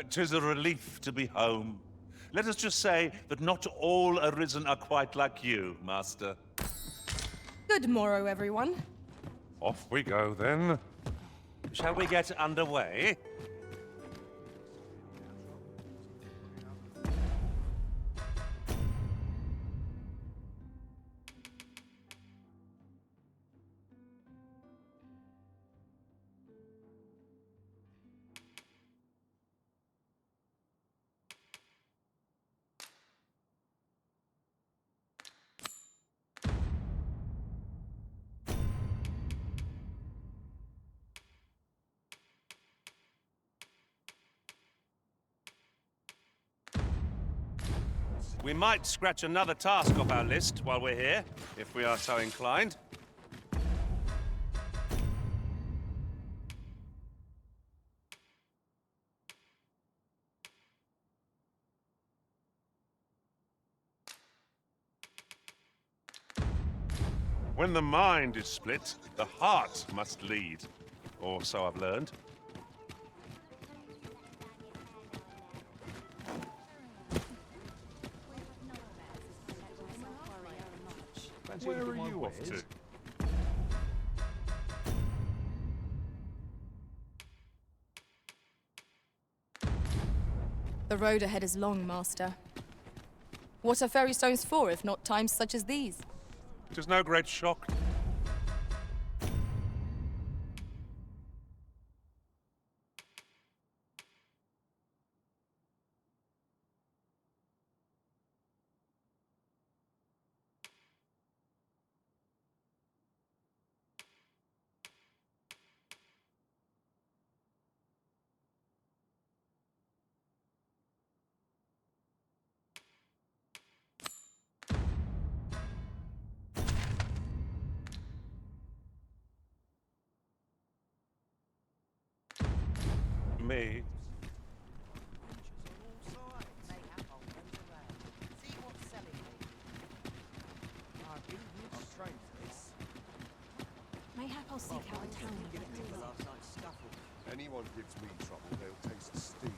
'Tis a relief to be home. Let us just say that not all Arisen are quite like you, Master. Good morrow, everyone. Off we go, then. Shall we get underway? We might scratch another task off our list while we're here, if we are so inclined. When the mind is split, the heart must lead. Or so I've learned. Where are you off to? The road ahead is long, Master. What are fairy stones for, if not times such as these? It is no great shock. Me. Mayhap I'll seek out a town. Anyone gives me trouble, they'll taste the steel.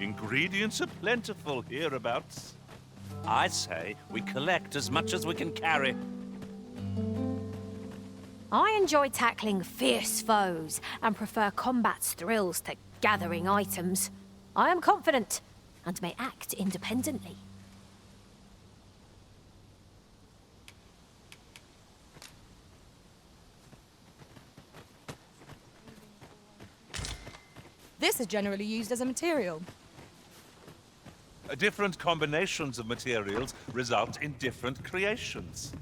Ingredients are plentiful hereabouts. I say we collect as much as we can carry. I enjoy tackling fierce foes and prefer combat's thrills to gathering items. I am confident and may act independently. This is generally used as a material. Different combinations of materials result in different creations.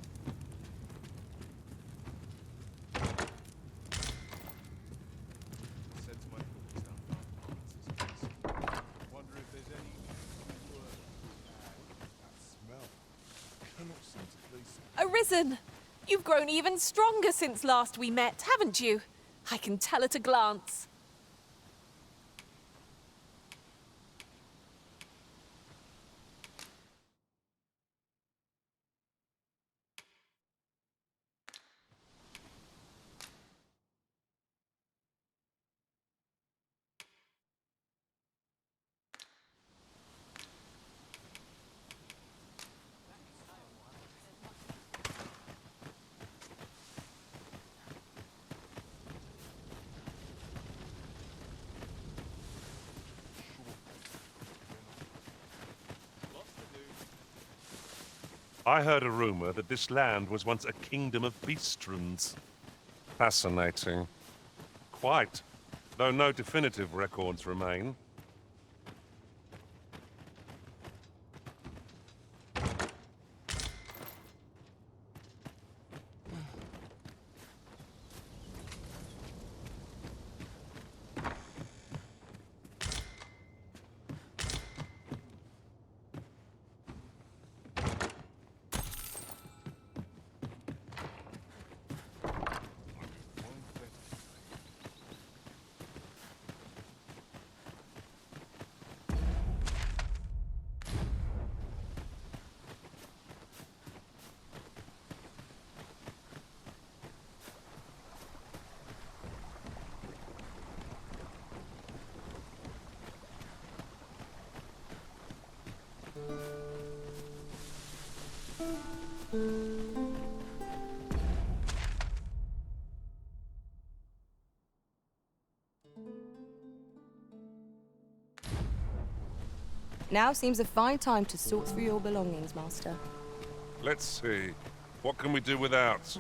Arisen! You've grown even stronger since last we met, haven't you? I can tell at a glance. I heard a rumor that this land was once a kingdom of beastrons. Fascinating. Quite, though no definitive records remain. Now seems a fine time to sort through your belongings, Master. Let's see. What can we do without?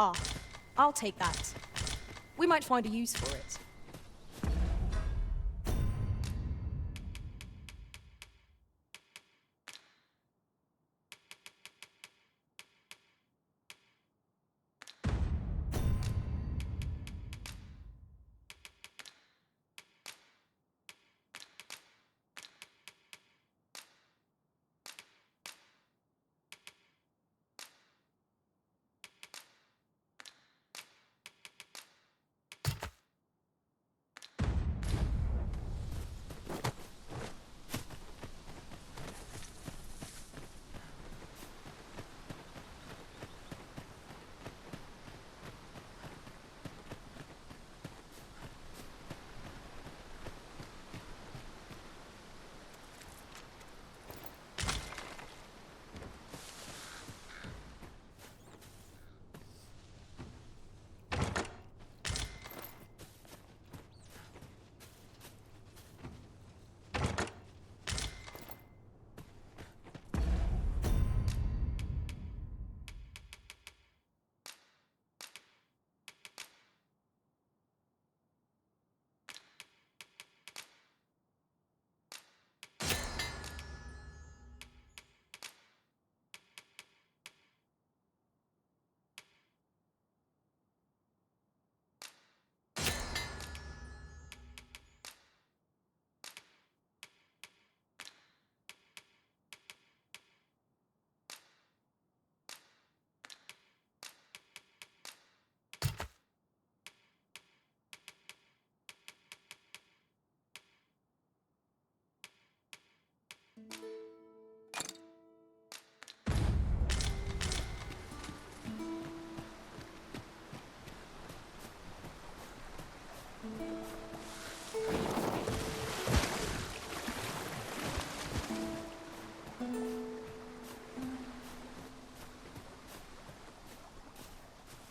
Ah, I'll take that. We might find a use for it.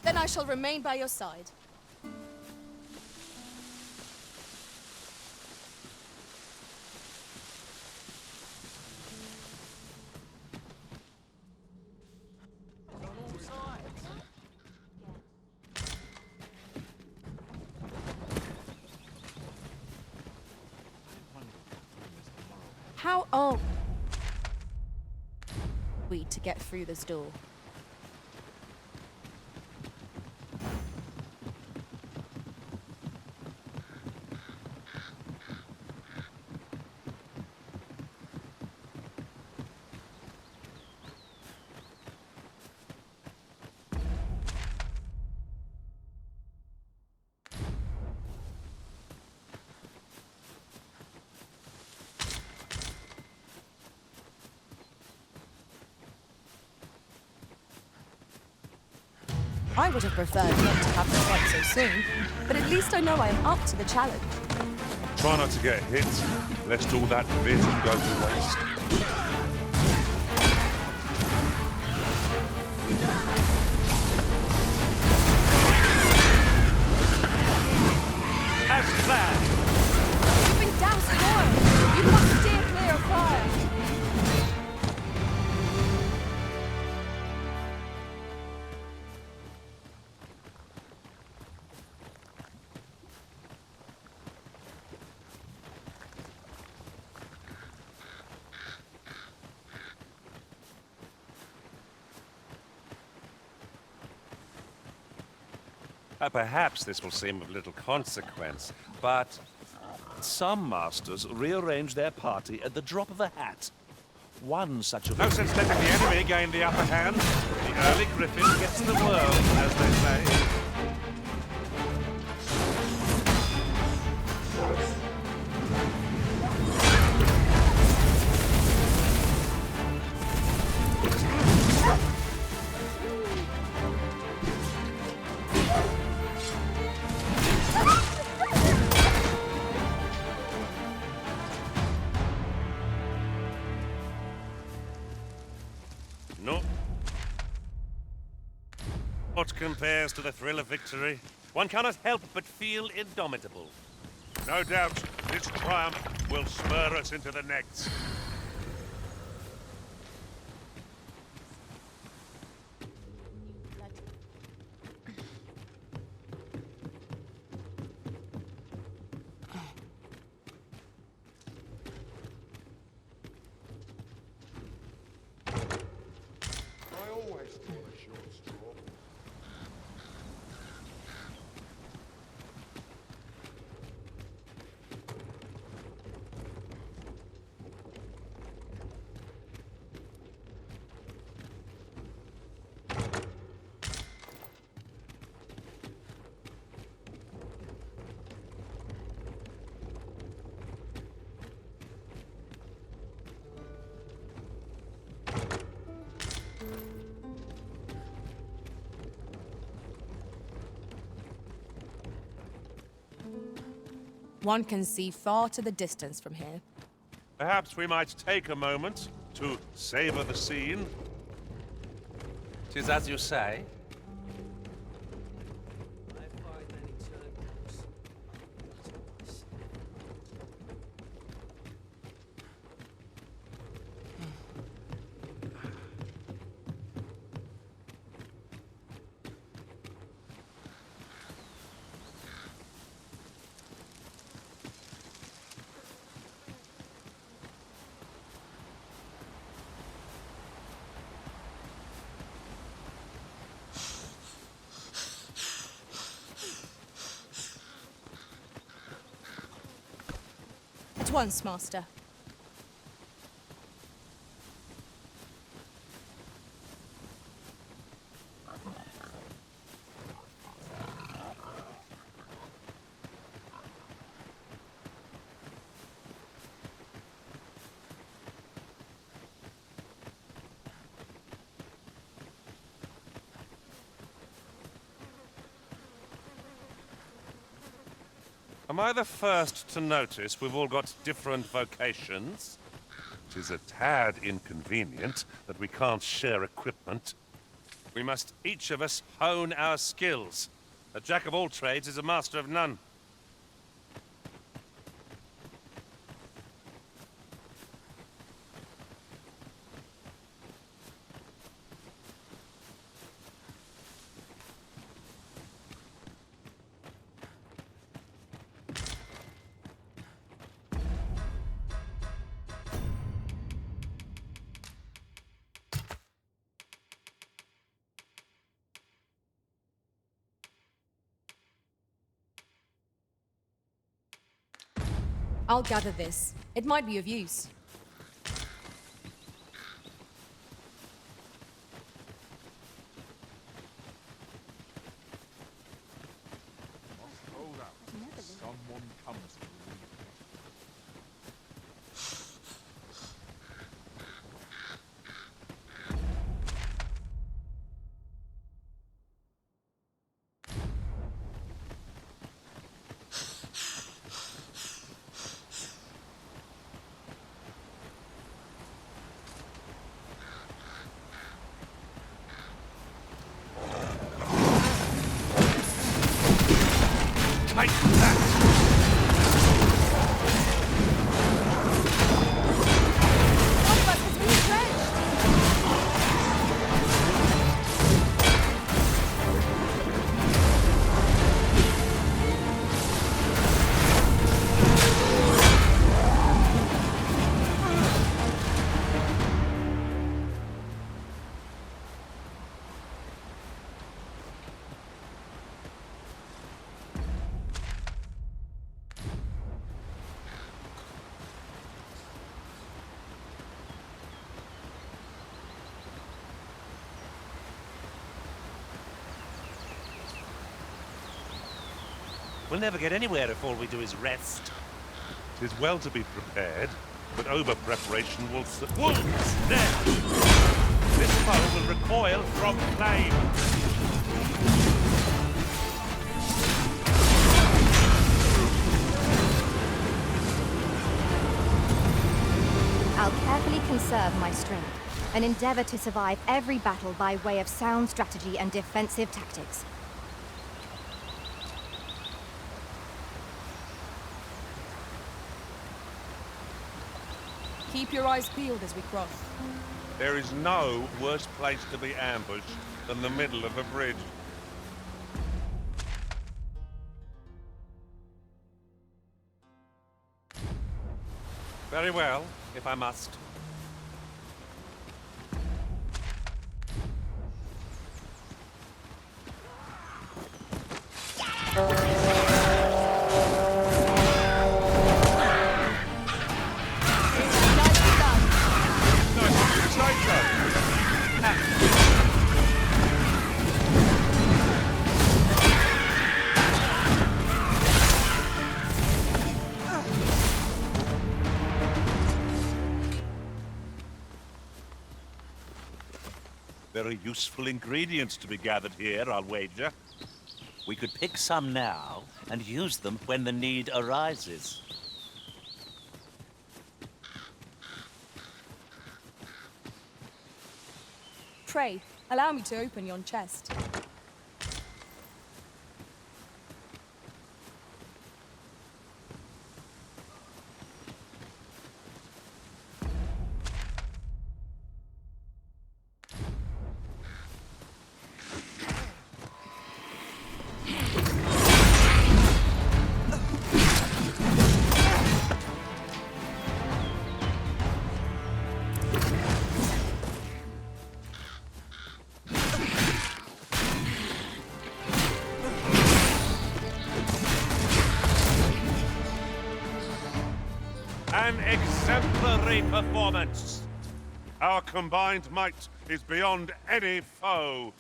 Then I shall remain by your side. How old we to get through this door? I would have preferred not to have the fight so soon, but at least I know I am up to the challenge. Try not to get hit, lest all that vision go to waste. As planned! You've been doused in oil! You must steer clear of fire! Perhaps this will seem of little consequence, but some masters rearrange their party at the drop of a hat. One such a... No sense letting the enemy gain the upper hand. The early griffin gets the world, as they say. No. What compares to the thrill of victory? One cannot help but feel indomitable. No doubt, this triumph will spur us into the next. I always draw a short straw. One can see far to the distance from here. Perhaps we might take a moment to savor the scene. 'Tis as you say. At once, Master. Am I the first to notice we've all got different vocations? It is a tad inconvenient that we can't share equipment. We must each of us hone our skills. A jack of all trades is a master of none. I'll gather this. It might be of use. Hold out. Someone comes to me. Take that! One of us has been drenched! We'll never get anywhere if all we do is rest. 'Tis well to be prepared, but over-preparation will Wolves! There! This foe will recoil from flame! I'll carefully conserve my strength and endeavor to survive every battle by way of sound strategy and defensive tactics. Keep your eyes peeled as we cross. There is no worse place to be ambushed than the middle of a bridge. Very well, if I must. Very useful ingredients to be gathered here, I'll wager. We could pick some now and use them when the need arises. Pray, allow me to open yon chest. An exemplary performance. Our combined might is beyond any foe.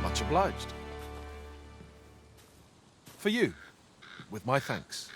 Much obliged. For you, with my thanks.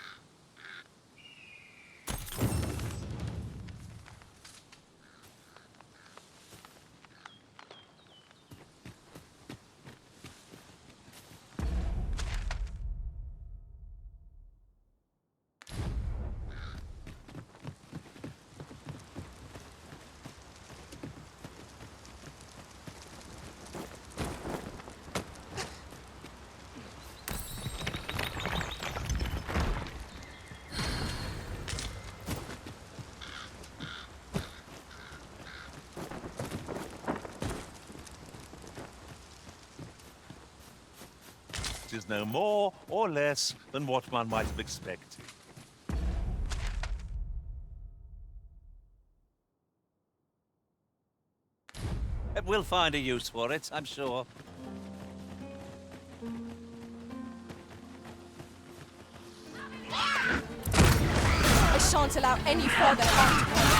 harvest is no more or less than what one might have expected. We'll find a use for it, I'm sure. I shan't allow any further harm.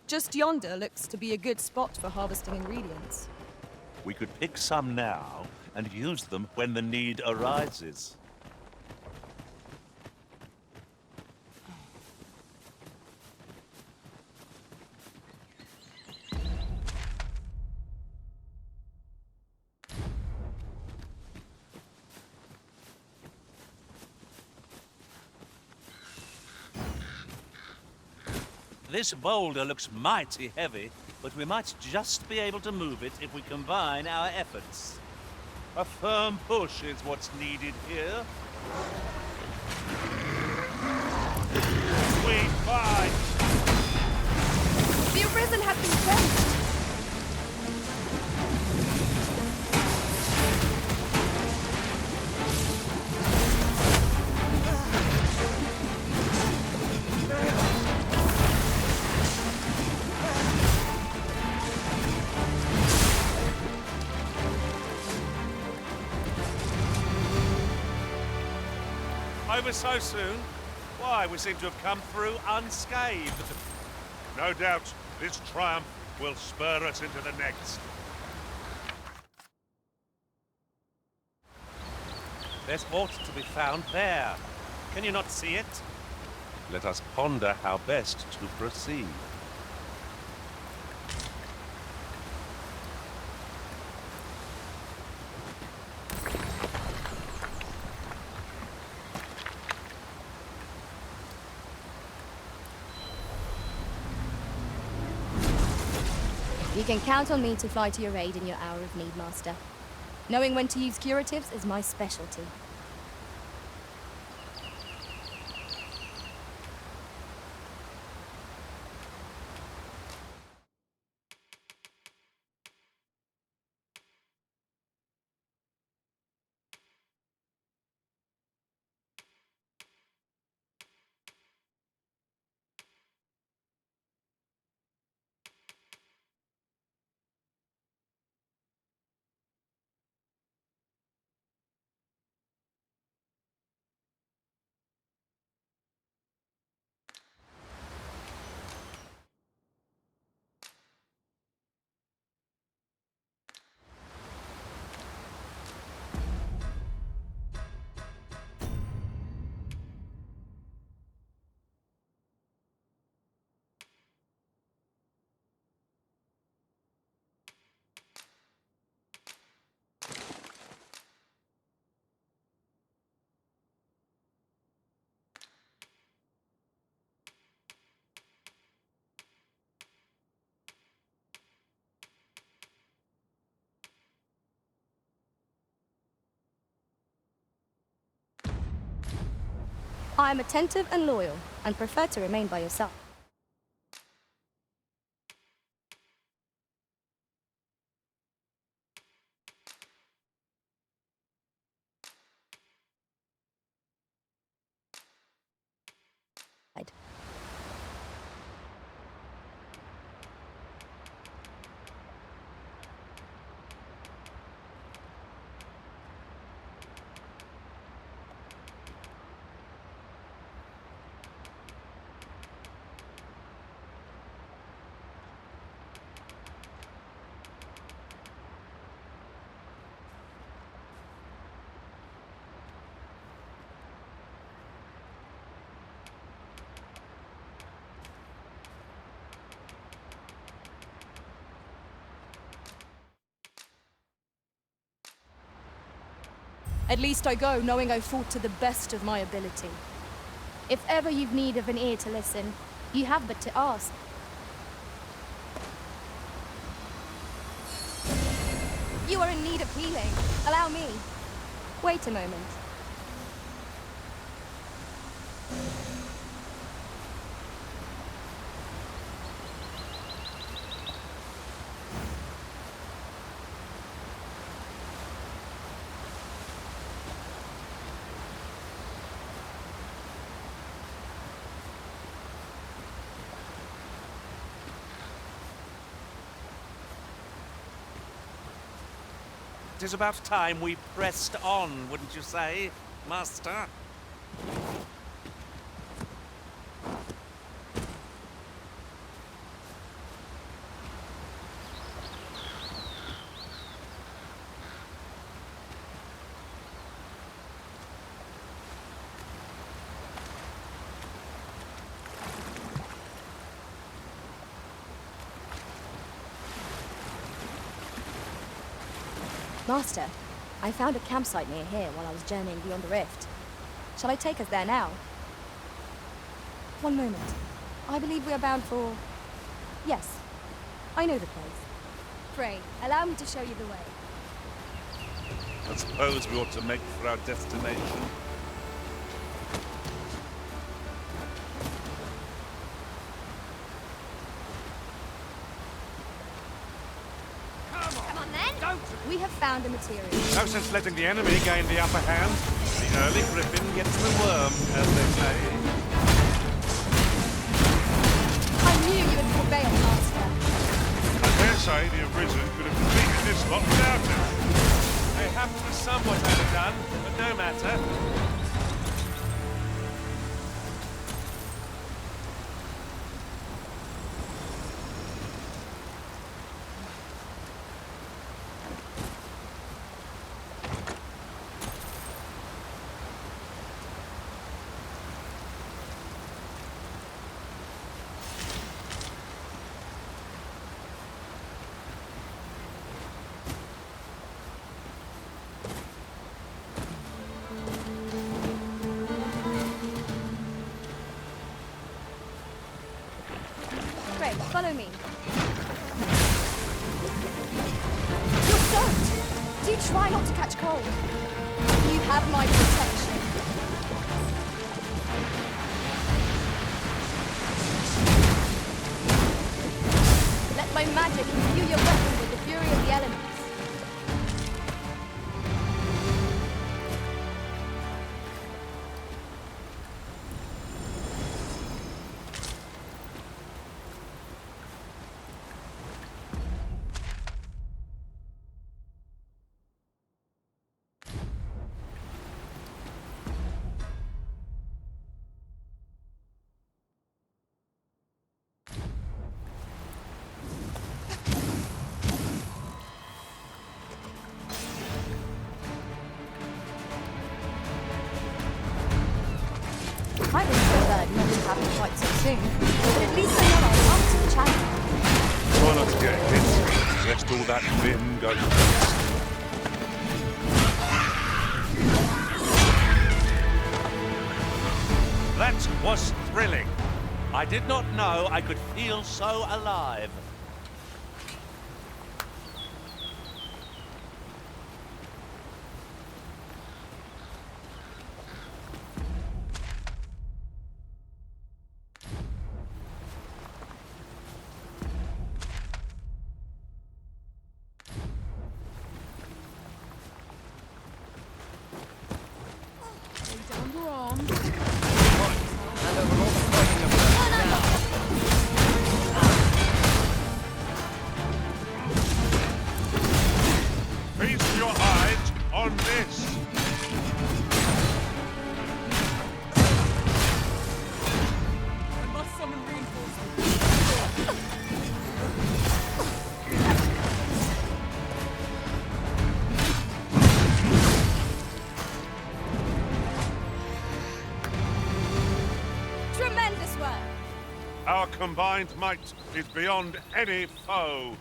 Just yonder looks to be a good spot for harvesting ingredients. We could pick some now and use them when the need arises. This boulder looks mighty heavy, but we might just be able to move it if we combine our efforts. A firm push is what's needed here. We fight! The Arisen has been cleansed! Over so soon? Why, we seem to have come through unscathed. No doubt this triumph will spur us into the next. There's aught to be found there. Can you not see it? Let us ponder how best to proceed. You can count on me to fly to your aid in your hour of need, Master. Knowing when to use curatives is my specialty. I am attentive and loyal, and prefer to remain by your side. At least I go knowing I fought to the best of my ability. If ever you've need of an ear to listen, you have but to ask. You are in need of healing. Allow me. Wait a moment. It is about time we pressed on, wouldn't you say, Master? Master, I found a campsite near here while I was journeying beyond the rift. Shall I take us there now? One moment. I believe we are bound for... Yes, I know the place. Pray, allow me to show you the way. I suppose we ought to make for our destination. We have found a material. No sense letting the enemy gain the upper hand. The early griffin gets the worm, as they say. I knew you would prevail, Master. I dare say the Arisen could have defeated this lot without him. They have to be somewhat overdone, but no matter. Pray, follow me. You're soaked. Do try not to catch cold. You have my protection. Let my magic imbue your weapon with the fury of the elements. I was preferred not to happen quite so soon, but at least I know I'll up to the challenge. Try not to get hit, lest all that vim go to waste. That was thrilling. I did not know I could feel so alive. Our combined might is beyond any foe.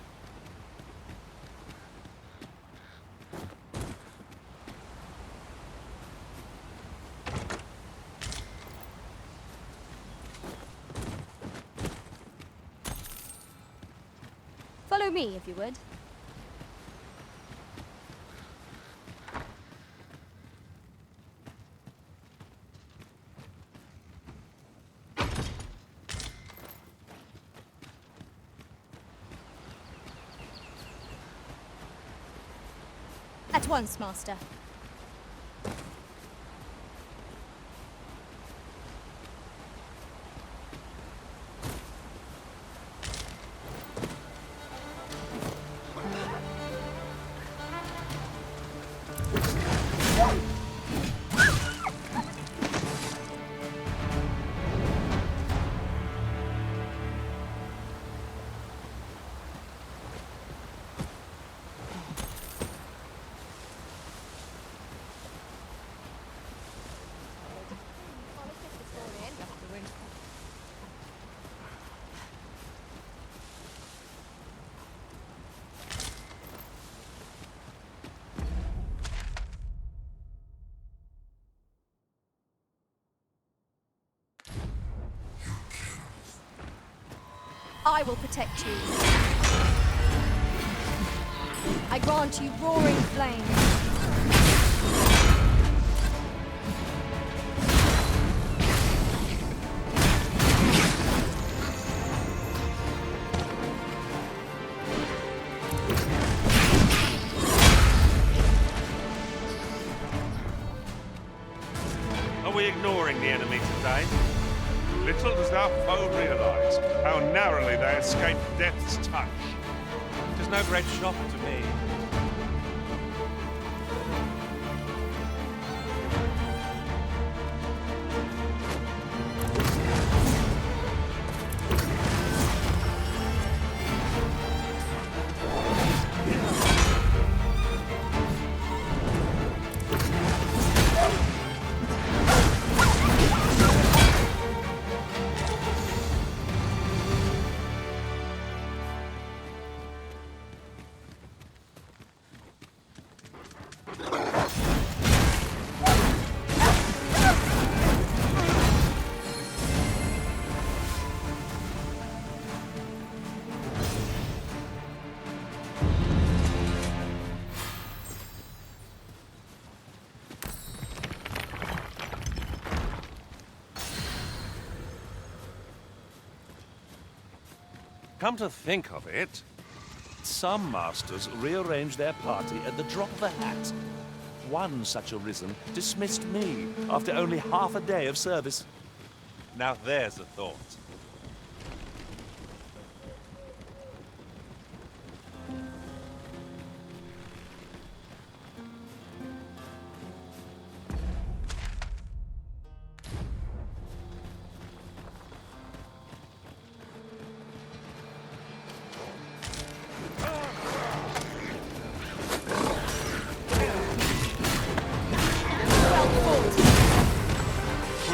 Follow me, if you would. At once, Master. I will protect you. I grant you roaring flame. Are we ignoring the enemy today? Little does our foe realize how narrowly they escaped death's touch. It is no great shock to me. Come to think of it, Some masters rearrange their party at the drop of a hat. One such Arisen dismissed me after only half a day of service. Now there's a thought.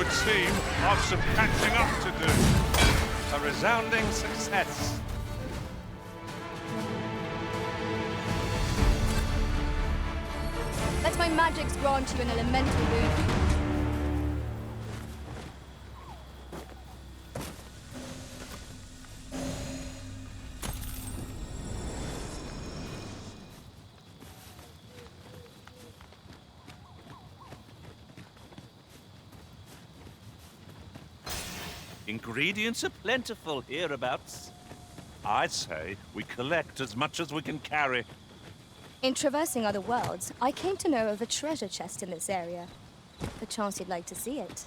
would seem I've some catching up to do. A resounding success. Let my magics grant you an elemental boon. Ingredients are plentiful hereabouts. I'd say we collect as much as we can carry. In traversing other worlds, I came to know of a treasure chest in this area. Perchance you'd like to see it.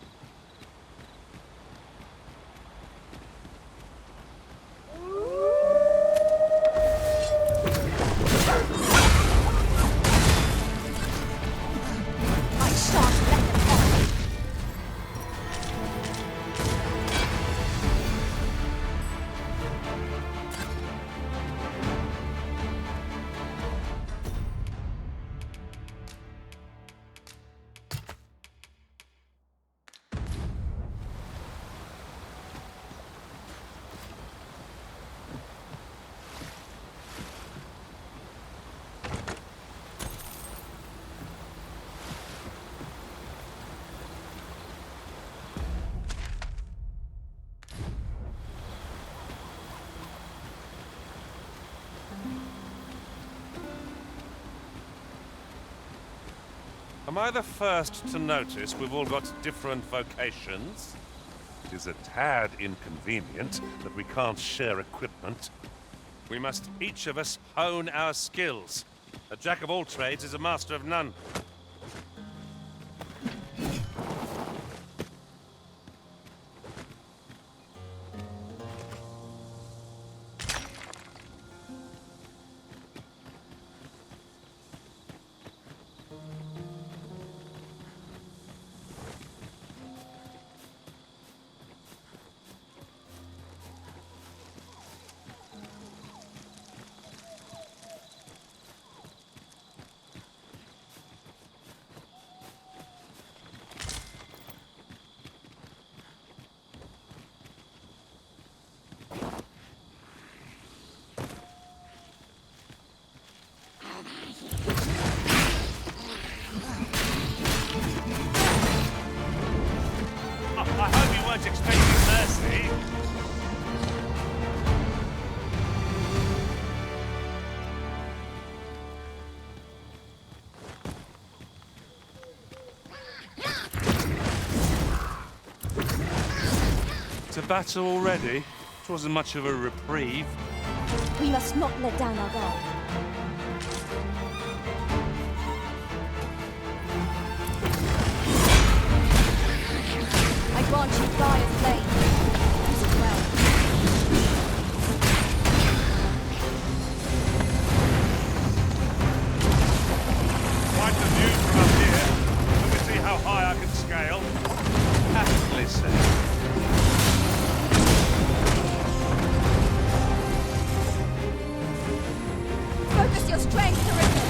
I shan't let them on. Am I the first to notice we've all got different vocations? It is a tad inconvenient that we can't share equipment. We must each of us hone our skills. A jack of all trades is a master of none. I hope you weren't expecting mercy. To battle already? It wasn't much of a reprieve. We must not let down our guard. I grant you fire's blade. Use it well. Quite the view from up here. Let me see how high I can scale. Aptly said. Focus your strength, Arisen.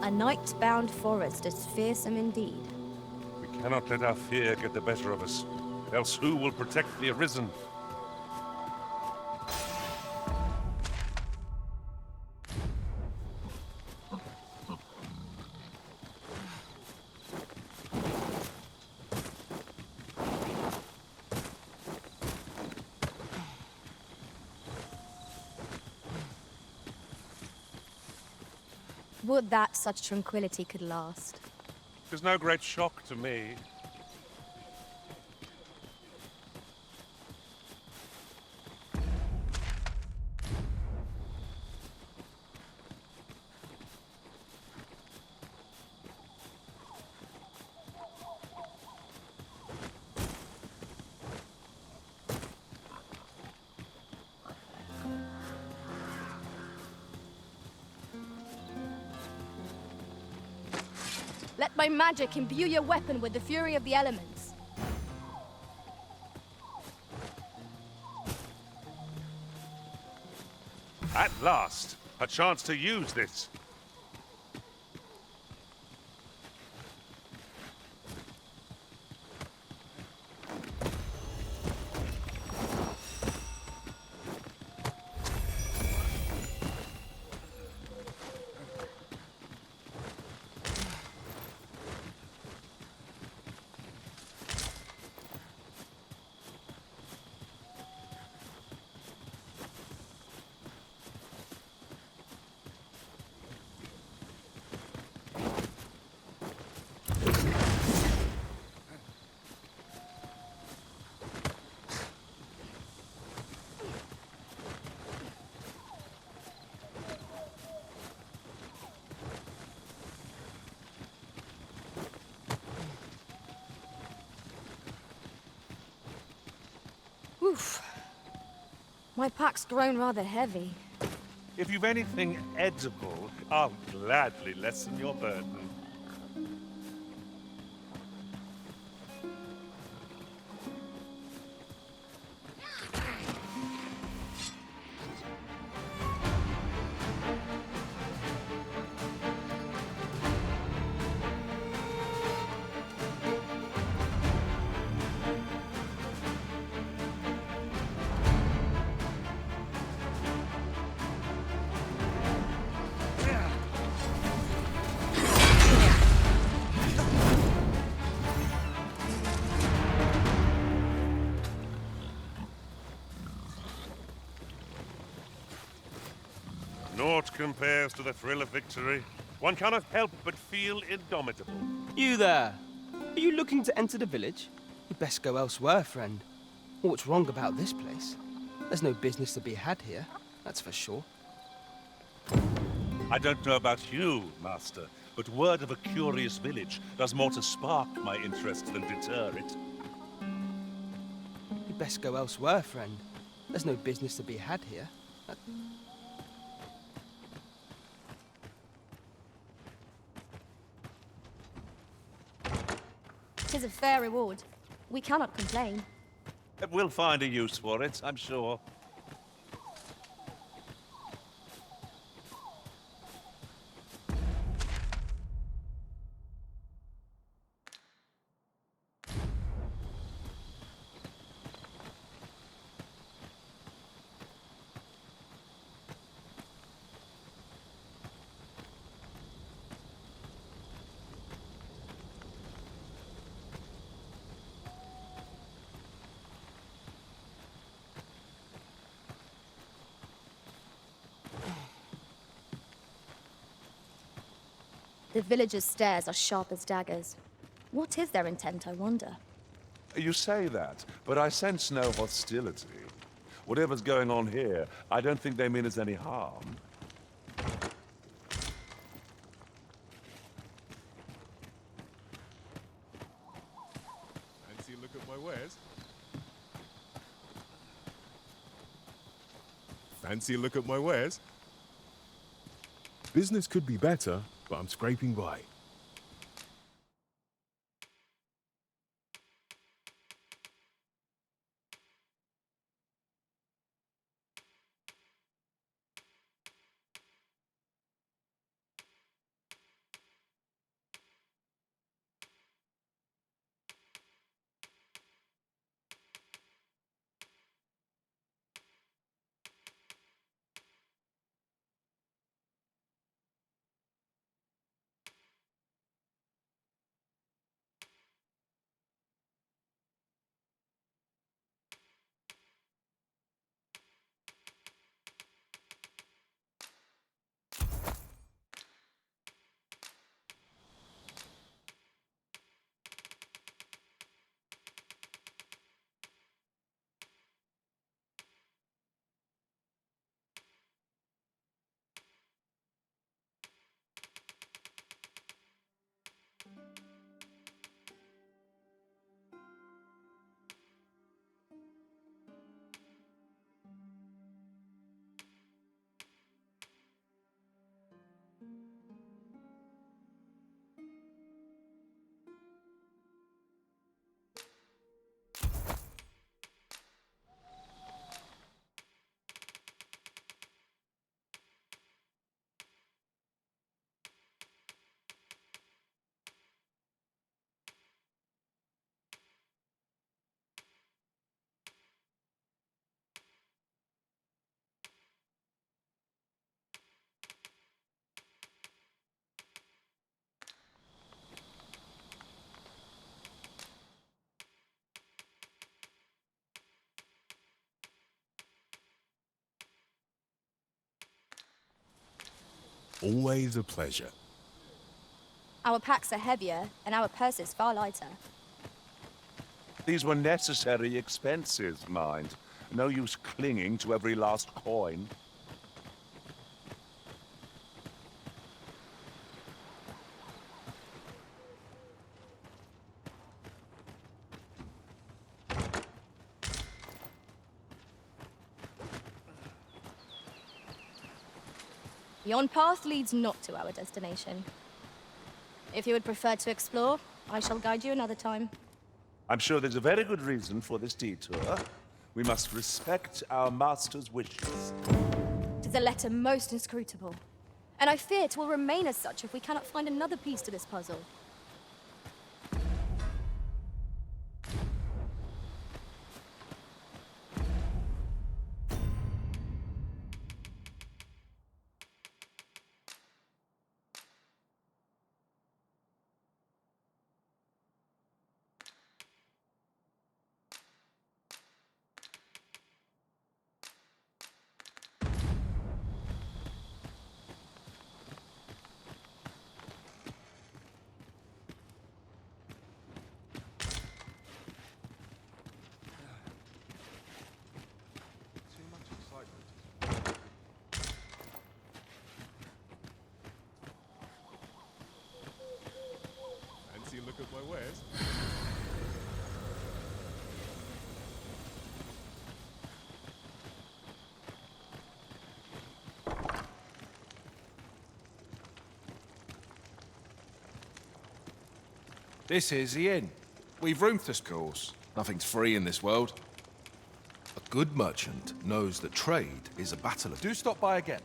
A night-bound forest is fearsome indeed. We cannot let our fear get the better of us. Else who will protect the Arisen? Would that such tranquility could last. There's no great shock to me. Let my magic imbue your weapon with the fury of the elements. At last! A chance to use this. Oof. My pack's grown rather heavy. If you've anything edible, I'll gladly lessen your burden. Naught compares to the thrill of victory. One cannot help but feel indomitable. You there! Are you looking to enter the village? You'd best go elsewhere, friend. What's wrong about this place? There's no business to be had here, that's for sure. I don't know about you, Master, but word of a curious village does more to spark my interest than deter it. You'd best go elsewhere, friend. There's no business to be had here. Tis a fair reward. We cannot complain. We'll find a use for it, I'm sure. The villagers' stares are sharp as daggers. What is their intent, I wonder? You say that, but I sense no hostility. Whatever's going on here, I don't think they mean us any harm. Fancy a look at my wares? Fancy a look at my wares? Business could be better, but I'm scraping by. Always a pleasure. Our packs are heavier, and our purses far lighter. These were necessary expenses, mind. No use clinging to every last coin. Yon path leads not to our destination. If you would prefer to explore, I shall guide you another time. I'm sure there's a very good reason for this detour. We must respect our master's wishes. 'Tis a letter most inscrutable, and I fear it will remain as such if we cannot find another piece to this puzzle. Fancy a look at my wares? This is the inn. We've room for course. Nothing's free in this world. A good merchant knows that trade is a battle of... Do stop by again.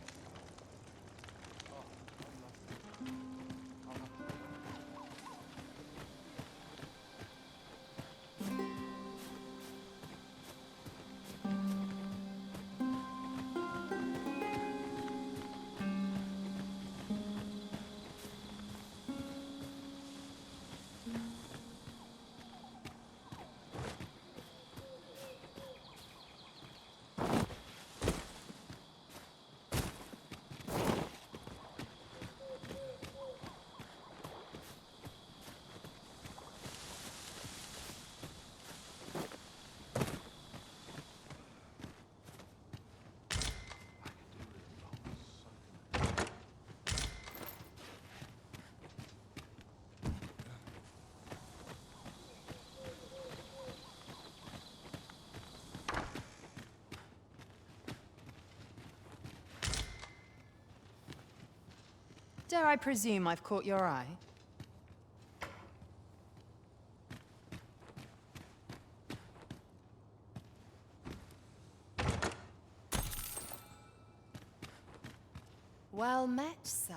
Dare I presume I've caught your eye? Well met, sir.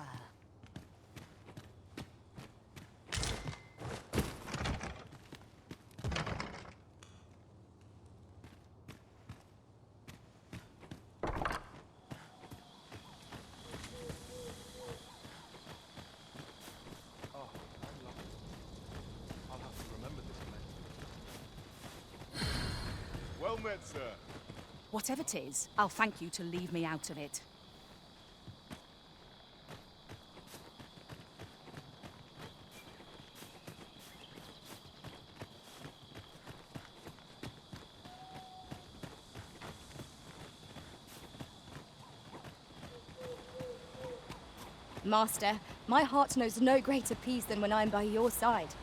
Well met, sir. Whatever 'tis, I'll thank you to leave me out of it. Master, my heart knows no greater peace than when I am by your side.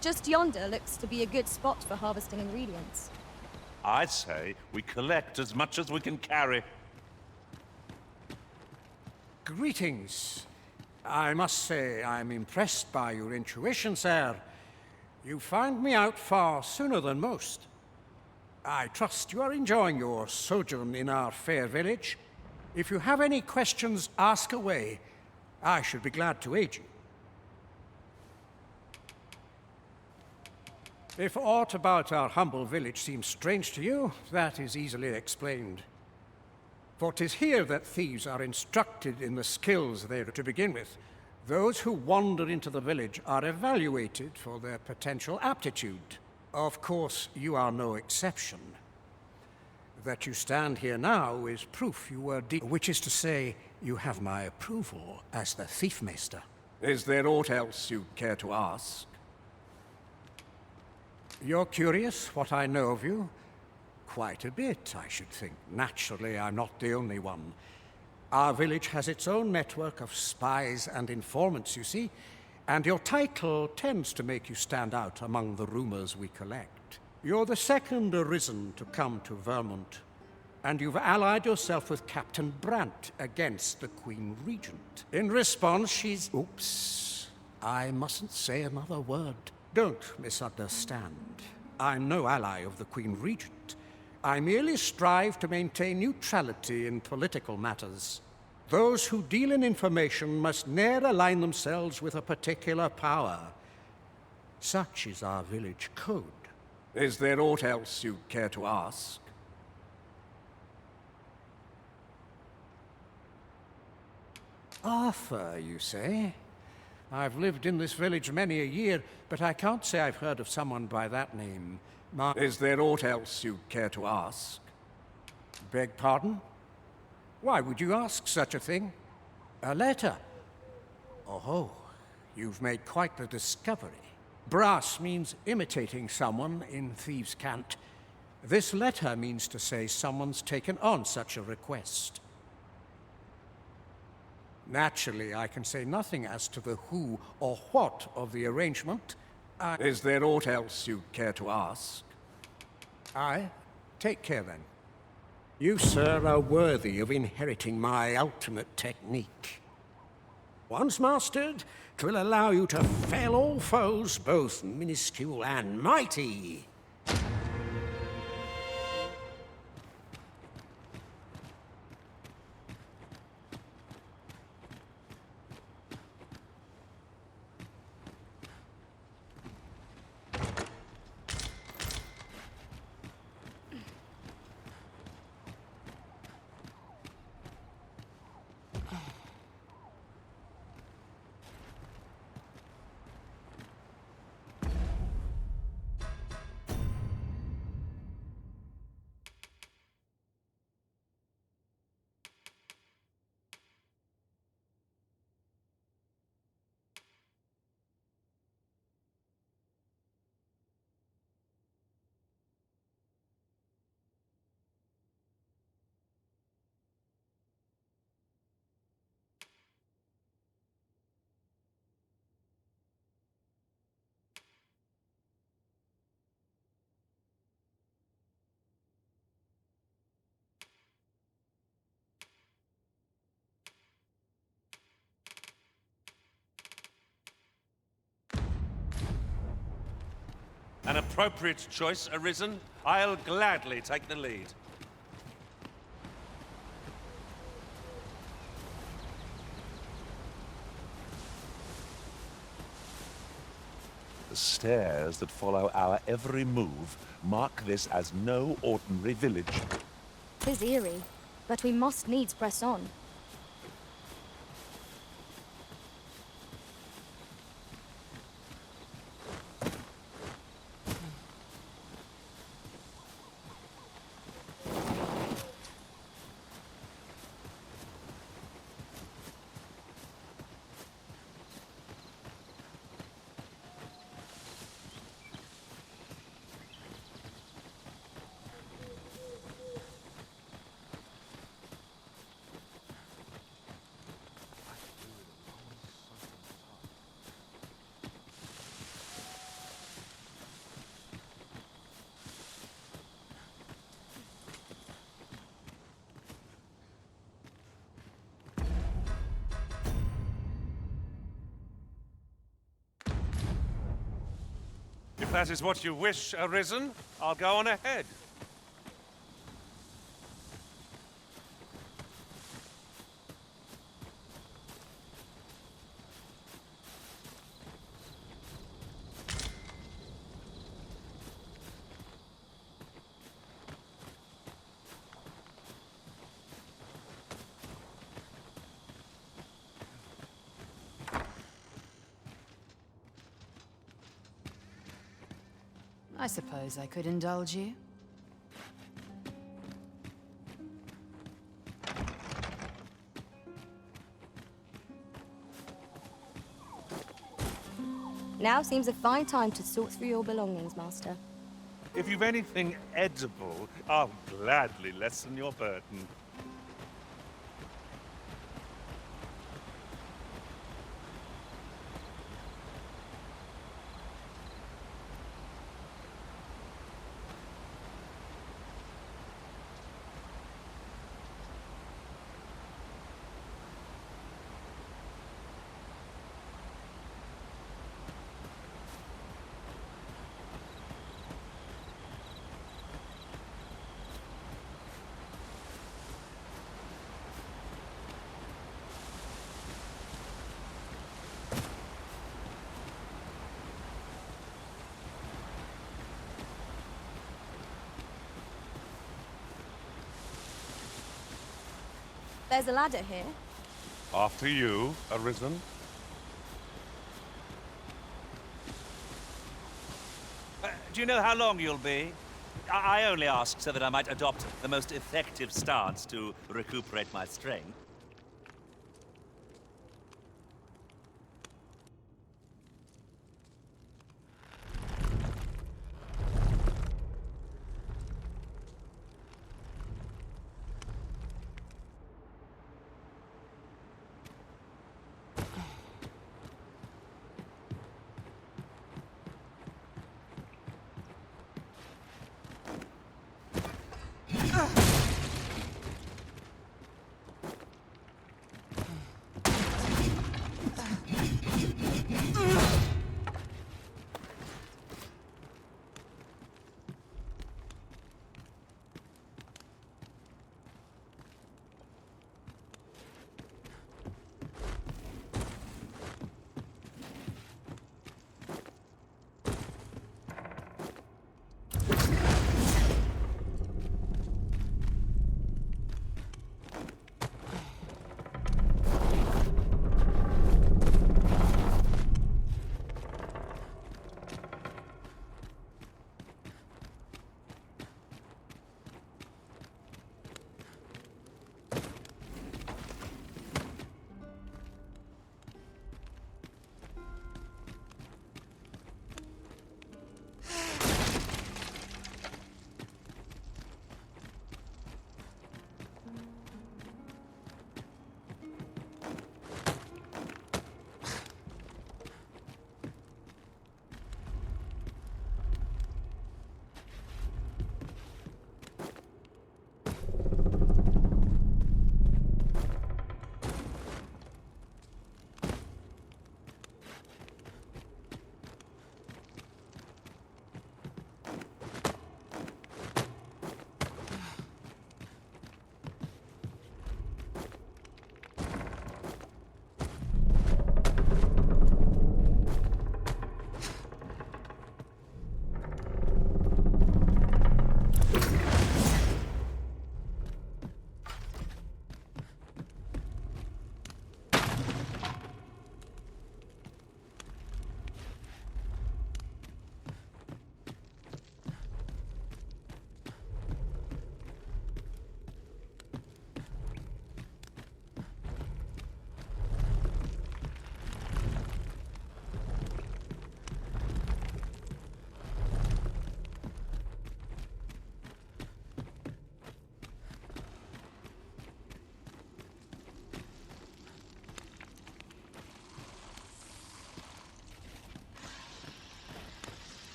Just yonder looks to be a good spot for harvesting ingredients. I say we collect as much as we can carry. Greetings. I must say I'm impressed by your intuition, sir. You found me out far sooner than most. I trust you are enjoying your sojourn in our fair village. If you have any questions, ask away. I should be glad to aid you. If aught about our humble village seems strange to you, that is easily explained. For 'tis here that thieves are instructed in the skills they are to begin with. Those who wander into the village are evaluated for their potential aptitude. Of course, you are no exception. That you stand here now is proof you were which is to say, you have my approval as the Thiefmeister. Is there aught else you'd care to ask? You're curious what I know of you? Quite a bit, I should think. Naturally, I'm not the only one. Our village has its own network of spies and informants, you see, and your title tends to make you stand out among the rumors we collect. You're the second Arisen to come to Vermont, and you've allied yourself with Captain Brandt against the Queen Regent. In response, she's... Oops. I mustn't say another word. Don't misunderstand. I'm no ally of the Queen Regent. I merely strive to maintain neutrality in political matters. Those who deal in information must ne'er align themselves with a particular power. Such is our village code. Is there aught else you'd care to ask? Arthur, you say? I've lived in this village many a year, but I can't say I've heard of someone by that name. Is there aught else you'd care to ask? Beg pardon? Why would you ask such a thing? A letter? Oh, you've made quite the discovery. Brass means imitating someone in thieves' cant. This letter means to say someone's taken on such a request. Naturally, I can say nothing as to the who or what of the arrangement. Is there aught else you'd care to ask? Aye. Take care, then. You, sir, are worthy of inheriting my ultimate technique. Once mastered, 'twill allow you to fell all foes, both minuscule and mighty. An appropriate choice, Arisen. I'll gladly take the lead. The stairs that follow our every move mark this as no ordinary village. 'Tis eerie, but we must needs press on. If that is what you wish, Arisen, I'll go on ahead. I suppose I could indulge you. Now seems a fine time to sort through your belongings, Master. If you've anything edible, I'll gladly lessen your burden. There's a ladder here. After you, Arisen. Do you know how long you'll be? I only ask so that I might adopt the most effective stance to recuperate my strength.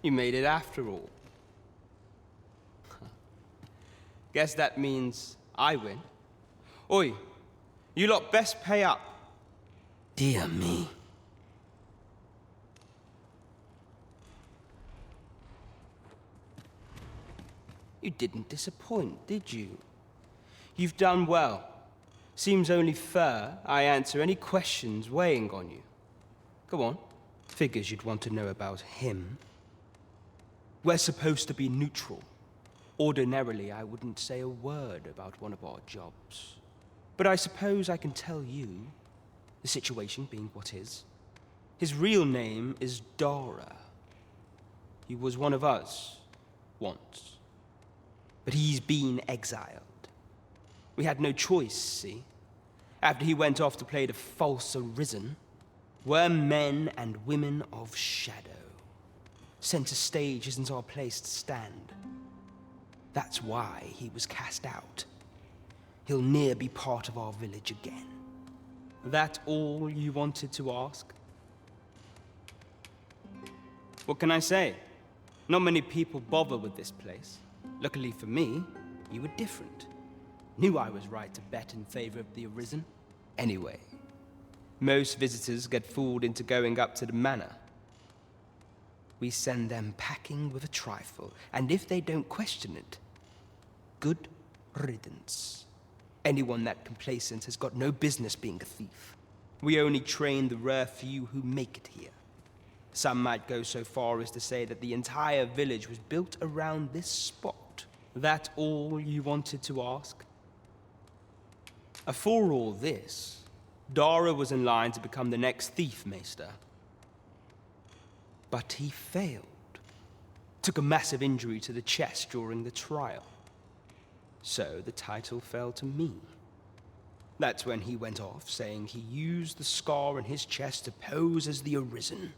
You made it after all. Guess that means I win. Oi, you lot best pay up. Dear me. You didn't disappoint, did you? You've done well. Seems only fair I answer any questions weighing on you. Go on. Figures you'd want to know about him. We're supposed to be neutral. Ordinarily, I wouldn't say a word about one of our jobs. But I suppose I can tell you, the situation being what is. His real name is Dara. He was one of us, once. But he's been exiled. We had no choice, see? After he went off to play the false Arisen, we're men and women of shadow. Center stage isn't our place to stand. That's why he was cast out. He'll ne'er be part of our village again. That all you wanted to ask? What can I say? Not many people bother with this place. Luckily for me, you were different. Knew I was right to bet in favor of the Arisen. Anyway, most visitors get fooled into going up to the manor. We send them packing with a trifle, and if they don't question it, good riddance. Anyone that complacent has got no business being a thief. We only train the rare few who make it here. Some might go so far as to say that the entire village was built around this spot. That all you wanted to ask? For all this, Dara was in line to become the next thief maester. But he failed. Took a massive injury to the chest during the trial. So the title fell to me. That's when he went off, saying he used the scar on his chest to pose as the Arisen.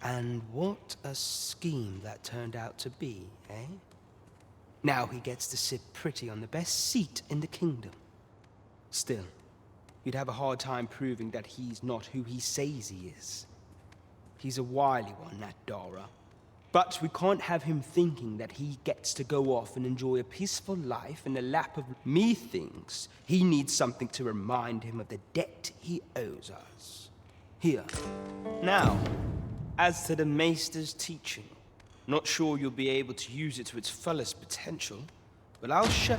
And what a scheme that turned out to be, eh? Now he gets to sit pretty on the best seat in the kingdom. Still, you'd have a hard time proving that he's not who he says he is. He's a wily one, that Dara. But we can't have him thinking that he gets to go off and enjoy a peaceful life in the lap of me. Thinks he needs something to remind him of the debt he owes us. Here. Now, as to the Maester's teaching, not sure you'll be able to use it to its fullest potential, but I'll show...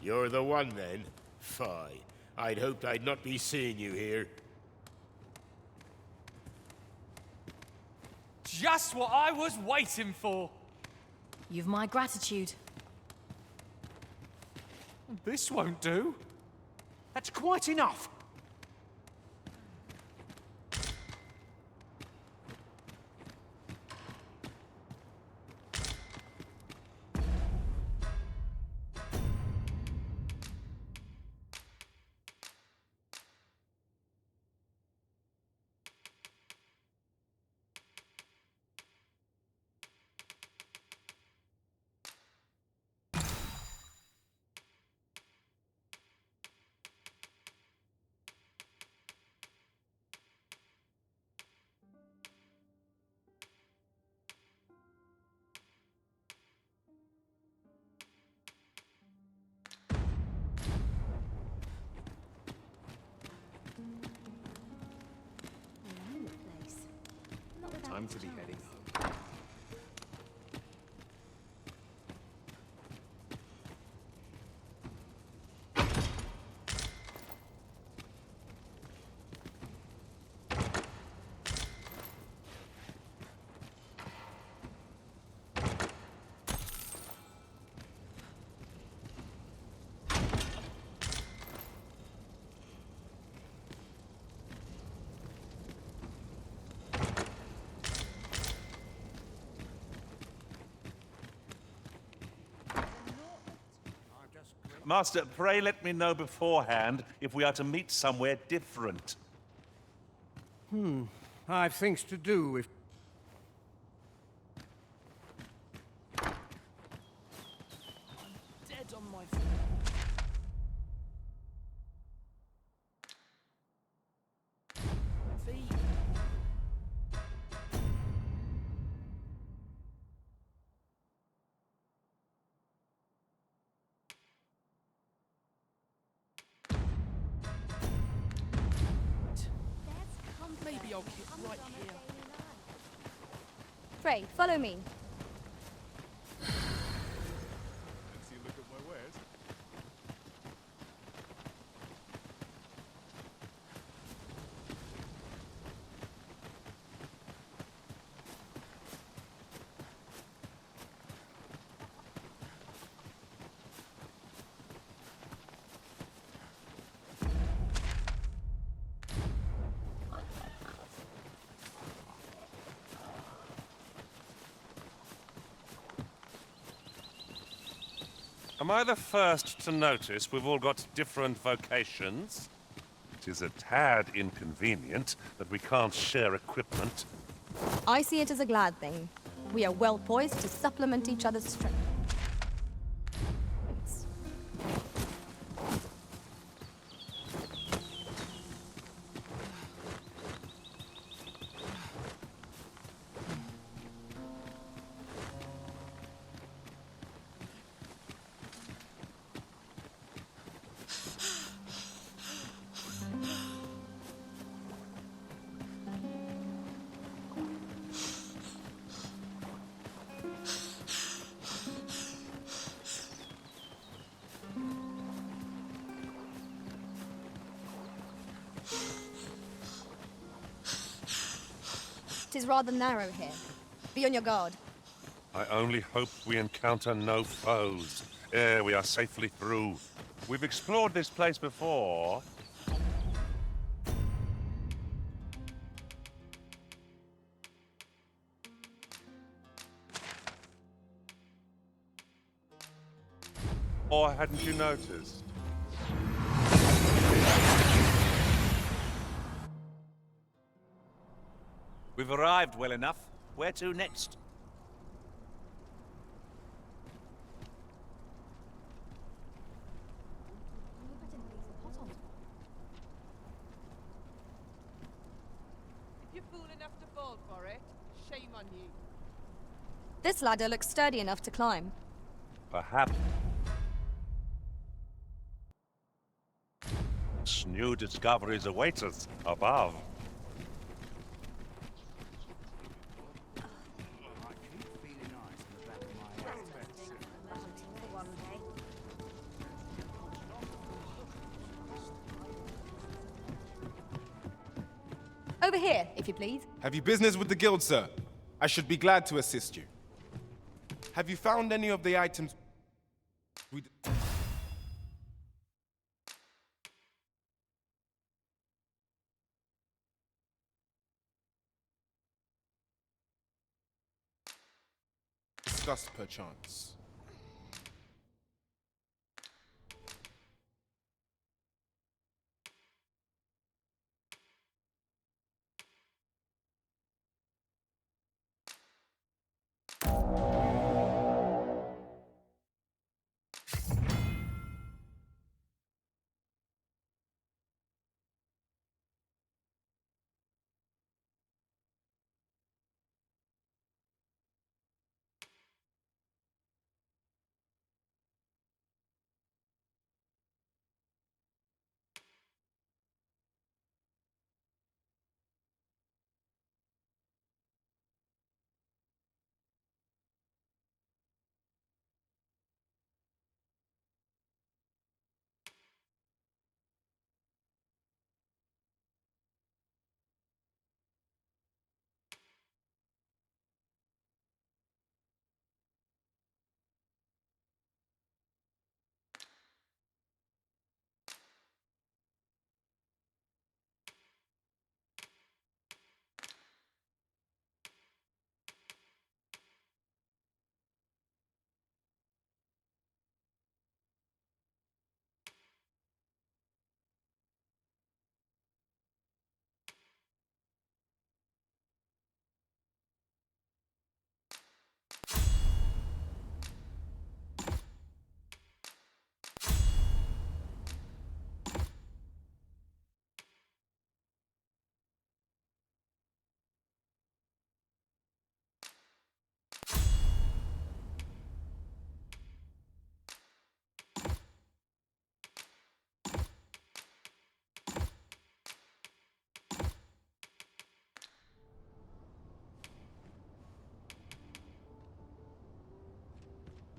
You're the one, then? Fine. I'd hoped I'd not be seeing you here. Just what I was waiting for! You've my gratitude. This won't do. That's quite enough. Time to be heading home. Master, pray let me know beforehand if we are to meet somewhere different. I've things to do if... Dead on my feet. Maybe I'll get right here. Frey, follow me. Fancy a look at my wares? Am I the first to notice we've all got different vocations? It is a tad inconvenient that we can't share equipment. I see it as a glad thing. We are well poised to supplement each other's strength. It is rather narrow here. Be on your guard. I only hope we encounter no foes ere we are safely through. We've explored this place before. Or hadn't you noticed? We've arrived well enough. Where to next? If you're fool enough to fall for it, shame on you. This ladder looks sturdy enough to climb. Perhaps new discoveries await us above. Over here, if you please. Have you business with the guild, sir? I should be glad to assist you. Have you found any of the items we... discussed perchance?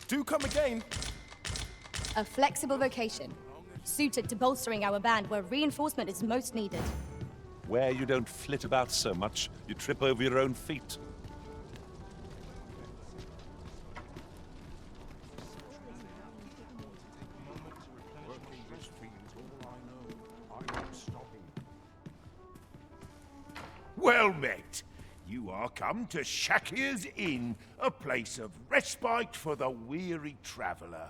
Do come again. A flexible vocation, suited to bolstering our band where reinforcement is most needed. Where you don't flit about so much, you trip over your own feet. Well met. You are come to Shakir's Inn, a place of respite for the weary traveller.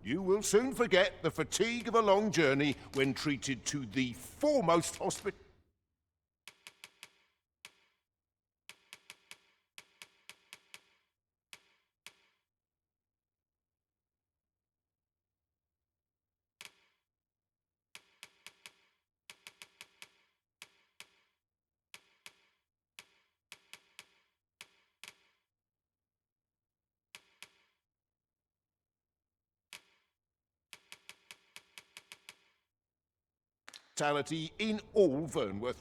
You will soon forget the fatigue of a long journey when treated to the foremost hospitality. In all Vernworth.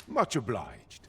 Much obliged.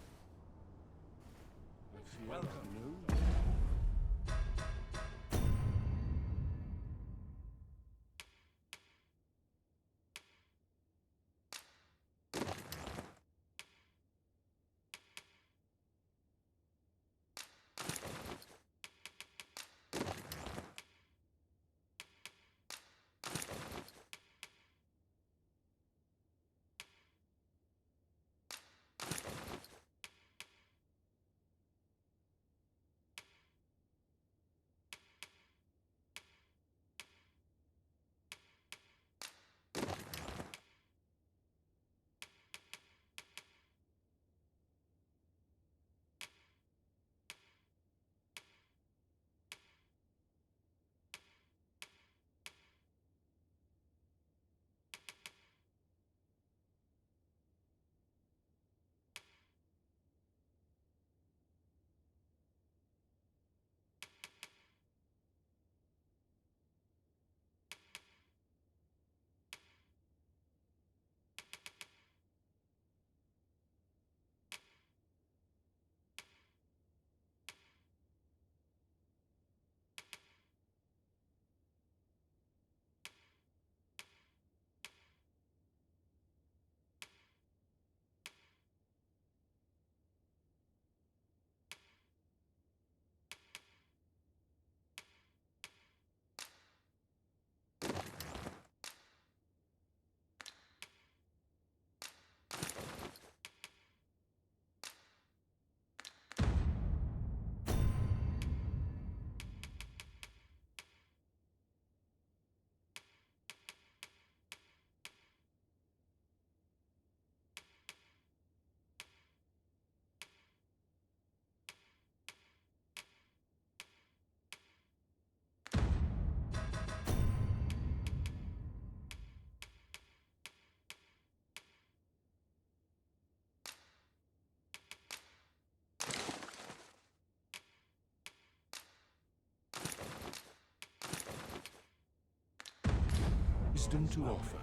Wisdom to offer.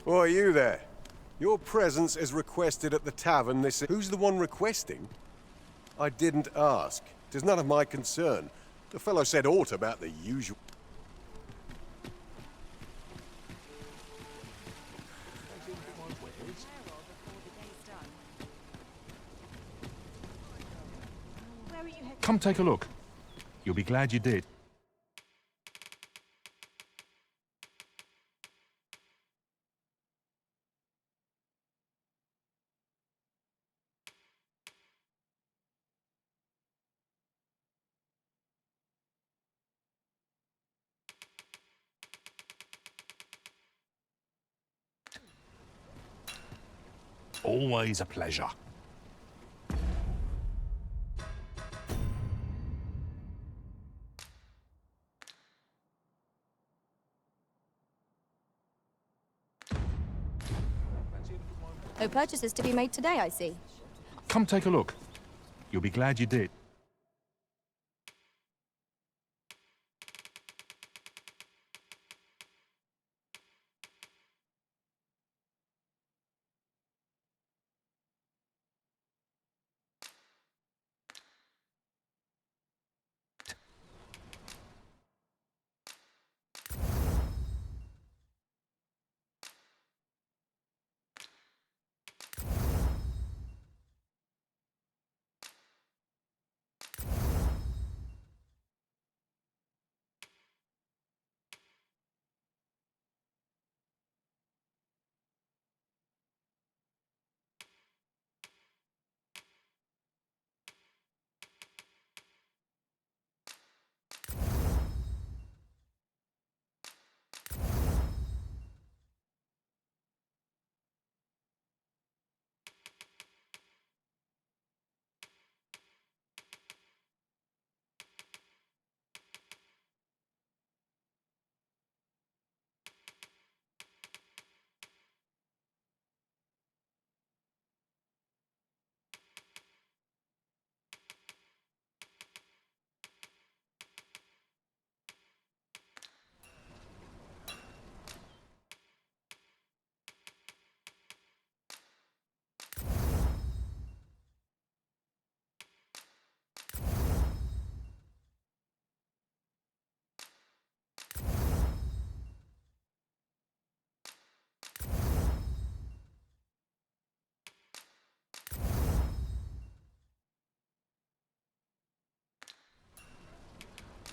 Why, you there? Your presence is requested at the tavern this... Who's the one requesting? I didn't ask. 'Tis none of my concern. The fellow said aught about the usual... Come take a look. You'll be glad you did. Always a pleasure. No purchases to be made today, I see. Come take a look. You'll be glad you did.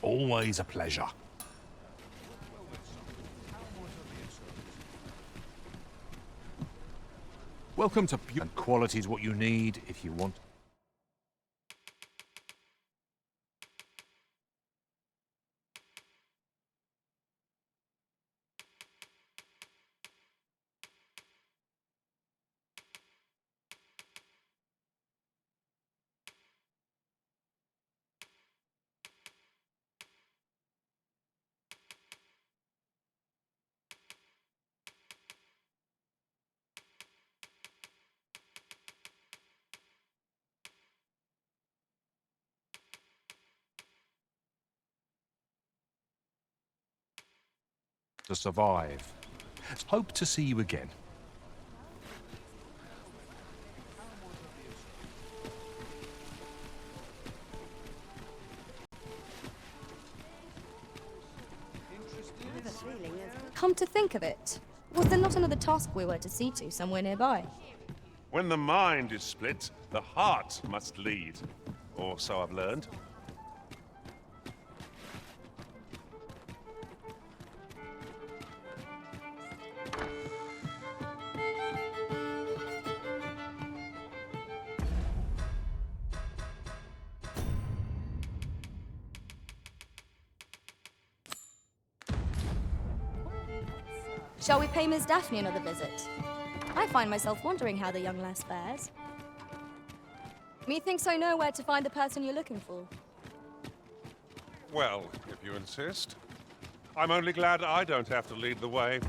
Always a pleasure. Welcome to and quality is what you need if you want. To survive. Hope to see you again. Come to think of it, was there not another task we were to see to somewhere nearby? When the mind is split, the heart must lead. Or so I've learned. Shall we pay Miss Daphne another visit? I find myself wondering how the young lass fares. Methinks I know where to find the person you're looking for. Well, if you insist. I'm only glad I don't have to lead the way.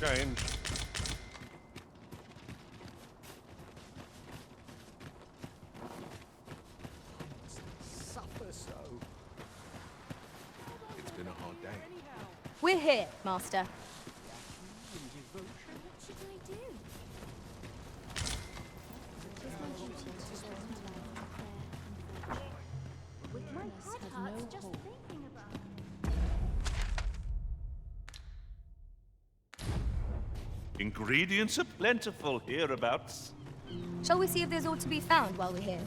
change. Suffer so. It's been a hard day. We're here, Master. Ingredients are plentiful hereabouts. Shall we see if there's aught to be found while we're here?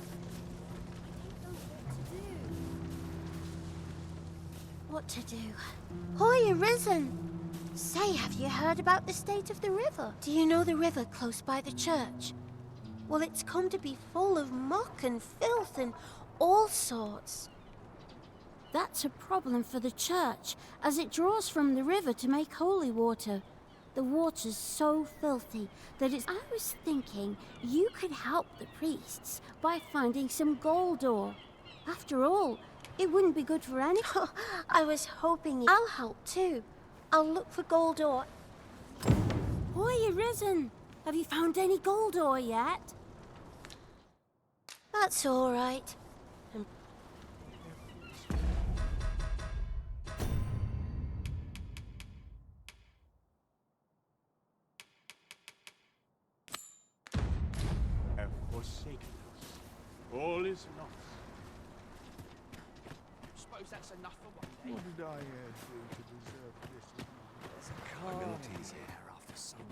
What to do? Hoy, Arisen! Say, have you heard about the state of the river? Do you know the river close by the church? Well, it's come to be full of muck and filth and all sorts. That's a problem for the church, as it draws from the river to make holy water. The water's so filthy that it's... I was thinking you could help the priests by finding some gold ore. After all, it wouldn't be good for any... I was hoping... I'll help too. I'll look for gold ore. Hoy, Arisen! Have you found any gold ore yet? That's all right. Have forsaken us. All is lost. Suppose that's enough for one day. What did I do to deserve this? Abilities here after sundown.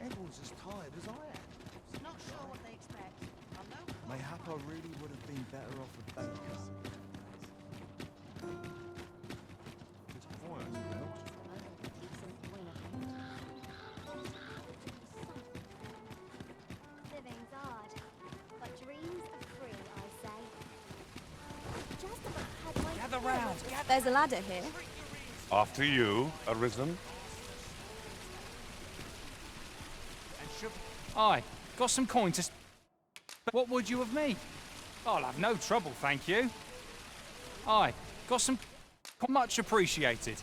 Everyone's as tired as I am. Not sure what they expect. Mayhap I really would have been better off a baker. Living's hard, but dreams are free, I say. Just about had my Gather round, gather. There's a ladder here. After you, Arisen. Aye, got some coin to... What would you of me? I'll have no trouble, thank you. Aye, got some... Much appreciated.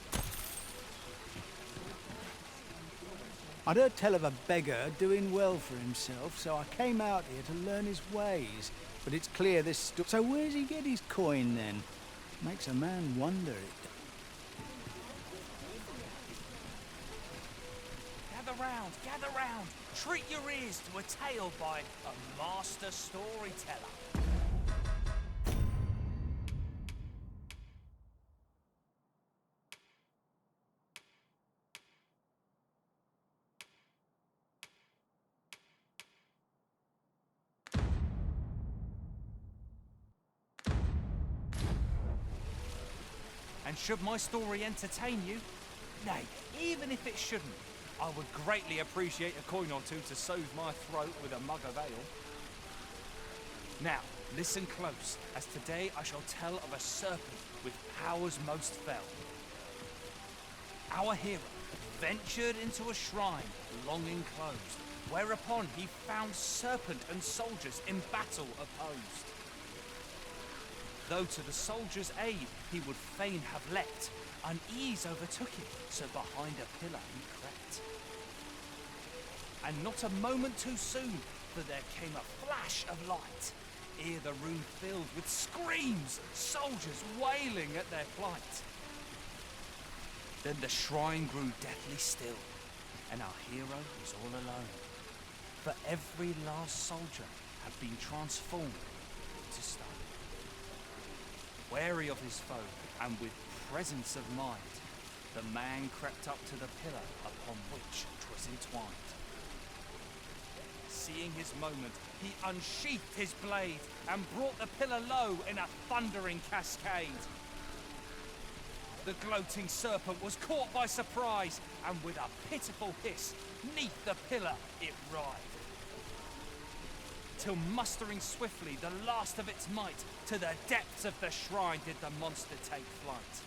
I'd heard tell of a beggar doing well for himself, so I came out here to learn his ways. But it's clear this... So where's he get his coin, then? Makes a man wonder. Gather round, gather round. Treat your ears to a tale by a master storyteller. And should my story entertain you, nay, even if it shouldn't, I would greatly appreciate a coin or two to soothe my throat with a mug of ale. Now, listen close, as today I shall tell of a serpent with powers most fell. Our hero ventured into a shrine long enclosed, whereupon he found serpent and soldiers in battle opposed. Though to the soldiers' aid he would fain have leapt, unease overtook him, so behind a pillar he crept. And not a moment too soon, for there came a flash of light, ere the room filled with screams, soldiers wailing at their plight. Then the shrine grew deathly still, and our hero was all alone, for every last soldier had been transformed into stone. Wary of his foe, and with presence of mind, the man crept up to the pillar upon which 'twas entwined. Seeing his moment, he unsheathed his blade, and brought the pillar low in a thundering cascade. The gloating serpent was caught by surprise, and with a pitiful hiss, 'neath the pillar it writhed. Till mustering swiftly the last of its might, to the depths of the shrine did the monster take flight.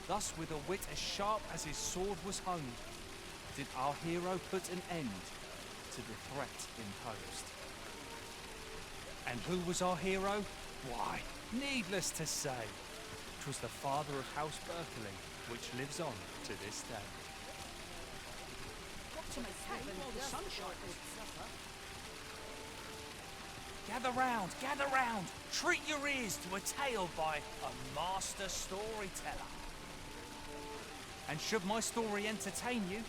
Thus with a wit as sharp as his sword was honed, did our hero put an end to the threat imposed. And who was our hero? Why, needless to say, 'twas the father of House Berkeley, which lives on to this day. Gather round, treat your ears to a tale by a master storyteller. And should my story entertain you,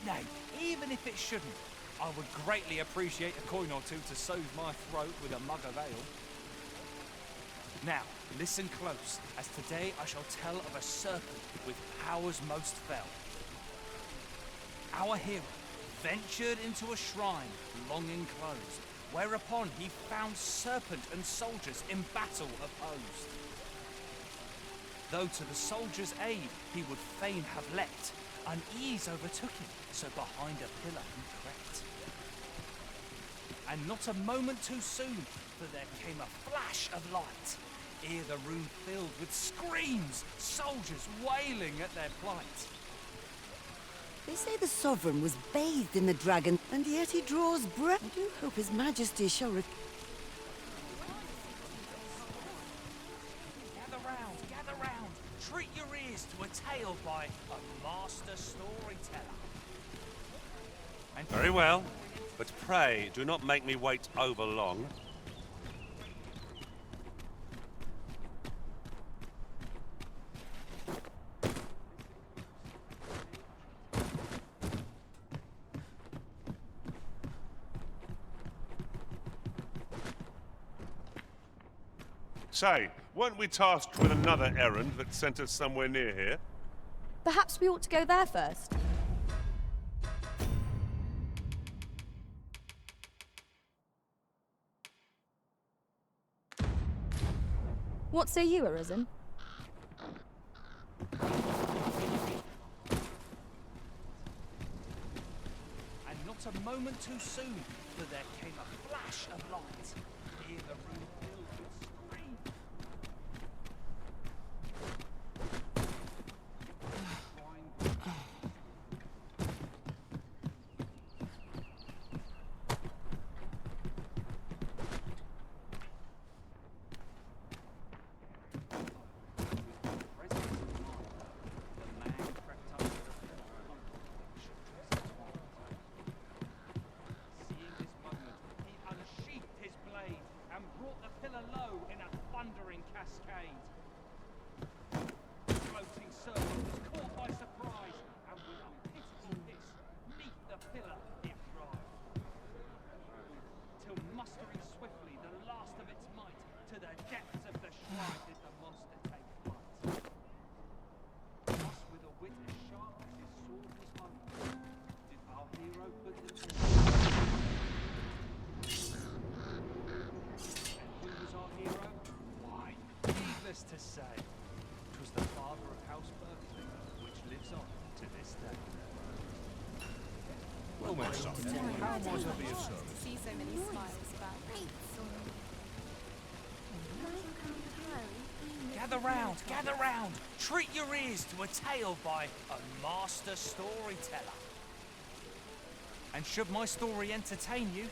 nay, even if it shouldn't, I would greatly appreciate a coin or two to soothe my throat with a mug of ale. Now, listen close, as today I shall tell of a serpent with powers most fell. Our hero ventured into a shrine long enclosed, whereupon he found serpent and soldiers in battle opposed. Though to the soldiers' aid he would fain have leapt, unease overtook him, so behind a pillar he crept. And not a moment too soon, for there came a flash of light, ere the room filled with screams, soldiers wailing at their plight. They say the sovereign was bathed in the dragon, and yet he draws breath. I do hope his majesty shall Gather round, treat your ears to a tale by a master storyteller. And Very well, but pray do not make me wait over long. Say, weren't we tasked with another errand that sent us somewhere near here? Perhaps we ought to go there first. What say you, Arisen? And not a moment too soon, for there came a flash of light, ere the room filled with screams. To say, 'twas the father of House Berkeley, which lives on to this day. Well met, son. How might I be of service? See so many smiles about. Gather round, treat your ears to a tale by a master storyteller. And should my story entertain you,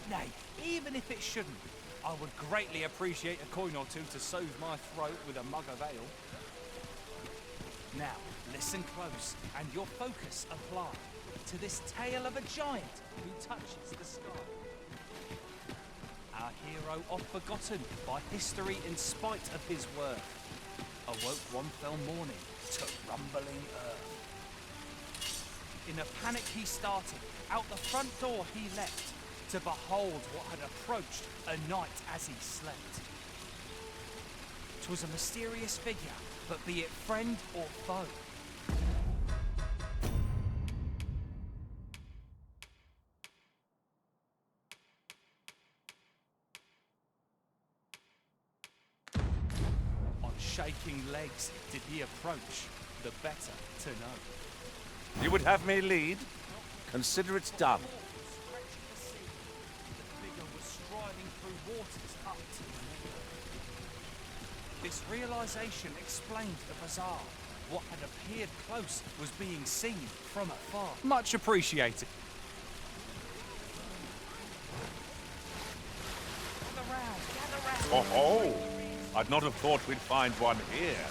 nay, even if it shouldn't, I would greatly appreciate a coin or two to soothe my throat with a mug of ale. Now, listen close, and your focus apply to this tale of a giant who touches the sky. Our hero, oft forgotten by history in spite of his worth, awoke one fell morning to rumbling earth. In a panic he started, out the front door he leapt, to behold what had approached a night as he slept. 'Twas a mysterious figure, but be it friend or foe, on shaking legs did he approach, the better to know. You would have me lead? Consider it done. This realization explained the bizarre. what had appeared close was being seen from afar. Much appreciated. Oh, I'd not have thought we'd find one here.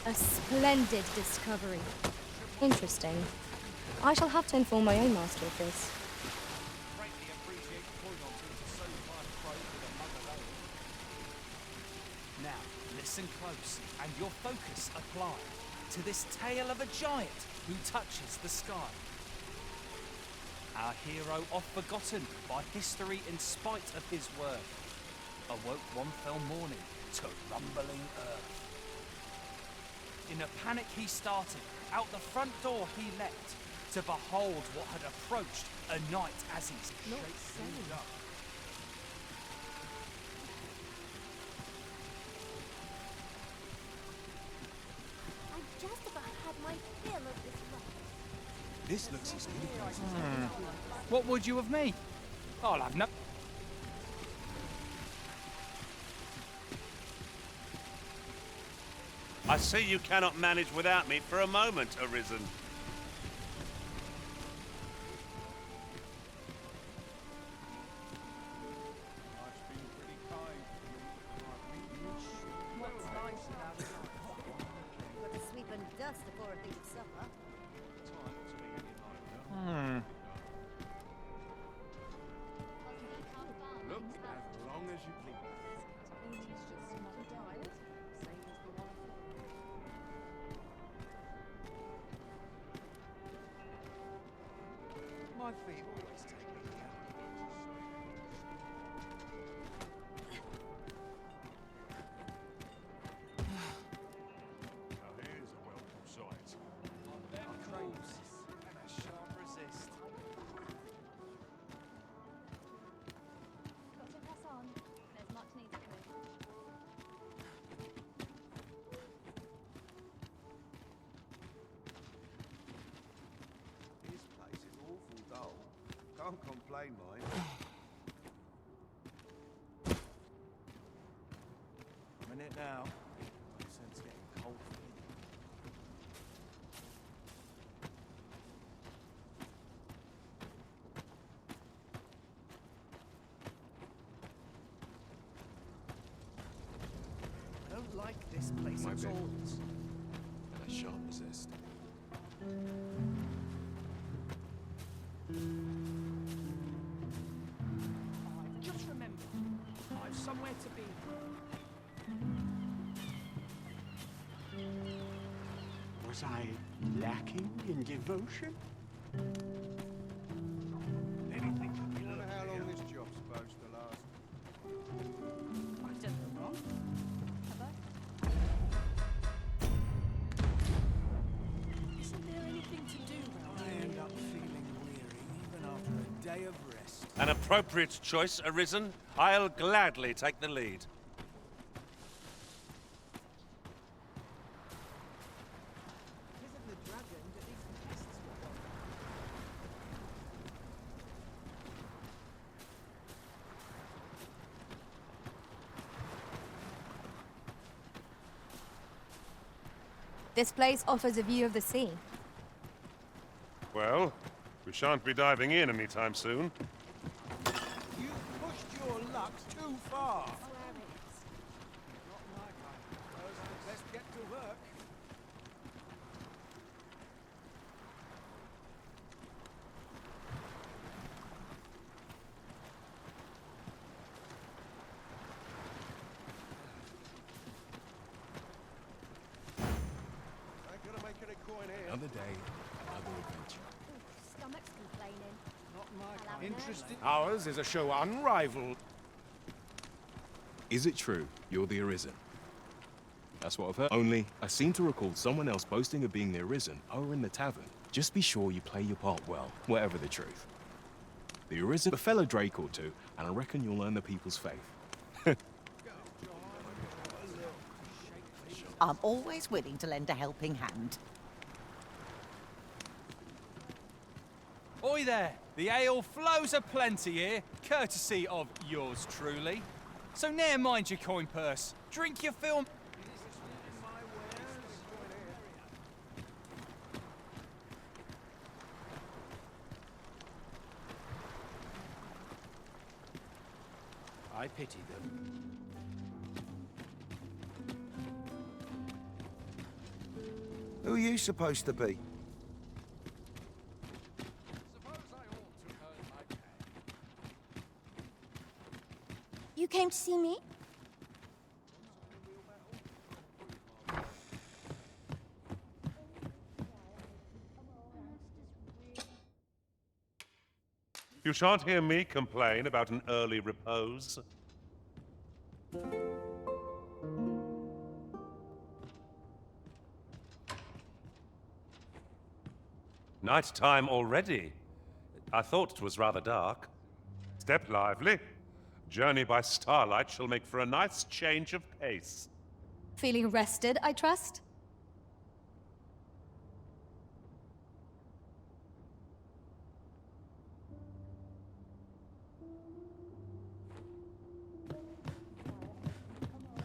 A splendid discovery. Interesting. I shall have to inform my own master of this. Now, listen close, and your focus applied to this tale of a giant who touches the sky. Our hero, oft forgotten by history in spite of his word, awoke one fell morning to rumbling earth. In a panic he started, out the front door he leapt, to behold what had approached a night as he shaped up. I just about had my fill of this rock. This looks as good as What would you of me? I'll have no... I see you cannot manage without me for a moment, Arisen. Got to sweep and dust before a big supper. Look, as long as you please. My feet always take me down. Now here's a welcome sight. And a sharp resist. Got to press on. There's much need to do. This place is awful dull. Can't complain, mind. I'm in it now. My sense getting cold for me. I don't like this place My at bad. all. And I shan't resist. Just remember, I've somewhere to be. Was I lacking in devotion? Anything to be learned. How long this job's supposed to last? I've done no wrong. Have I? Isn't there anything to do round here? I end up feeling weary even after a day of rest. An appropriate choice, Arisen. I'll gladly take the lead. Isn't the dragon that these pests were on? This place offers a view of the sea. Well, we shan't be diving in anytime soon. You pushed your luck too far. Not my kind of person. Let's get to work. Ain't gonna make any coin here. Another day, another adventure. Stomach's complaining. Not my kind. Interesting. Ours is a show unrivaled. Is it true you're the Arisen? That's what I've heard. Only, I seem to recall someone else boasting of being the Arisen over in the tavern. Just be sure you play your part well, whatever the truth. The Arisen, a fellow Drake or two, and I reckon you'll earn the people's faith. I'm always willing to lend a helping hand. Oi there! The ale flows aplenty here, courtesy of yours truly. So ne'er mind your coin purse. Drink your fill. I pity them. Who are you supposed to be? You came to see me? You shan't hear me complain about an early repose. Night time already. I thought it was rather dark. Step lively. Journey by starlight shall make for a nice change of pace. Feeling rested, I trust?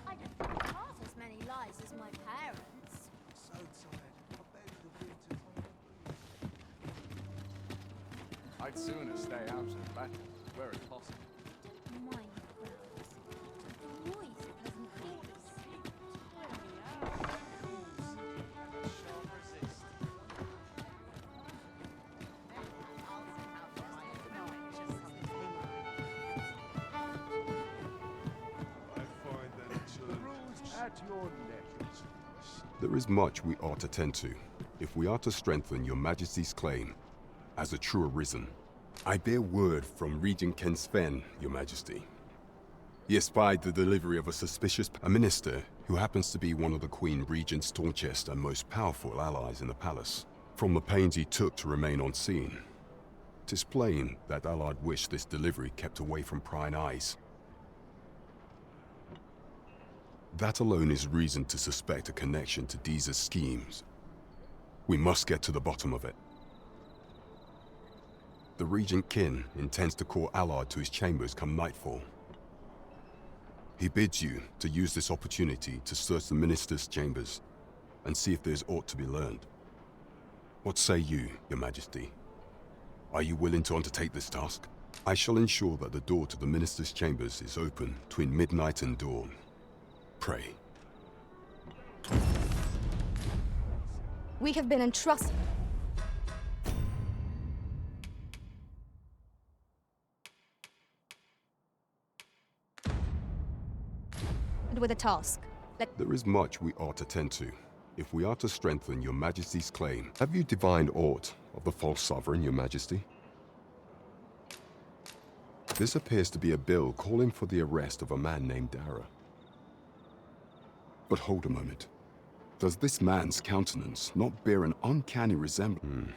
I don't think half as many lies as my parents. So tired. I beg the winter. I'd sooner stay out of battle, where it's possible. Don't mind the crowds. The noise of pleasant things. At your leisure. There is much we ought to tend to, if we are to strengthen your Majesty's claim as a true Arisen. I bear word from Regent Ken Sven, your Majesty. He espied the delivery of a minister who happens to be one of the Queen Regent's staunchest and most powerful allies in the palace. From the pains he took to remain on scene, 'tis plain that allied wished this delivery kept away from prying eyes. That alone is reason to suspect a connection to Deeza's schemes. We must get to the bottom of it. The Regent Kin intends to call Allard to his chambers come nightfall. He bids you to use this opportunity to search the minister's chambers and see if there's aught to be learned. What say you, your Majesty? Are you willing to undertake this task? I shall ensure that the door to the minister's chambers is open between midnight and dawn. Pray. We have been entrusted with a task. There is much we ought to tend to, if we are to strengthen your Majesty's claim. Have you divined aught of the false sovereign, your Majesty? This appears to be a bill calling for the arrest of a man named Dara. But hold a moment. Does this man's countenance not bear an uncanny resemblance?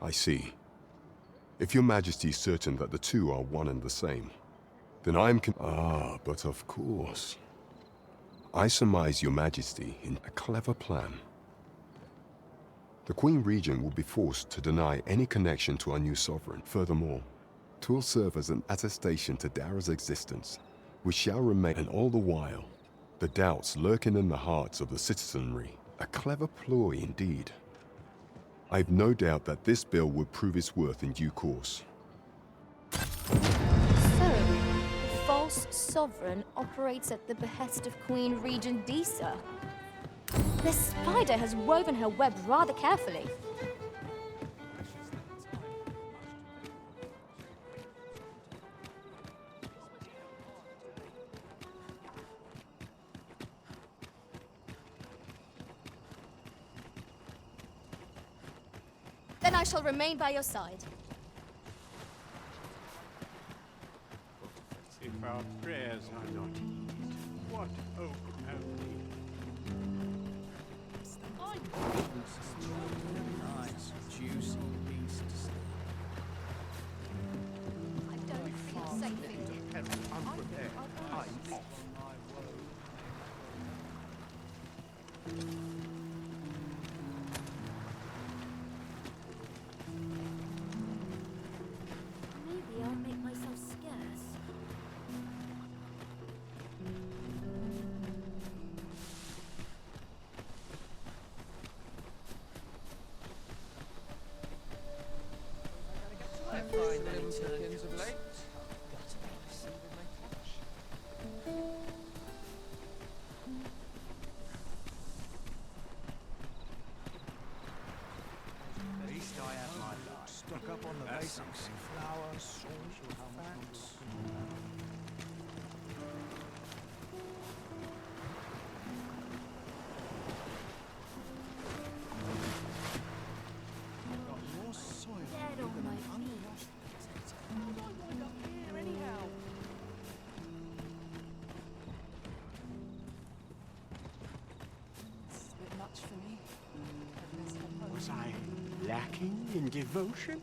I see. If your Majesty is certain that the two are one and the same, then I am but of course. I surmise your Majesty in a clever plan. The Queen Regent will be forced to deny any connection to our new sovereign. Furthermore, 'twill serve as an attestation to Dara's existence, which shall remain, and all the while, the doubts lurking in the hearts of the citizenry. A clever ploy indeed. I've no doubt that this bill will prove its worth in due course. So, the false sovereign operates at the behest of Queen Regent Deeza. The spider has woven her web rather carefully. Then I shall remain by your side. If our prayers are not heeded, what hope have we? Nice, juicy beast. I don't feel safe. Unprepared. I'm off. Maybe I'll make myself scarce. lacking in devotion?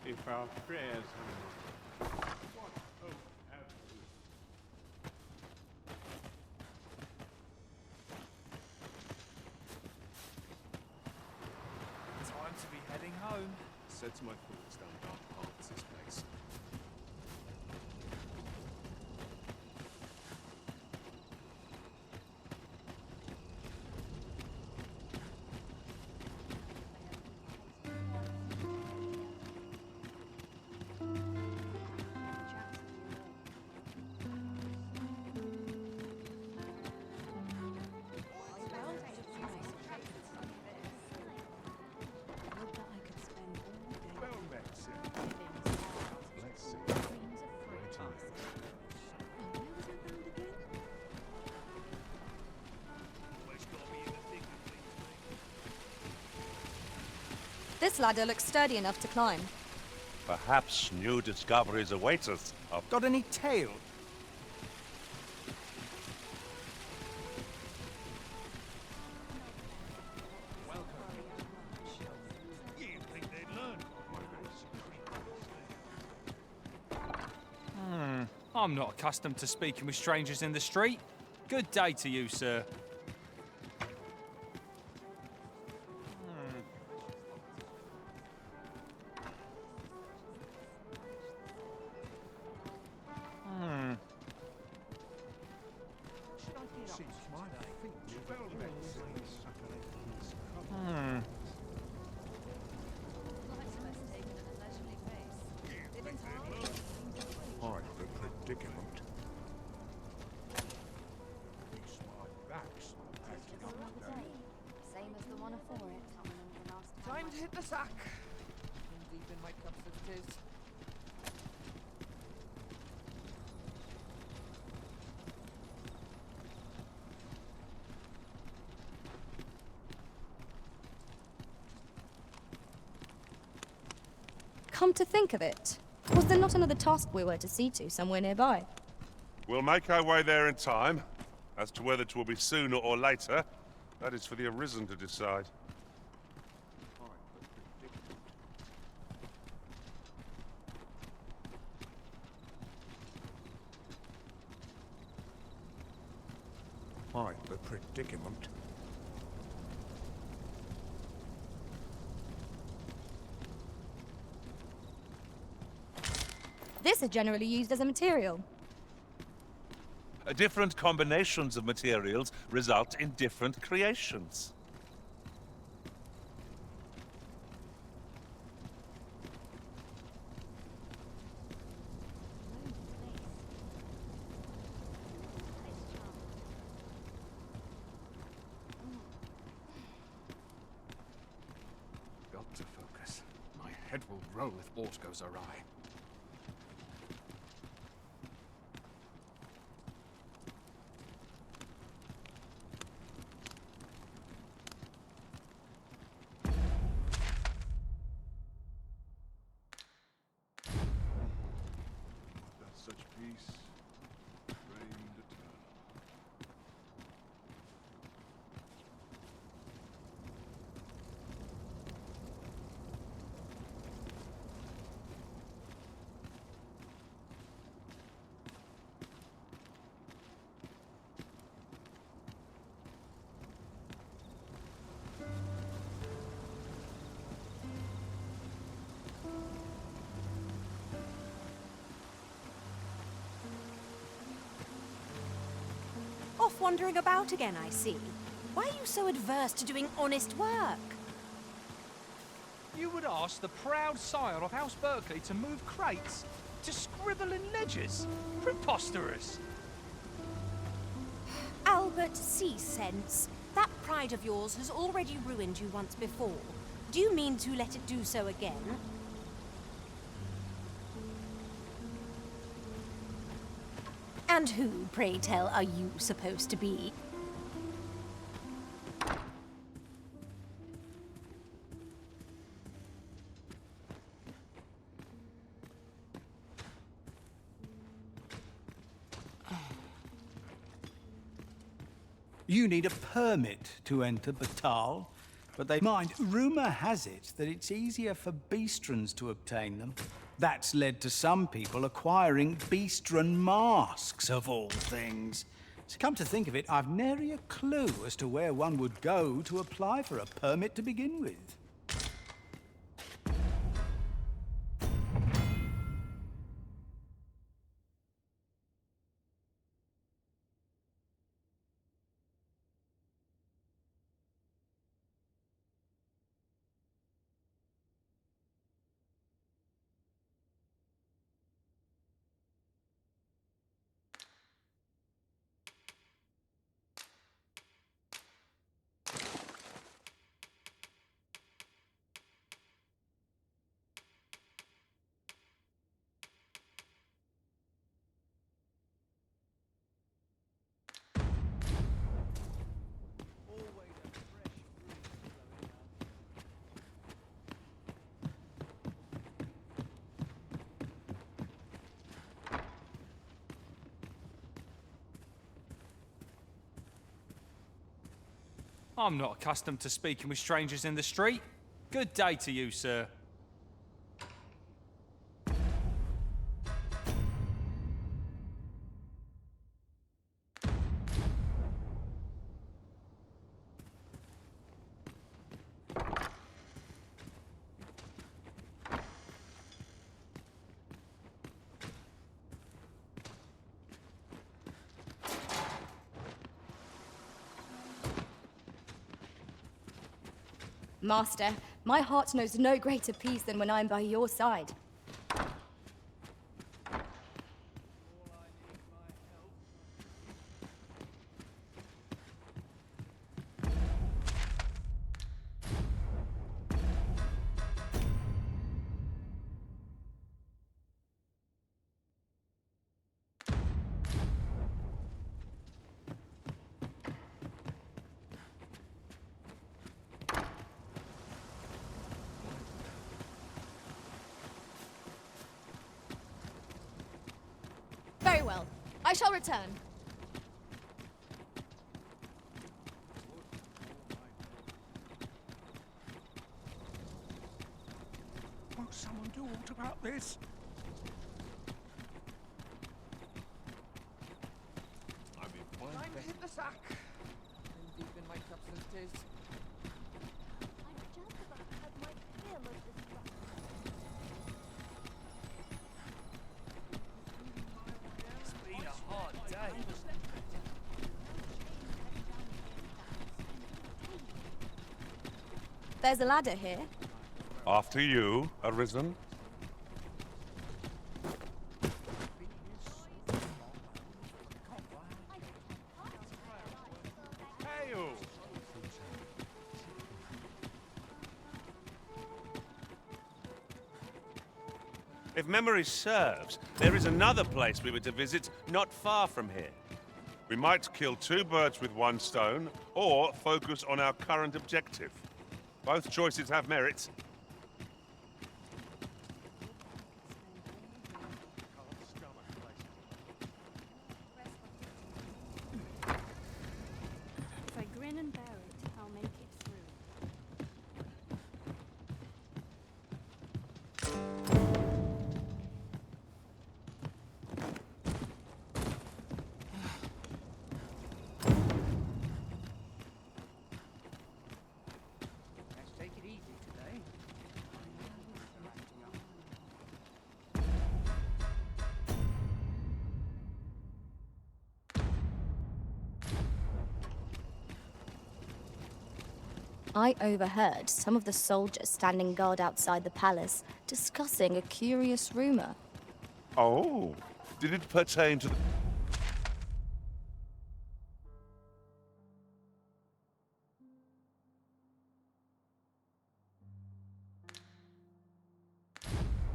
If our prayers Time to be heading home. Sets my thoughts down dark paths, this place. This ladder looks sturdy enough to climb. Perhaps new discoveries await us. Got any tail? I'm not accustomed to speaking with strangers in the street. Good day to you, sir. Same as the one afore it. Time to hit the sack. Deep in my cups as it is. Come to think of it, was there not another task we were to see to somewhere nearby? We'll make our way there in time. As to whether it will be sooner or later, that is for the Arisen to decide. Quite the predicament. This is generally used as a material. Different combinations of materials result in different creations. Got to focus. My head will roll if aught goes awry. Such peace reigned eternal. Off wandering about again, I see. Why are you so adverse to doing honest work? You would ask the proud sire of House Berkeley to move crates? To scribble in ledgers? Preposterous! Albert, see sense. That pride of yours has already ruined you once before. Do you mean to let it do so again? And who, pray tell, are you supposed to be? You need a permit to enter Batal, but they mind. Rumor has it that it's easier for beastrons to obtain them. That's led to some people acquiring beastron masks, of all things. So come to think of it, I've nary a clue as to where one would go to apply for a permit to begin with. I'm not accustomed to speaking with strangers in the street. Good day to you, sir. Master, my heart knows no greater peace than when I'm by your side. Very well. I shall return. Won't someone do aught about this? I've been fine. Time to hit the sack. Been deep in my cups and tis. I've just about had my fill of this stuff. It's been a hard day. There's a ladder here. After you, Arisen. Hail! If memory serves, there is another place we were to visit not far from here. We might kill two birds with one stone, or focus on our current objective. Both choices have merit. If I grin and bear it, I'll make it through. Let's take it easy today. I overheard some of the soldiers standing guard outside the palace discussing a curious rumor. Oh, did it pertain to the...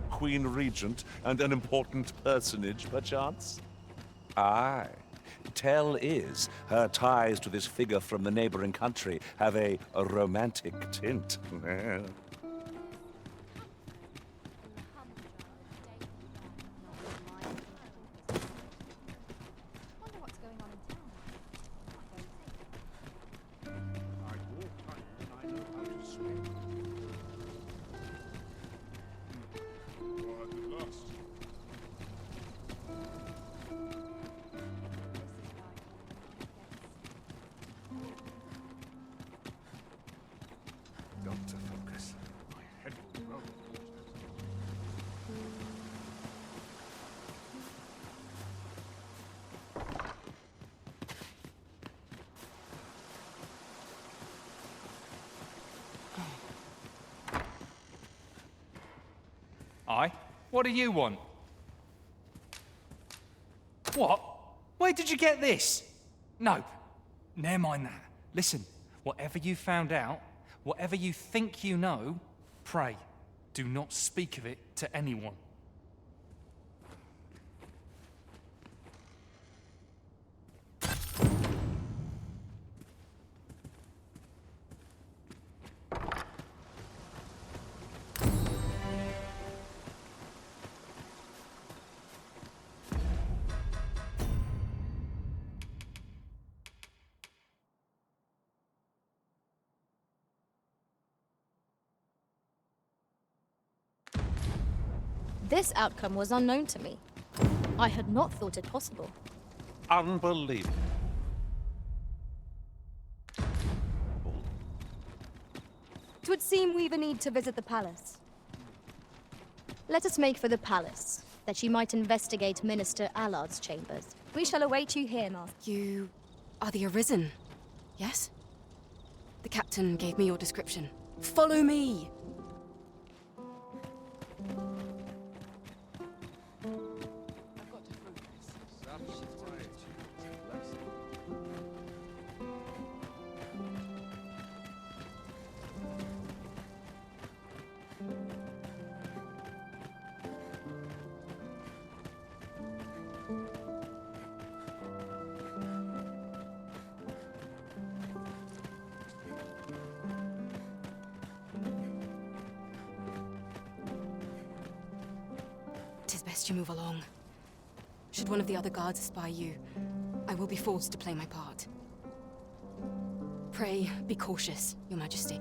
Queen Regent and an important personage, perchance? Aye. Tell is, her ties to this figure from the neighboring country have a romantic tint. Got to focus. My head will roll. Aye? What do you want? What? Where did you get this? No, never mind that. Listen, whatever you found out, whatever you think you know, pray, do not speak of it to anyone. This outcome was unknown to me. I had not thought it possible. Unbelievable. It would seem we've a need to visit the palace. Let us make for the palace, that you might investigate Minister Allard's chambers. We shall await you here, Master. You are the Arisen, yes? The captain gave me your description. Follow me! It is best you move along. Should one of the other guards espy you, I will be forced to play my part. Pray, be cautious, Your Majesty.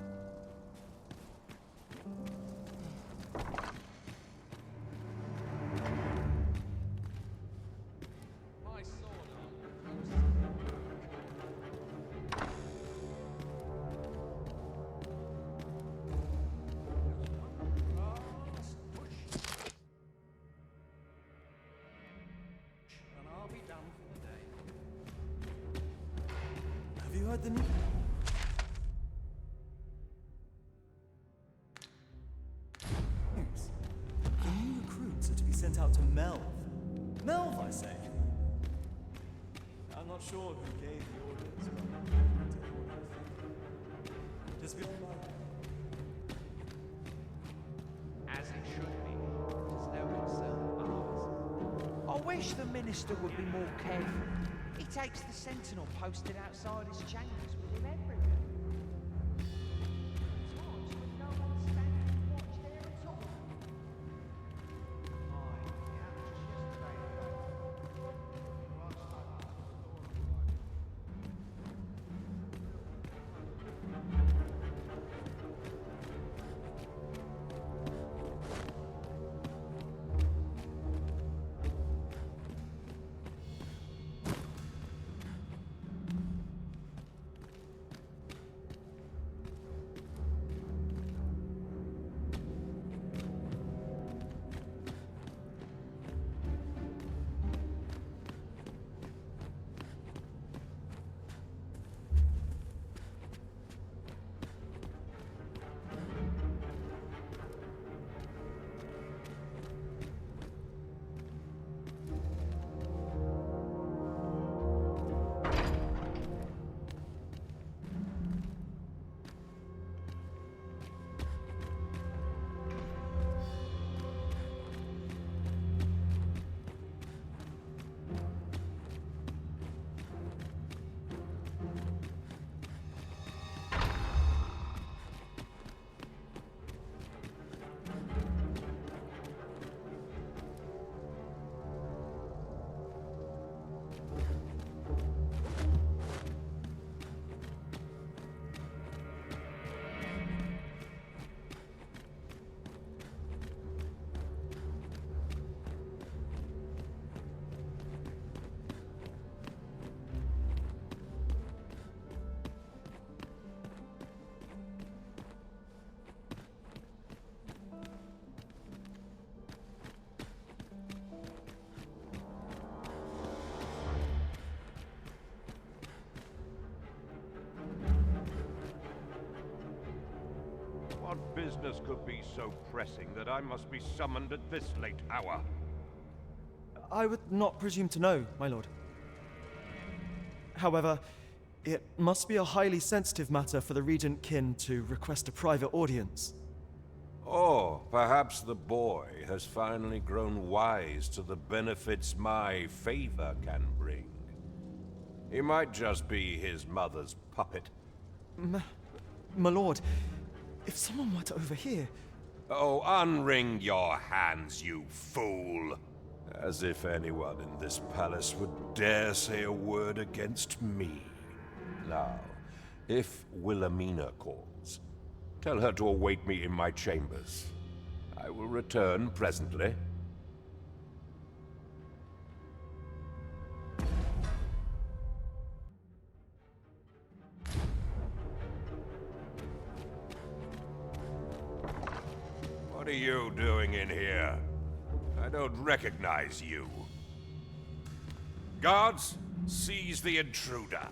Have you heard the news? The new recruits are to be sent out to Melv. Melv, I say. I'm not sure who gave the orders, but just be As it should be. It's no concern of ours. I wish the minister would be more careful. He takes the sentinel posted outside his chambers with him everywhere. Times when no one's standing to watch there at all. Aye, it happened just yesterday. What business could be so pressing that I must be summoned at this late hour? I would not presume to know, my lord. However, it must be a highly sensitive matter for the Regent Kin to request a private audience. Or perhaps the boy has finally grown wise to the benefits my favor can bring. He might just be his mother's puppet. My lord, if someone were to overhear... Oh, unwring your hands, you fool! As if anyone in this palace would dare say a word against me. Now, if Wilhelmina calls, tell her to await me in my chambers. I will return presently. What are you doing in here? I don't recognize you. Guards, seize the intruder.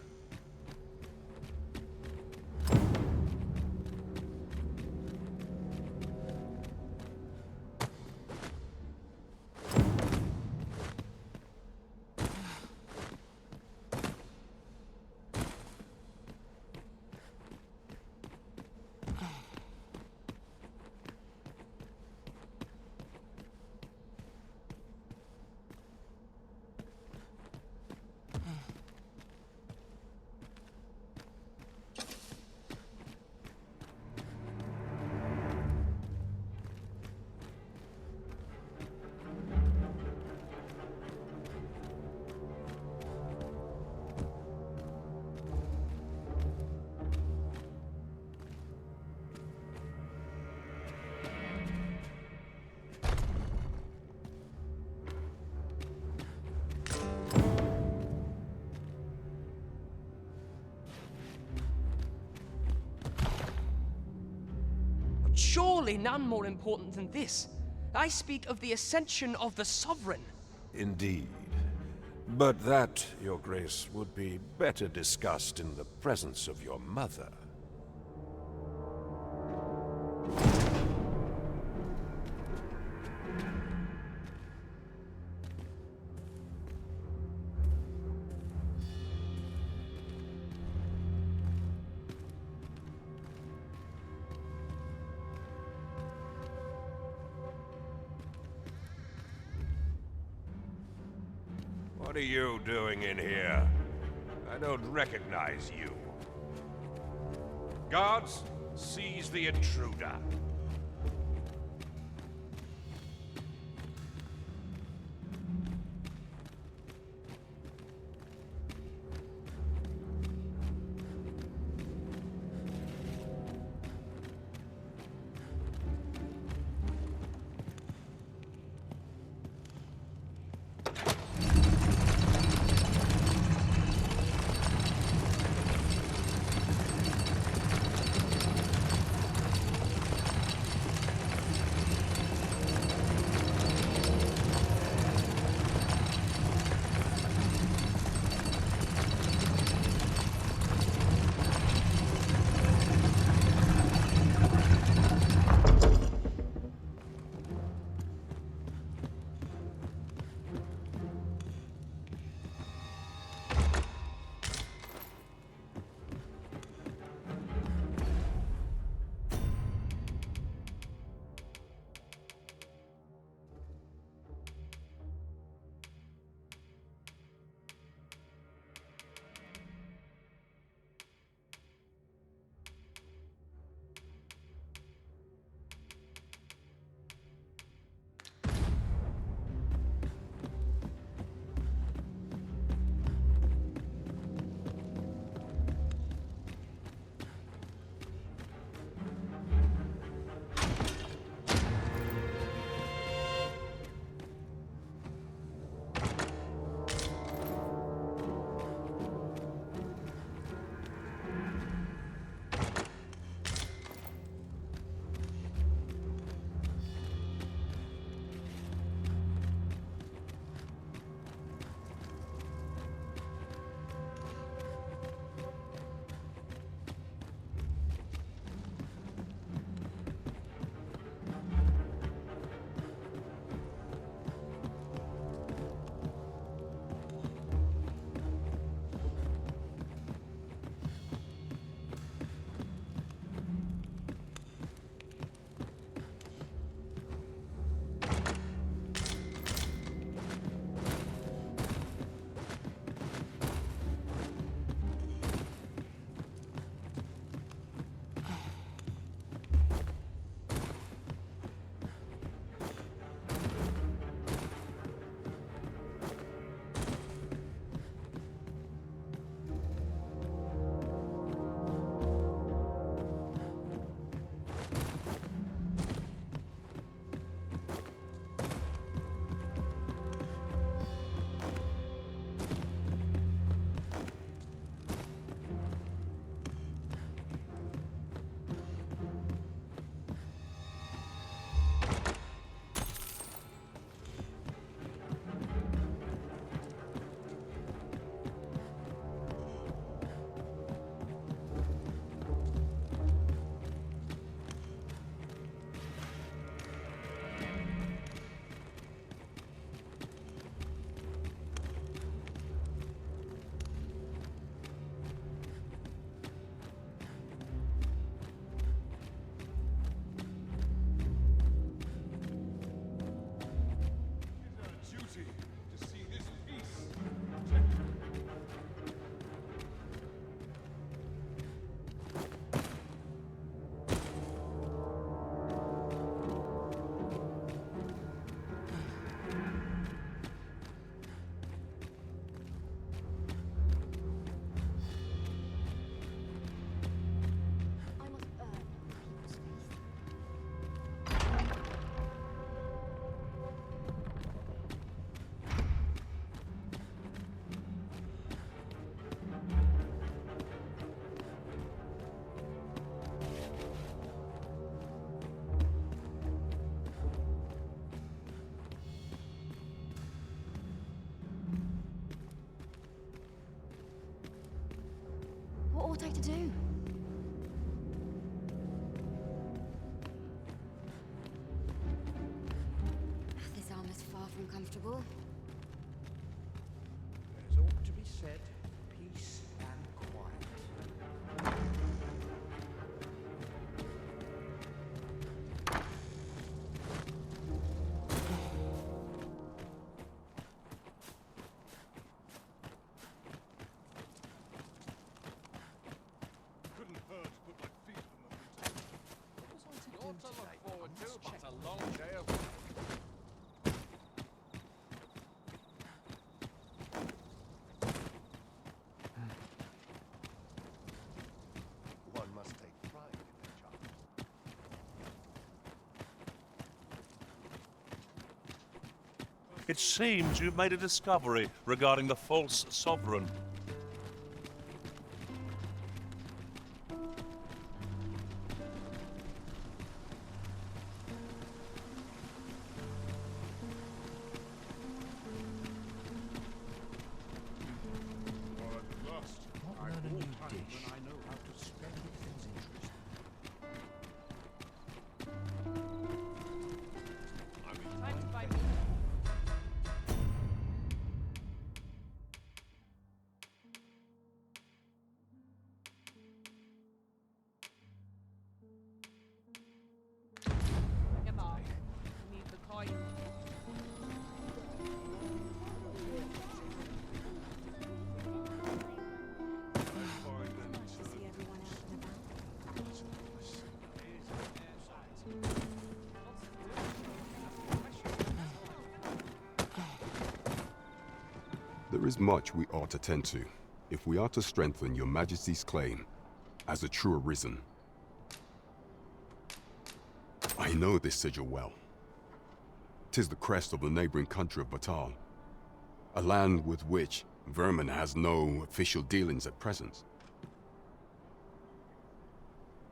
Surely none more important than this. I speak of the ascension of the Sovereign. Indeed. But that, Your Grace, would be better discussed in the presence of your mother. What are you doing in here? I don't recognize you. Guards, seize the intruder. ought I to do? This armor's far from comfortable. There's ought to be said peace and quiet. Couldn't hurt to put my feet on the What to look forward to but a long day of One must take pride in their job. It seems you've made a discovery regarding the false sovereign. There is much we ought to tend to, if we are to strengthen your Majesty's claim as a true Arisen. I know this sigil well. 'Tis the crest of the neighboring country of Batal, a land with which Vermin has no official dealings at present.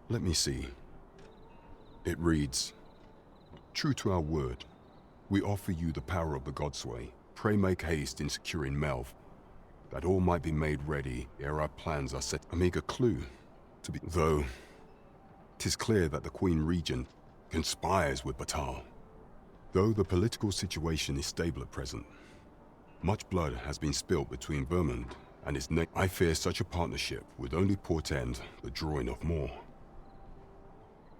Let me see. It reads, "True to our word, we offer you the power of the Godsway. Pray make haste in securing Melv, that all might be made ready ere our plans are set." A meager clue, to be... Though, 'tis clear that the Queen Regent conspires with Batal. Though the political situation is stable at present, much blood has been spilt between Vermund and its neck. I fear such a partnership would only portend the drawing of more.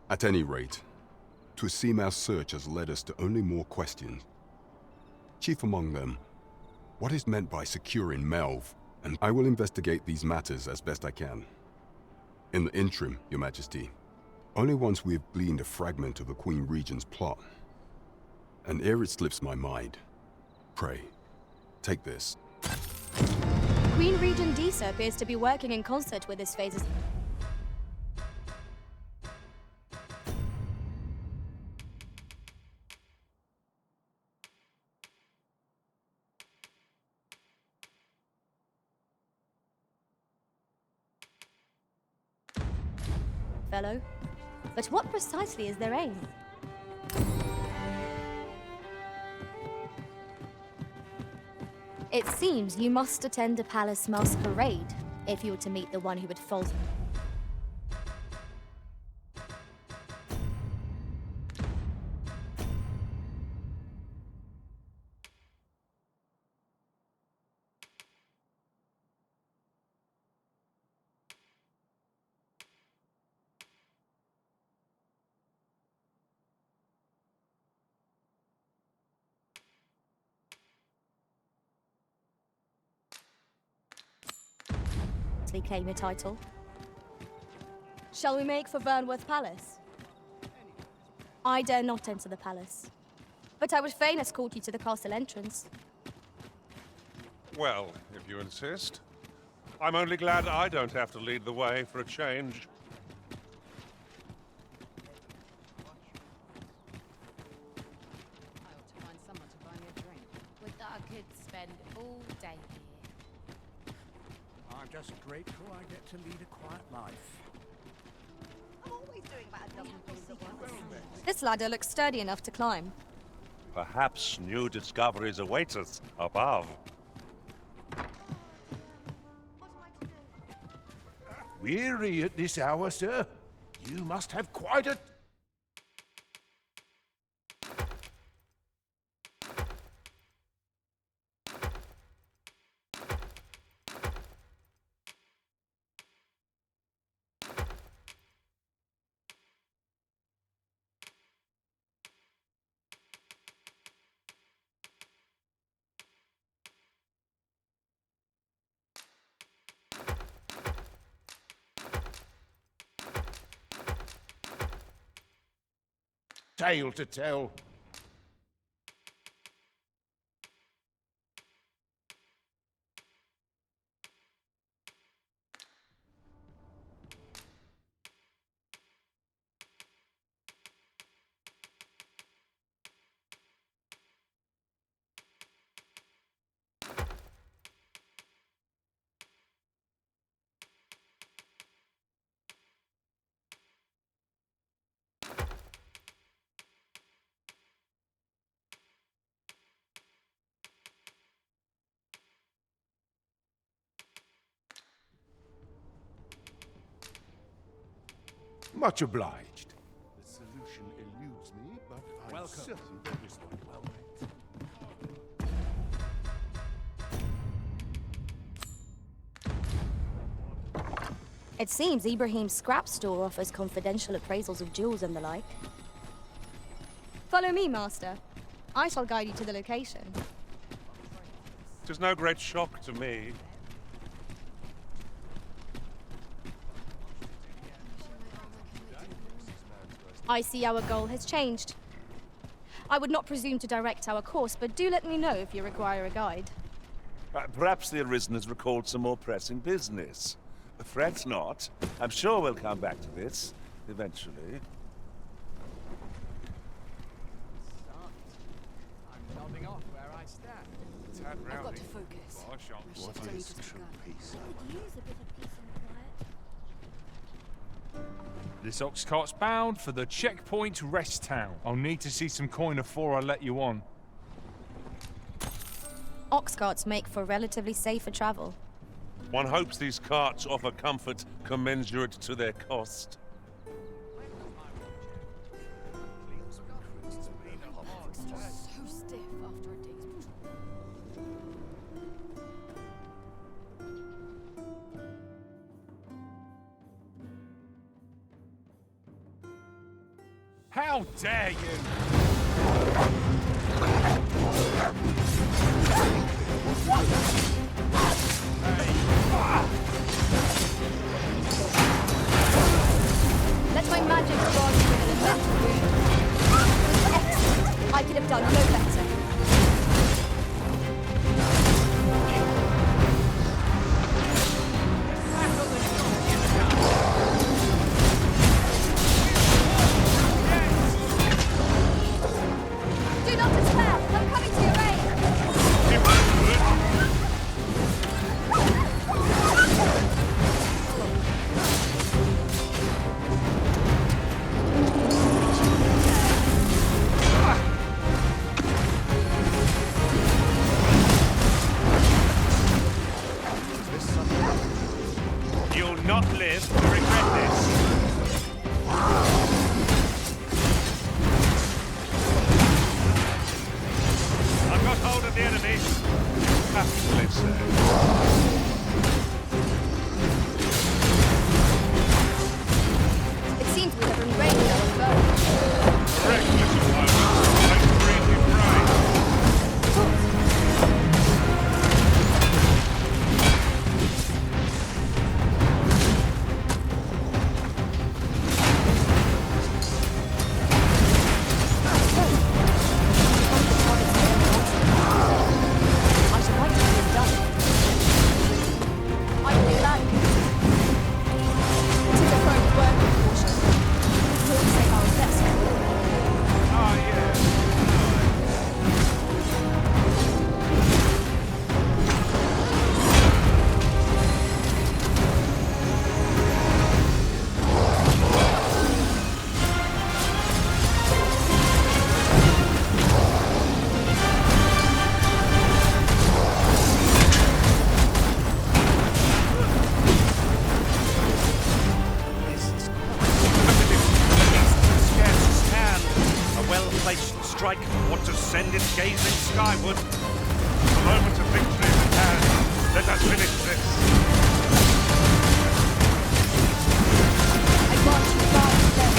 At any rate, 'twould seem our search has led us to only more questions. Chief among them, what is meant by securing Melv? And I will investigate these matters as best I can. In the interim, Your Majesty, only once we have gleaned a fragment of the Queen Regent's plot, and ere it slips my mind, pray, take this. Queen Regent Disa appears to be working in concert with this phase's... fellow. But what precisely is their aim? It seems you must attend a palace masquerade if you were to meet the one who would false... claim your title. Shall we make for Vernworth Palace? I dare not enter the palace, but I would fain escort you to the castle entrance. Well, if you insist. I'm only glad I don't have to lead the way for a change. I ought to find someone to buy me a drink. Would that I could spend all day here. I'm just grateful I get to lead a quiet life. I'm always doing about a dozen things at once. This ladder looks sturdy enough to climb. Perhaps new discoveries await us above. Weary at this hour, sir? You must have quite a... tale to tell. Much obliged. The solution eludes me, but I'm certain there is one. Well met. It seems Ibrahim's scrap store offers confidential appraisals of jewels and the like. Follow me, Master. I shall guide you to the location. Tis no great shock to me. I see our goal has changed. I would not presume to direct our course, but do let me know if you require a guide. Perhaps the Arisen has recalled some more pressing business. Fret not. I'm sure we'll come back to this, eventually. I'm nodding off where I stand. I've got to focus. What is true peace? This ox cart's bound for the checkpoint rest town. I'll need to see some coin before I let you on. Ox carts make for relatively safer travel. One hopes these carts offer comfort commensurate to their cost. So stiff after a day's How dare you! Let my magic rod you with an immense wound. Excellent. I could have done no better. Do not despair. I'm coming to your aid. You'll not live to regret this. I've got hold of the enemy. Happily so. It seems we have enraged our foe. Correct, little pilot. Let's breathe you right. I should like to be done. gazing skyward. The moment of victory is at hand. Let us finish this. I want you guys together.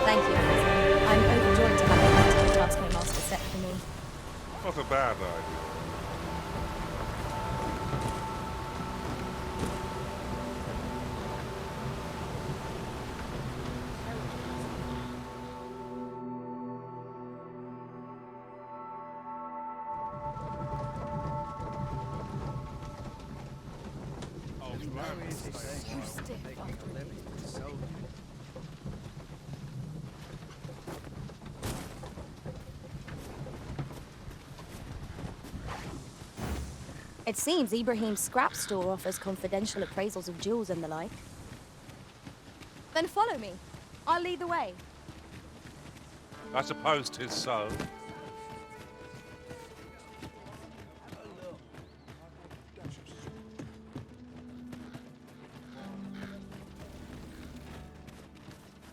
Thank you, Arisen. I'm overjoyed to have a multiple task my master set for me. Not a bad idea. It seems Ibrahim's scrap store offers confidential appraisals of jewels and the like. Then follow me. I'll lead the way. I suppose 'tis so.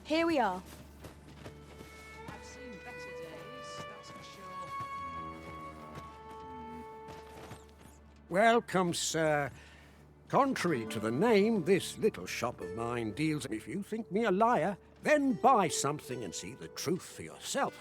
Here we are. I've seen better days, that's for sure. Welcome, sir. Contrary to the name, this little shop of mine deals. If you think me a liar, then buy something and see the truth for yourself.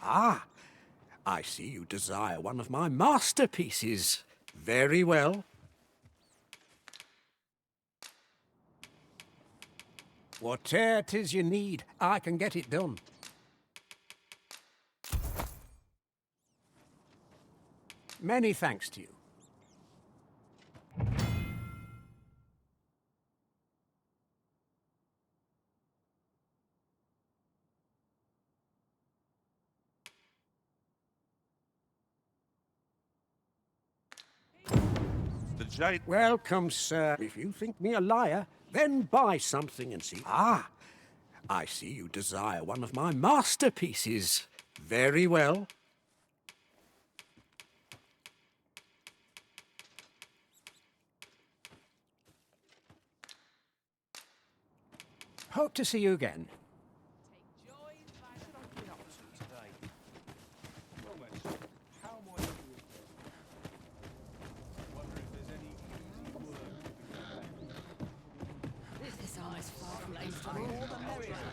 Ah, I see you desire one of my masterpieces. Very well. Whatever 'tis you need, I can get it done. Many thanks to you. The jade... Welcome, sir. If you think me a liar, then buy something and see. Ah, I see you desire one of my masterpieces. Very well. Hope to see you again.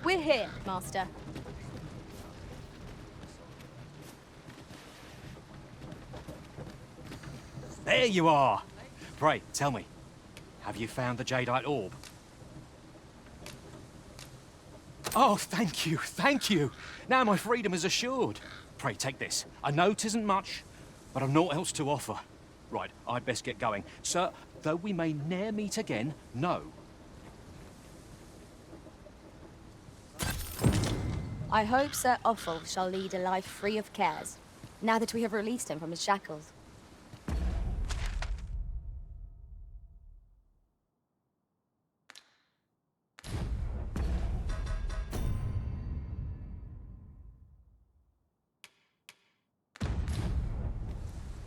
We're here, Master. There you are! Pray, tell me, have you found the jadeite orb? Oh, thank you, thank you! Now my freedom is assured. Pray, take this. I know 'tisn't much, but I've naught else to offer. Right, I'd best get going. Sir, though we may ne'er meet again, no. I hope Sir Offal shall lead a life free of cares, now that we have released him from his shackles.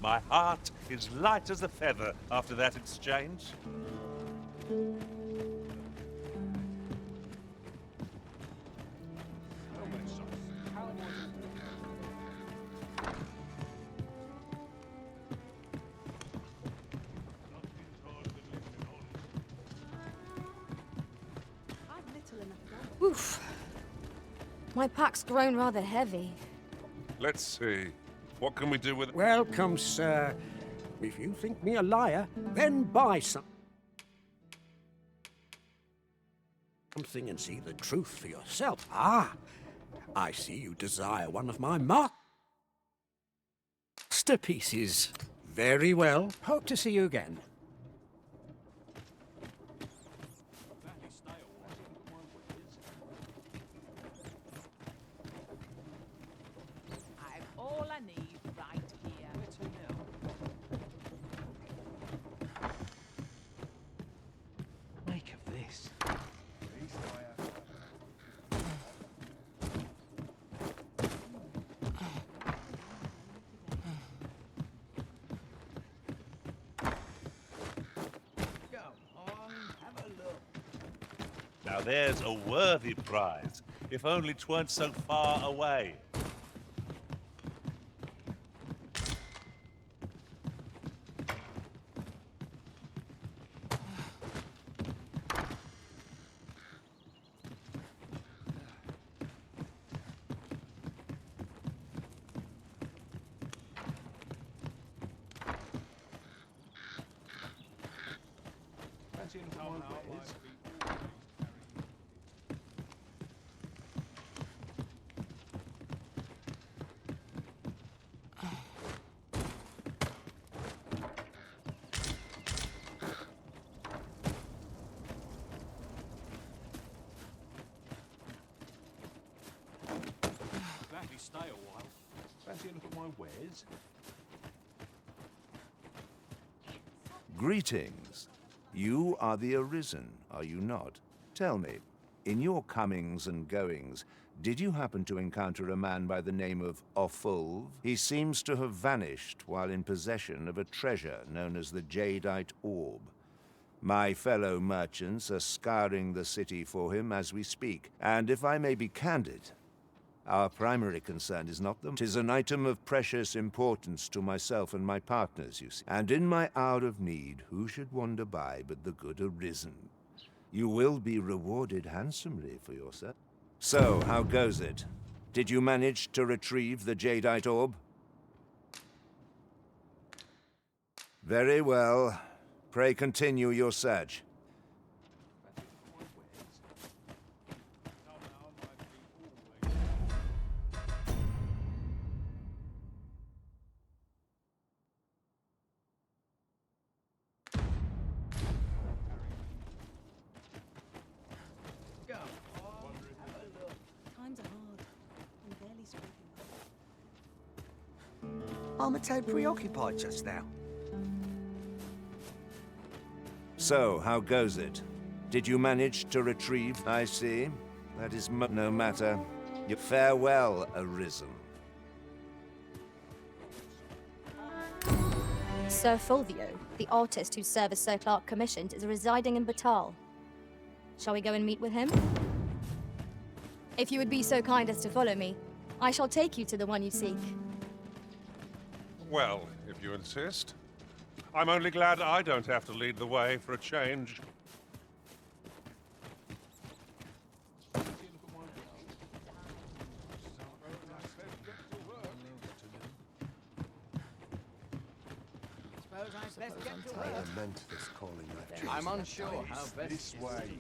My heart is light as a feather after that exchange. Oof. My pack's grown rather heavy. Let's see. What can we do with... Welcome, sir. If you think me a liar, then buy something and see the truth for yourself. Ah, I see you desire one of my masterpieces. Very well. Hope to see you again. I've all I need right here. Make of this. Now there's a worthy prize, if only 'tweren't so far away. Gladly stay a while. Fancy a look at my wares? Greetings. You are the Arisen, are you not? Tell me, in your comings and goings, did you happen to encounter a man by the name of Ofulv? He seems to have vanished while in possession of a treasure known as the Jadeite Orb. My fellow merchants are scouring the city for him as we speak, and if I may be candid, our primary concern is not them. 'Tis an item of precious importance to myself and my partners, you see. And in my hour of need, who should wander by but the good Arisen? You will be rewarded handsomely for your service. So, how goes it? Did you manage to retrieve the Jadeite Orb? Very well. Pray continue your search. Times are hard. I'm barely scraping. I'm a tad preoccupied just now. So, how goes it? Did you manage to retrieve? I see. That is no matter. Farewell, Arisen. Sir Fulvio, the artist whose service Sir Clark commissioned, is residing in Batal. Shall we go and meet with him? If you would be so kind as to follow me, I shall take you to the one you seek. Well, if you insist. I'm only glad I don't have to lead the way for a change. I lament this calling I've chosen. I'm unsure how best this way.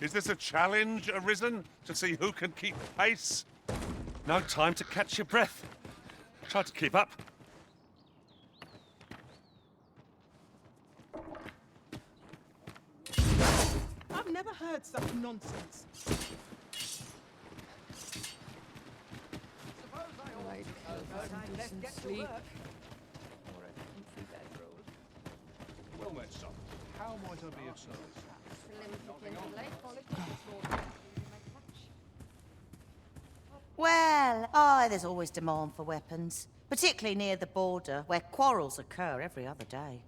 Is this a challenge, Arisen? To see who can keep pace? No time to catch your breath. Try to keep up. I've never heard such nonsense. Let's get to work. Well met, son. How might I be of service? Well, there's always demand for weapons, particularly near the border, where quarrels occur every other day.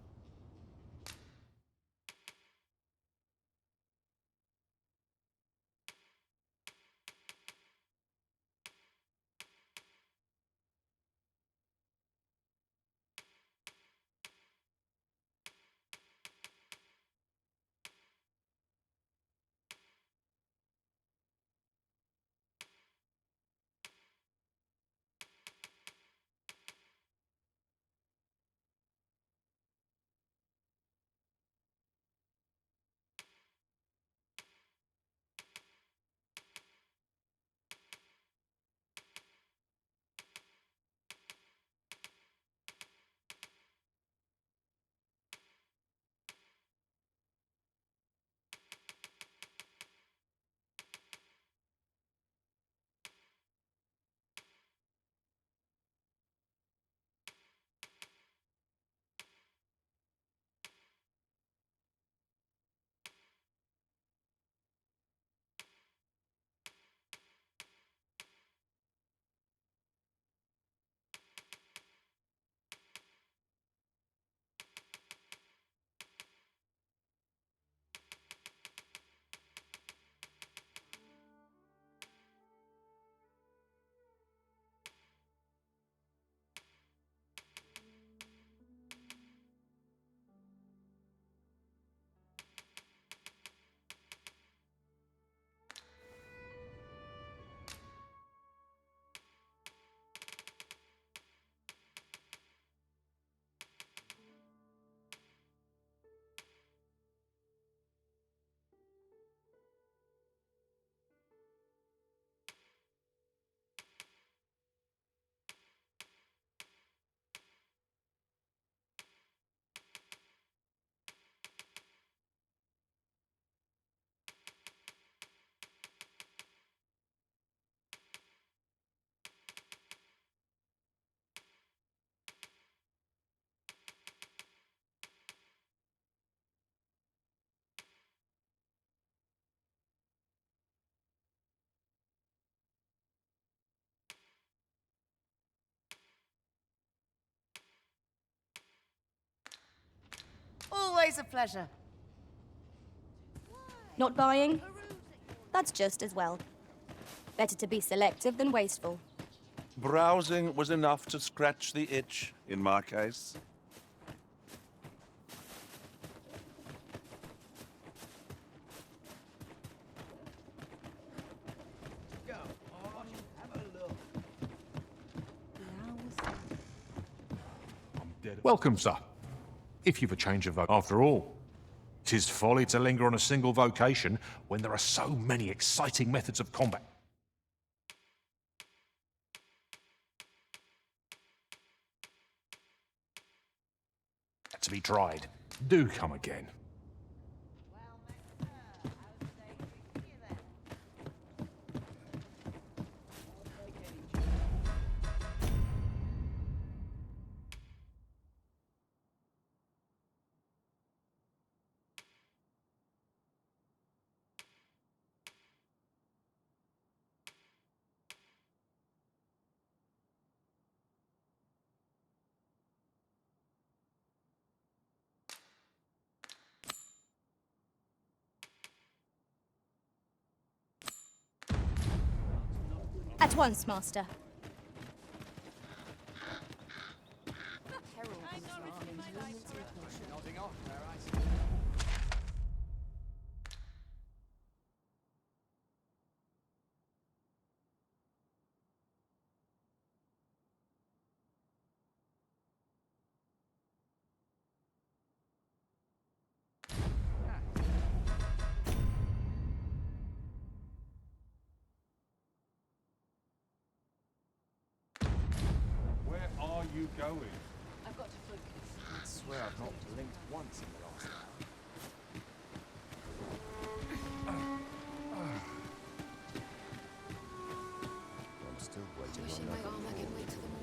Always a pleasure. Not buying? That's just as well. Better to be selective than wasteful. Browsing was enough to scratch the itch, in my case. Welcome, sir. If you've a change of vote, after all, 'tis folly to linger on a single vocation when there are so many exciting methods of combat. To be tried. Do come again. At once, Master. Where are you going? I've got to focus. I swear I've not blinked once in the last hour. I'm still waiting Wishing on my that. armor can wait till the morning.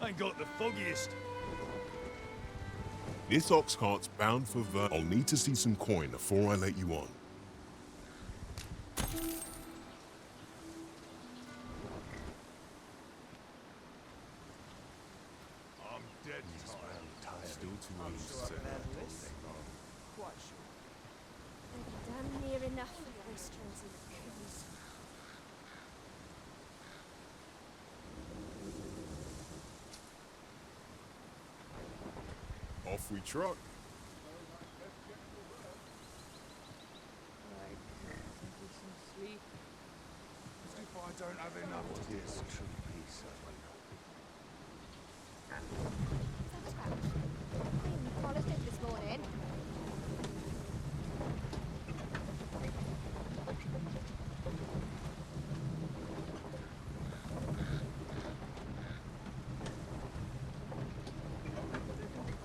I ain't got the foggiest. This ox cart's bound for Ver. I'll need to see some coin before I let you on. I'm dead tired. Still too early to say. Quite sure. Damn near enough for the restaurants and the coos. Off we truck. Sleep. As if I don't have enough to do. This true peace, I Polished it this morning.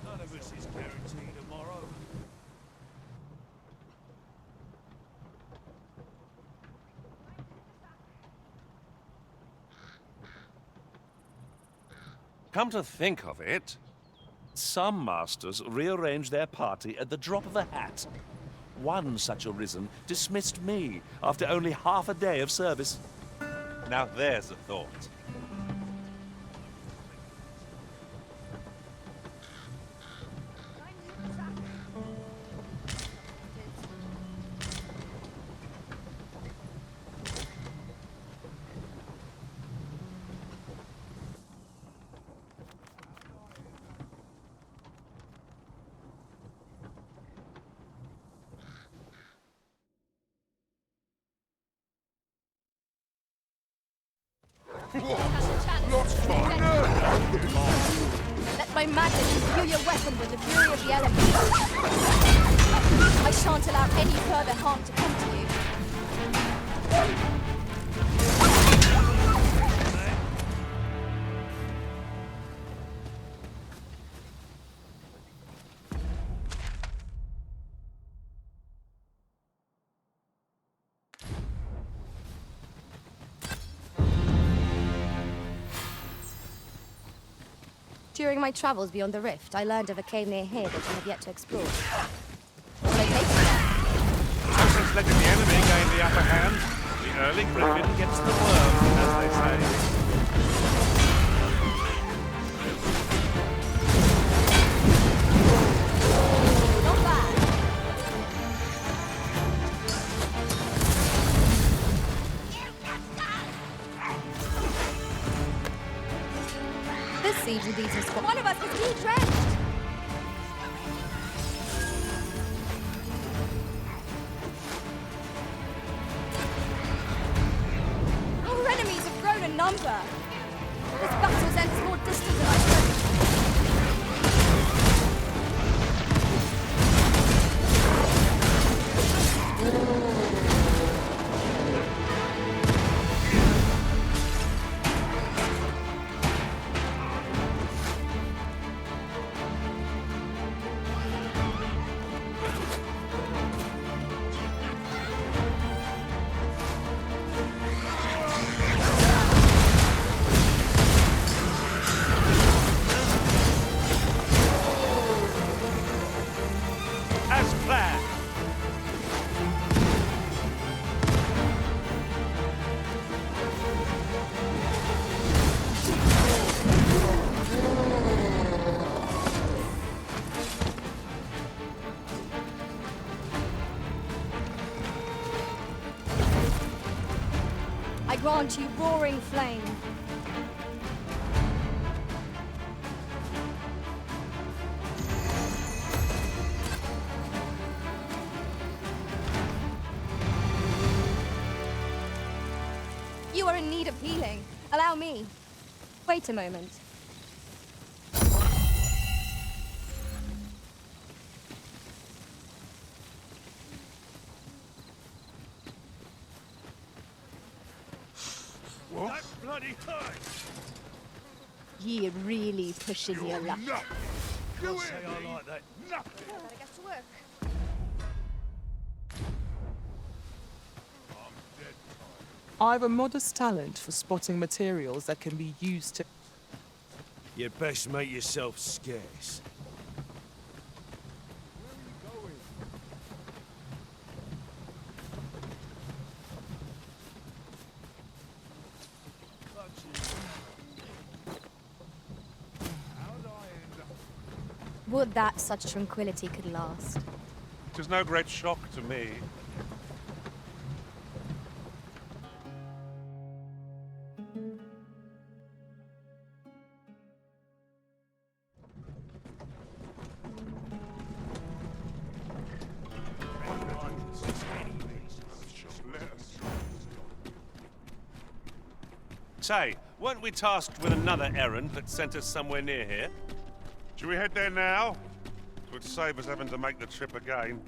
None of us is guaranteed tomorrow. Come to think of it, some masters rearrange their party at the drop of a hat. One such Arisen dismissed me after only half a day of service. Now there's a thought. Let my magic imbue your weapon with the fury of the elements. I shan't allow any further harm to come to you. During my travels beyond the rift, I learned of a cave near here that I have yet to explore. Will I take it? Since letting the enemy gain the upper hand, the early griffin gets the worm, as they say. This siege will be to spot. One of us is being drenched! Our enemies have grown in number. This battle's end is more distant than I thought. I grant you roaring flame. You are in need of healing. Allow me. Wait a moment. What? Bloody time! Ye really pushing your luck. Can't say I like that. Nothing. Better get to work. I've a modest talent for spotting materials that can be used to... You'd best make yourself scarce. Would that such tranquility could last. It was no great shock to me. Say, weren't we tasked with another errand that sent us somewhere near here? Should we head there now? It would save us having to make the trip again.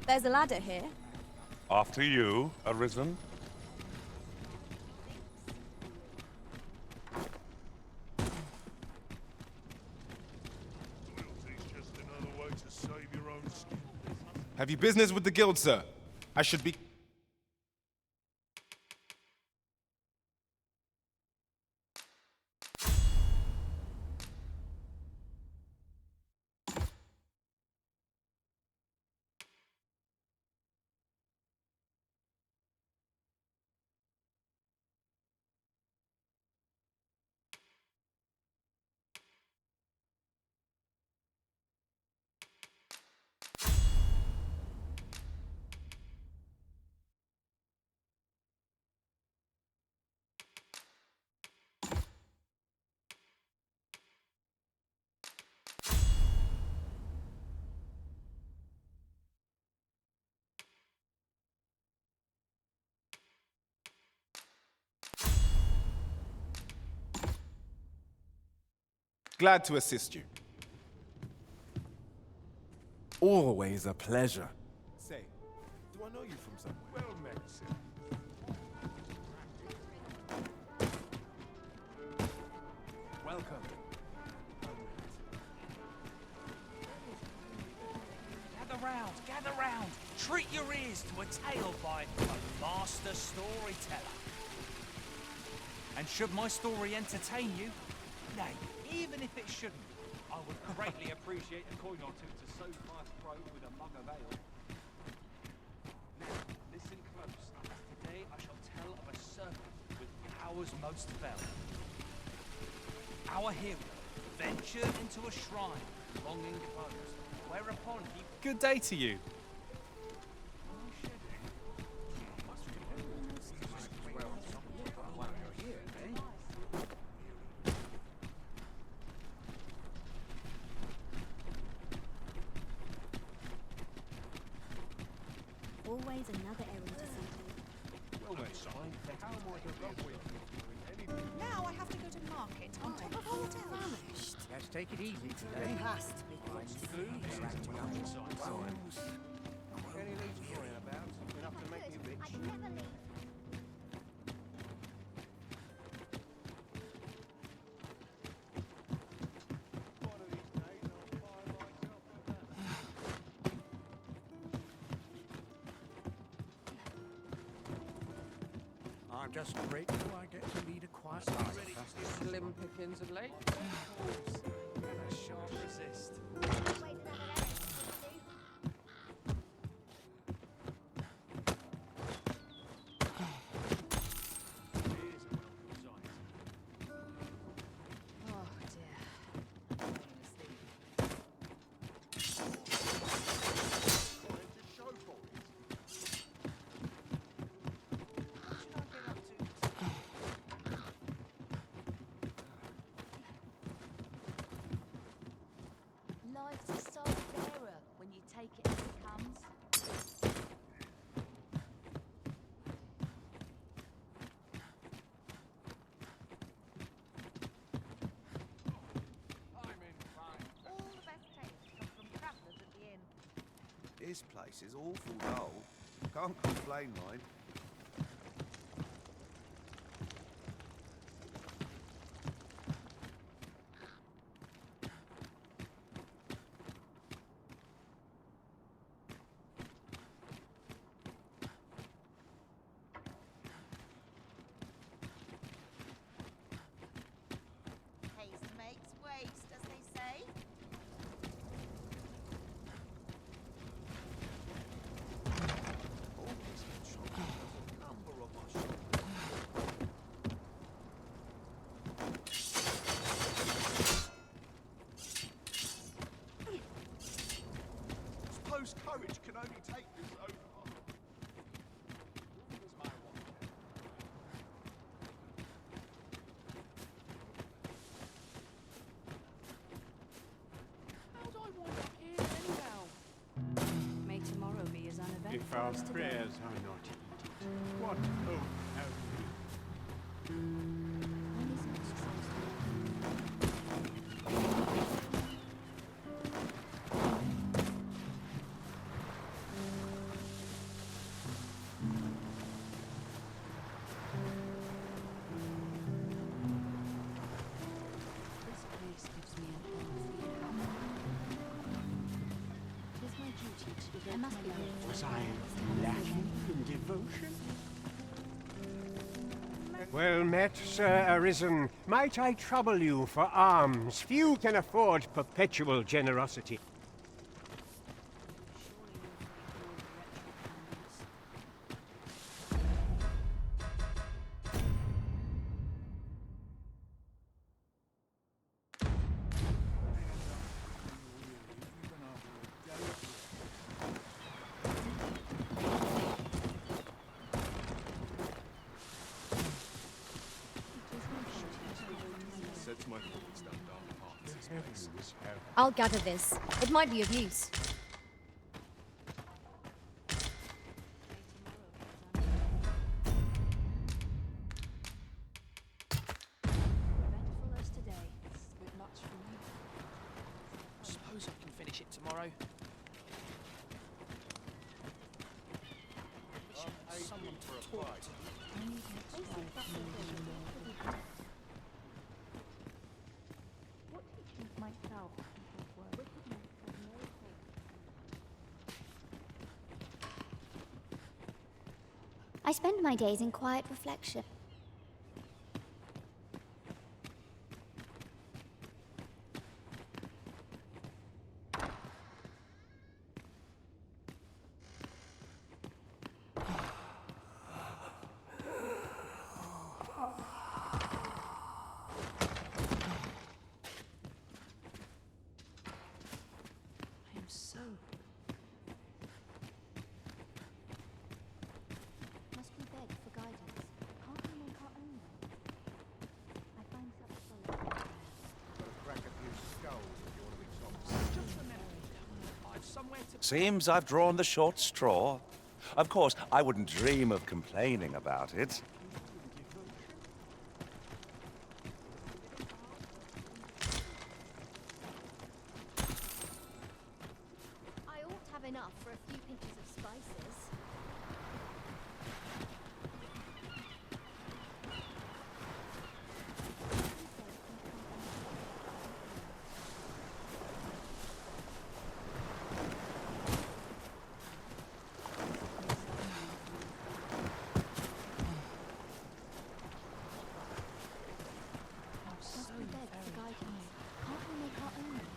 There's a ladder here. After you, Arisen. Have you business with the guild, sir? I should be... Glad to assist you. Always a pleasure. Say, do I know you from somewhere? Well met, sir. Welcome. Gather round. Treat your ears to a tale by a master storyteller. And should my story entertain you, nay, even if it shouldn't, I would greatly appreciate a coin or two to soothe my throat with a mug of ale. Now, listen close. Today I shall tell of a serpent with powers most fell. Our hero ventured into a shrine, long enclosed, whereupon he... Good day to you. Always another errand to settle. Now I have to go to market on top of all else. Let's take it easy today. It has to be good. Any leads worrying about? Enough to make me rich. I'd never leave. I'm just grateful I get to lead a quiet life. Slim pickings of late. And I shan't resist. Life's so fairer when you take it as it comes. All the best tastes come from travellers at the inn. This place is awful dull. Can't complain, mind. Haste makes waste, as they say. Suppose courage can only take you so far. How'd I wind up here anyhow? May tomorrow be as uneventful If our as today. prayers are not heeded, what hope have we? This place gives me an It is my duty to devote my life. Was I lacking in devotion? Well met, Sir Arisen. Might I trouble you for alms? Few can afford perpetual generosity. Sets my thoughts down dark paths, this place. I'll gather this. It might be of use. Eventful as today, with much for me tomorrow. Someone to talk to. I spend my days in quiet reflection. Seems I've drawn the short straw. Of course, I wouldn't dream of complaining about it. I ought to have enough for a few pinches of spices.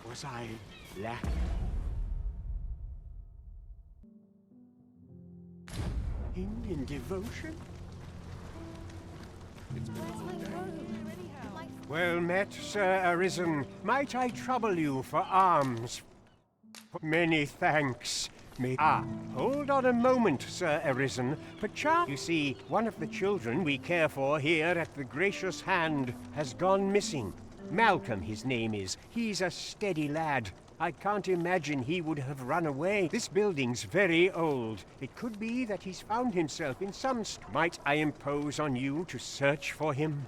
Was I lacking? In devotion? Well met, Sir Arisen. Might I trouble you for alms? Many thanks. Hold on a moment, Sir Arisen. Perchance, you see, one of the children we care for here at the Gracious Hand has gone missing. Malcolm, his name is. He's a steady lad. I can't imagine he would have run away. This building's very old. It could be that he's found himself in some... Might I impose on you to search for him?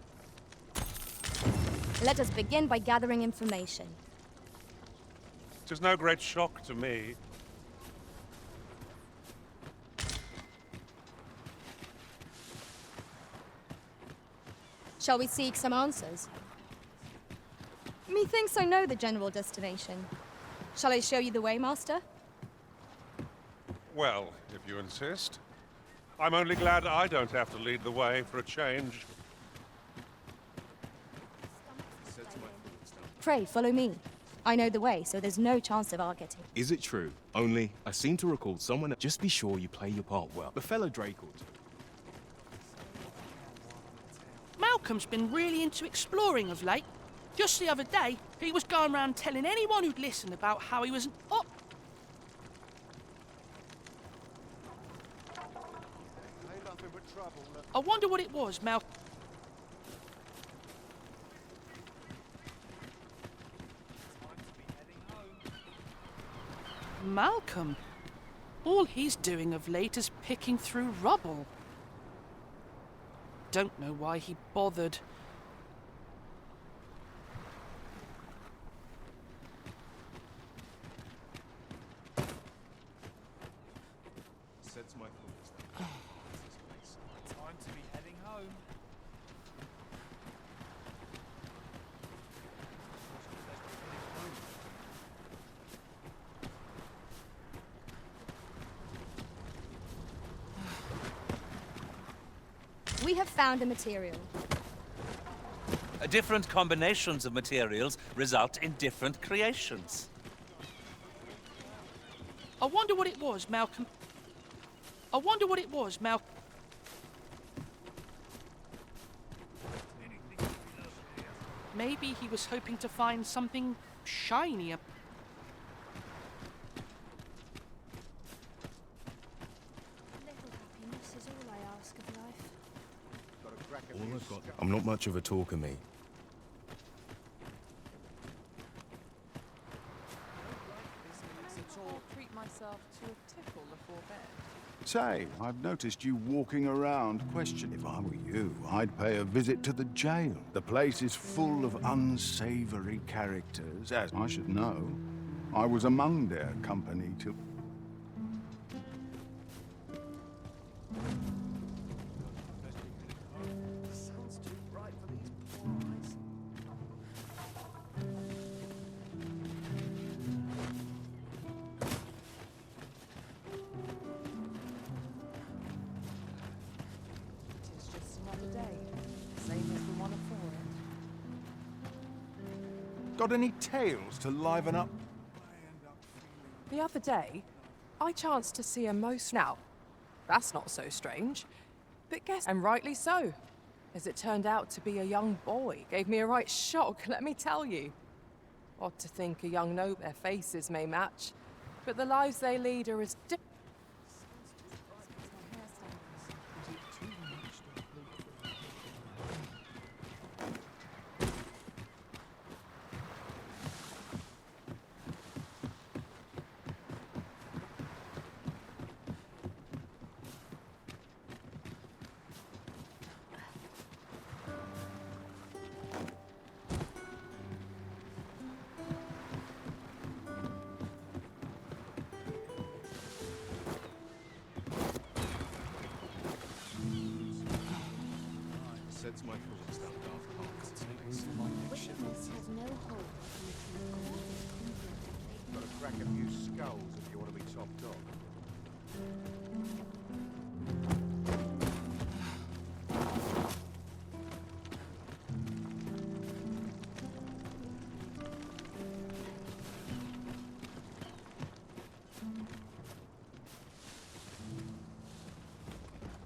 Let us begin by gathering information. It is no great shock to me. Shall we seek some answers? Methinks I know the general destination. Shall I show you the way, Master? Well, if you insist. I'm only glad I don't have to lead the way for a change. Pray, follow me. I know the way, so there's no chance of our getting. Is it true? Only, I seem to recall someone... Just be sure you play your part well. The fellow Draco. Malcolm's been really into exploring of late. Just the other day, he was going around telling anyone who'd listen about how he was an I wonder what it was, Malcolm. All he's doing of late is picking through rubble. Don't know why he bothered. Sets my thoughts. Time to be heading home. We have found a material. Different combinations of materials result in different creations. I wonder what it was, Malcolm. I wonder what it was, Malcolm. Maybe he was hoping to find something shinier. All I've got. I'm not much of a talker, me. Treat myself to a tickle before bed. Say, I've noticed you walking around questioning. If I were you, I'd pay a visit to the jail. The place is full of unsavory characters, as I should know. I was among their company till... Got any tales to liven up? The other day, I chanced to see a most... Now, that's not so strange. But guess... And rightly so. As it turned out to be a young boy. Gave me a right shock, let me tell you. Odd to think a young noble their faces may match. But the lives they lead are as different. Sets my thoughts down dark paths. Witness has no hope. Gotta crack a few skulls if you want to be top dog.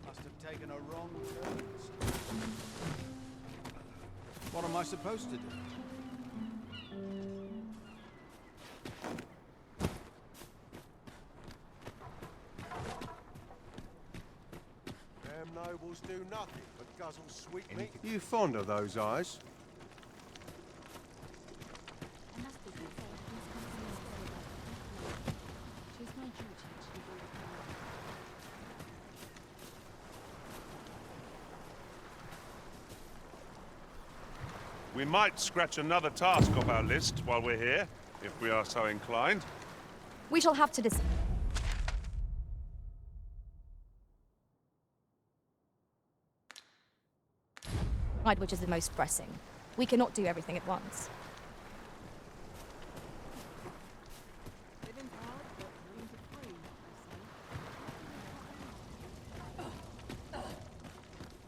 Must have taken a wrong turn. What am I supposed to do? Damn nobles do nothing but guzzle sweet meat. You fond of those eyes? We might scratch another task off our list while we're here, if we are so inclined. We shall have to decide which is the most pressing. We cannot do everything at once.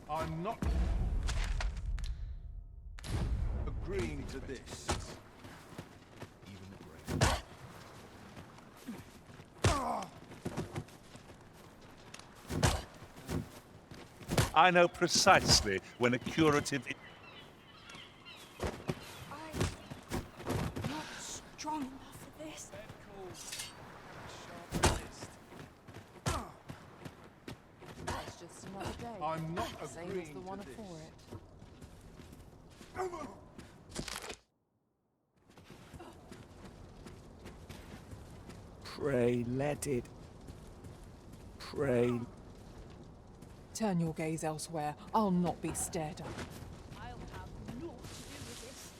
I'm not agreeing to this. I know precisely when a curative... Not strong enough for this. It's just another day. I'm not Same agreeing as the one to this. before it. Pray, let it. Pray. Turn your gaze elsewhere. I'll not be stared at. I'll have naught to do with this.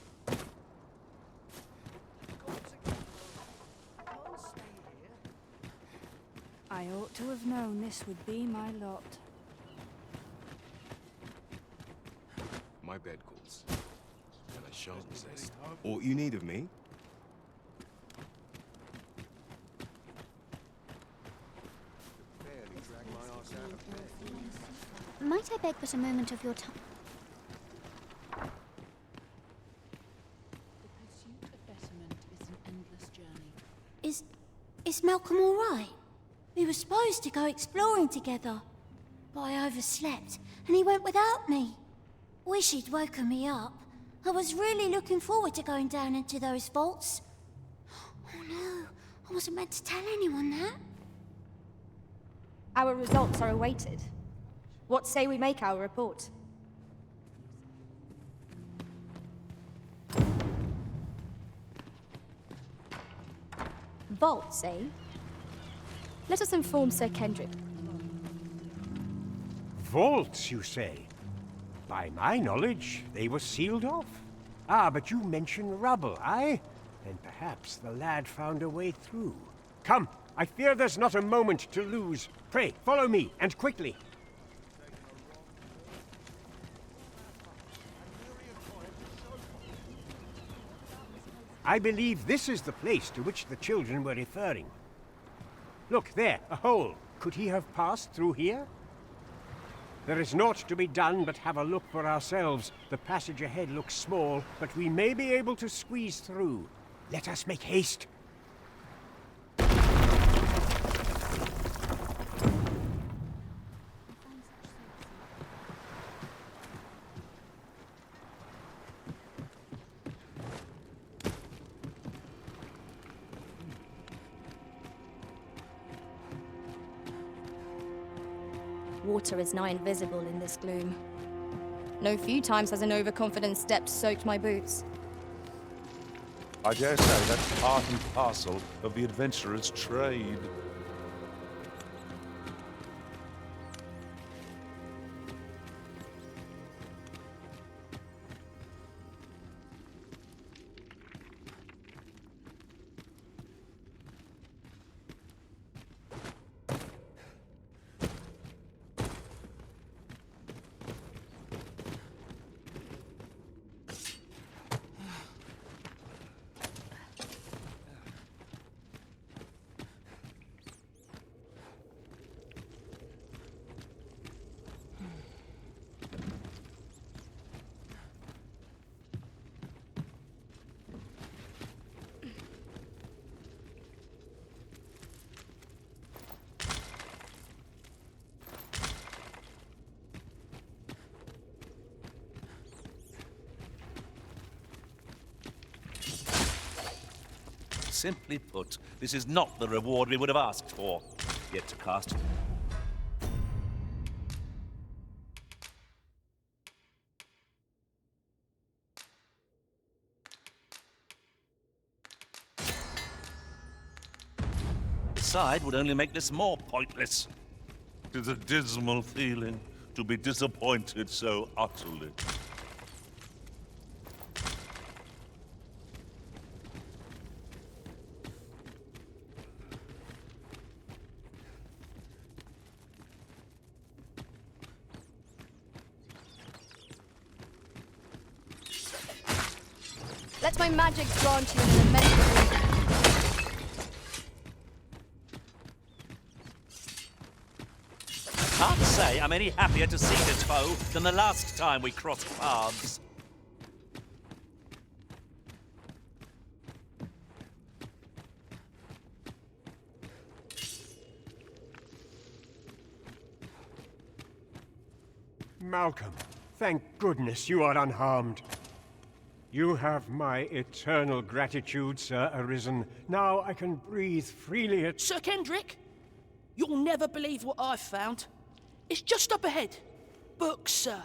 Can't stay here. I ought to have known this would be my lot. My bed calls, and I shan't resist. Aught you need of me? Might I beg but a moment of your time? The pursuit of betterment is an endless journey. Is Malcolm all right? We were supposed to go exploring together, but I overslept and he went without me. Wish he'd woken me up. I was really looking forward to going down into those vaults. Oh no, I wasn't meant to tell anyone that. Our results are awaited. What say we make our report? Vaults, eh? Let us inform Sir Kendrick. Vaults, you say? By my knowledge, they were sealed off. Ah, but you mention rubble, aye? Then perhaps the lad found a way through. Come, I fear there's not a moment to lose. Pray, follow me, and quickly. I believe this is the place to which the children were referring. Look, there, a hole. Could he have passed through here? There is naught to be done but have a look for ourselves. The passage ahead looks small, but we may be able to squeeze through. Let us make haste. Water is nigh invisible in this gloom. No few times has an overconfident step soaked my boots. I dare say that's part and parcel of the adventurer's trade. Simply put, this is not the reward we would have asked for. Yet to cast. The side would only make this more pointless. It is a dismal feeling to be disappointed so utterly. Let my magic grant you an immense relief. Can't say I'm any happier to see this foe than the last time we crossed paths. Malcolm, thank goodness you are unharmed. You have my eternal gratitude, Sir Arisen. Now I can breathe freely at— Sir Kendrick, you'll never believe what I've found. It's just up ahead. Books, sir.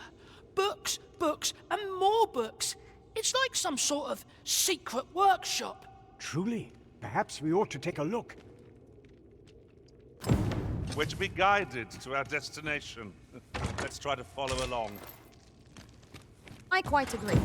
Books, books, and more books. It's like some sort of secret workshop. Truly? Perhaps we ought to take a look. We're to be guided to our destination. Let's try to follow along. I quite agree.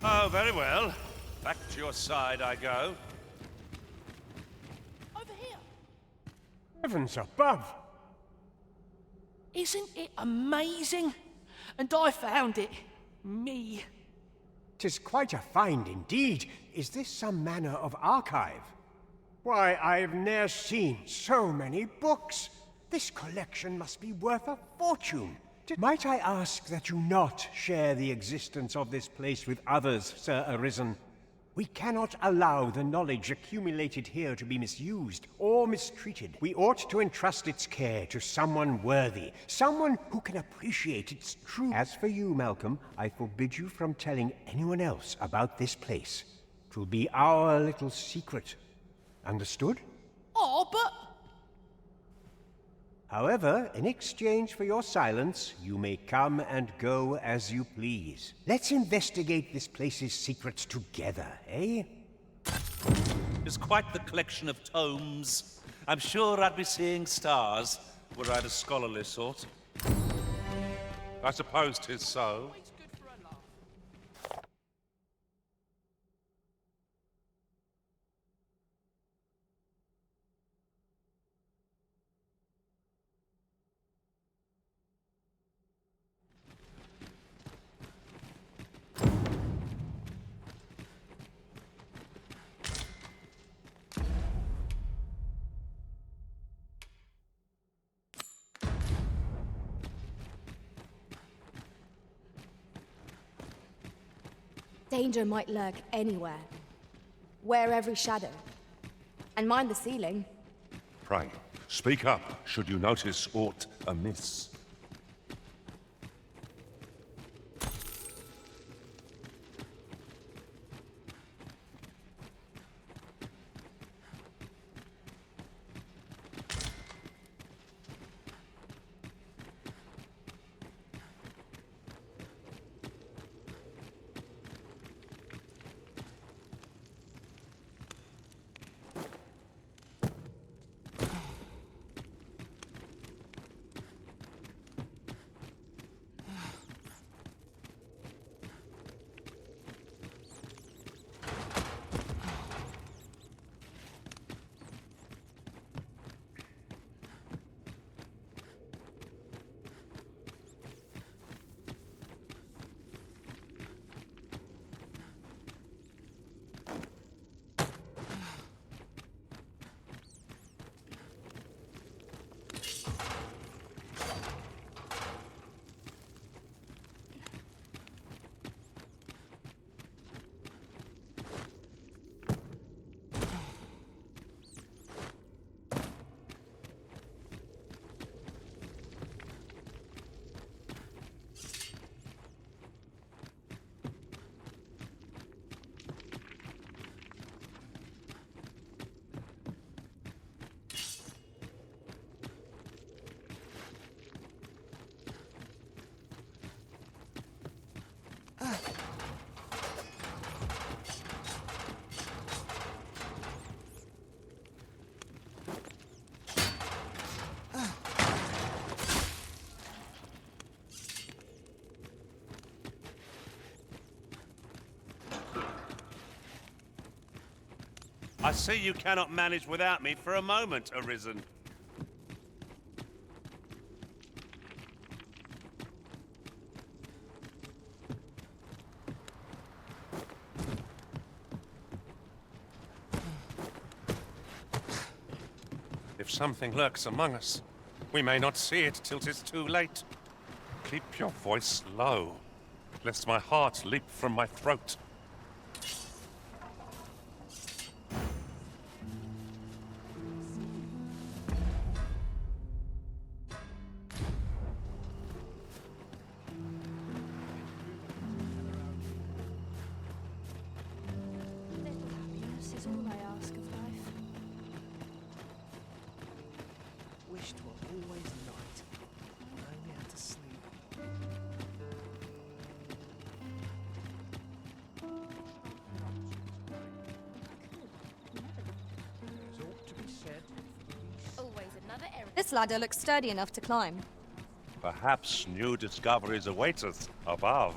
Oh, very well. Back to your side I go. Over here. Heavens above! Isn't it amazing? And I found it. Me. 'Tis quite a find indeed. Is this some manner of archive? Why, I've ne'er seen so many books. This collection must be worth a fortune. Might I ask that you not share the existence of this place with others, Sir Arisen? We cannot allow the knowledge accumulated here to be misused or mistreated. We ought to entrust its care to someone worthy, someone who can appreciate its true... As for you, Malcolm, I forbid you from telling anyone else about this place. 'Twill be our little secret. Understood? Oh, but... However, in exchange for your silence, you may come and go as you please. Let's investigate this place's secrets together, eh? It's quite the collection of tomes. I'm sure I'd be seeing stars, were I the scholarly sort. I suppose 'tis so. Danger might lurk anywhere. Wear every shadow. And mind the ceiling. Pray, speak up should you notice aught amiss. I see you cannot manage without me for a moment, Arisen. If something lurks among us, we may not see it till 'tis too late. Keep your voice low, lest my heart leap from my throat. Happiness is all I ask of life. Wish 'twere always night. I only had to sleep. There's ought to be said. Always another error. This ladder looks sturdy enough to climb. Perhaps new discoveries await us above.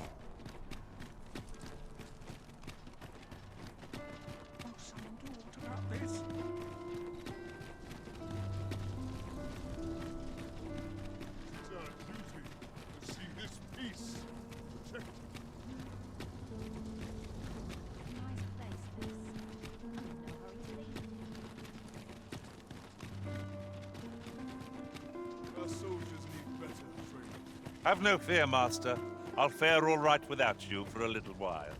Have no fear, Master. I'll fare all right without you for a little while.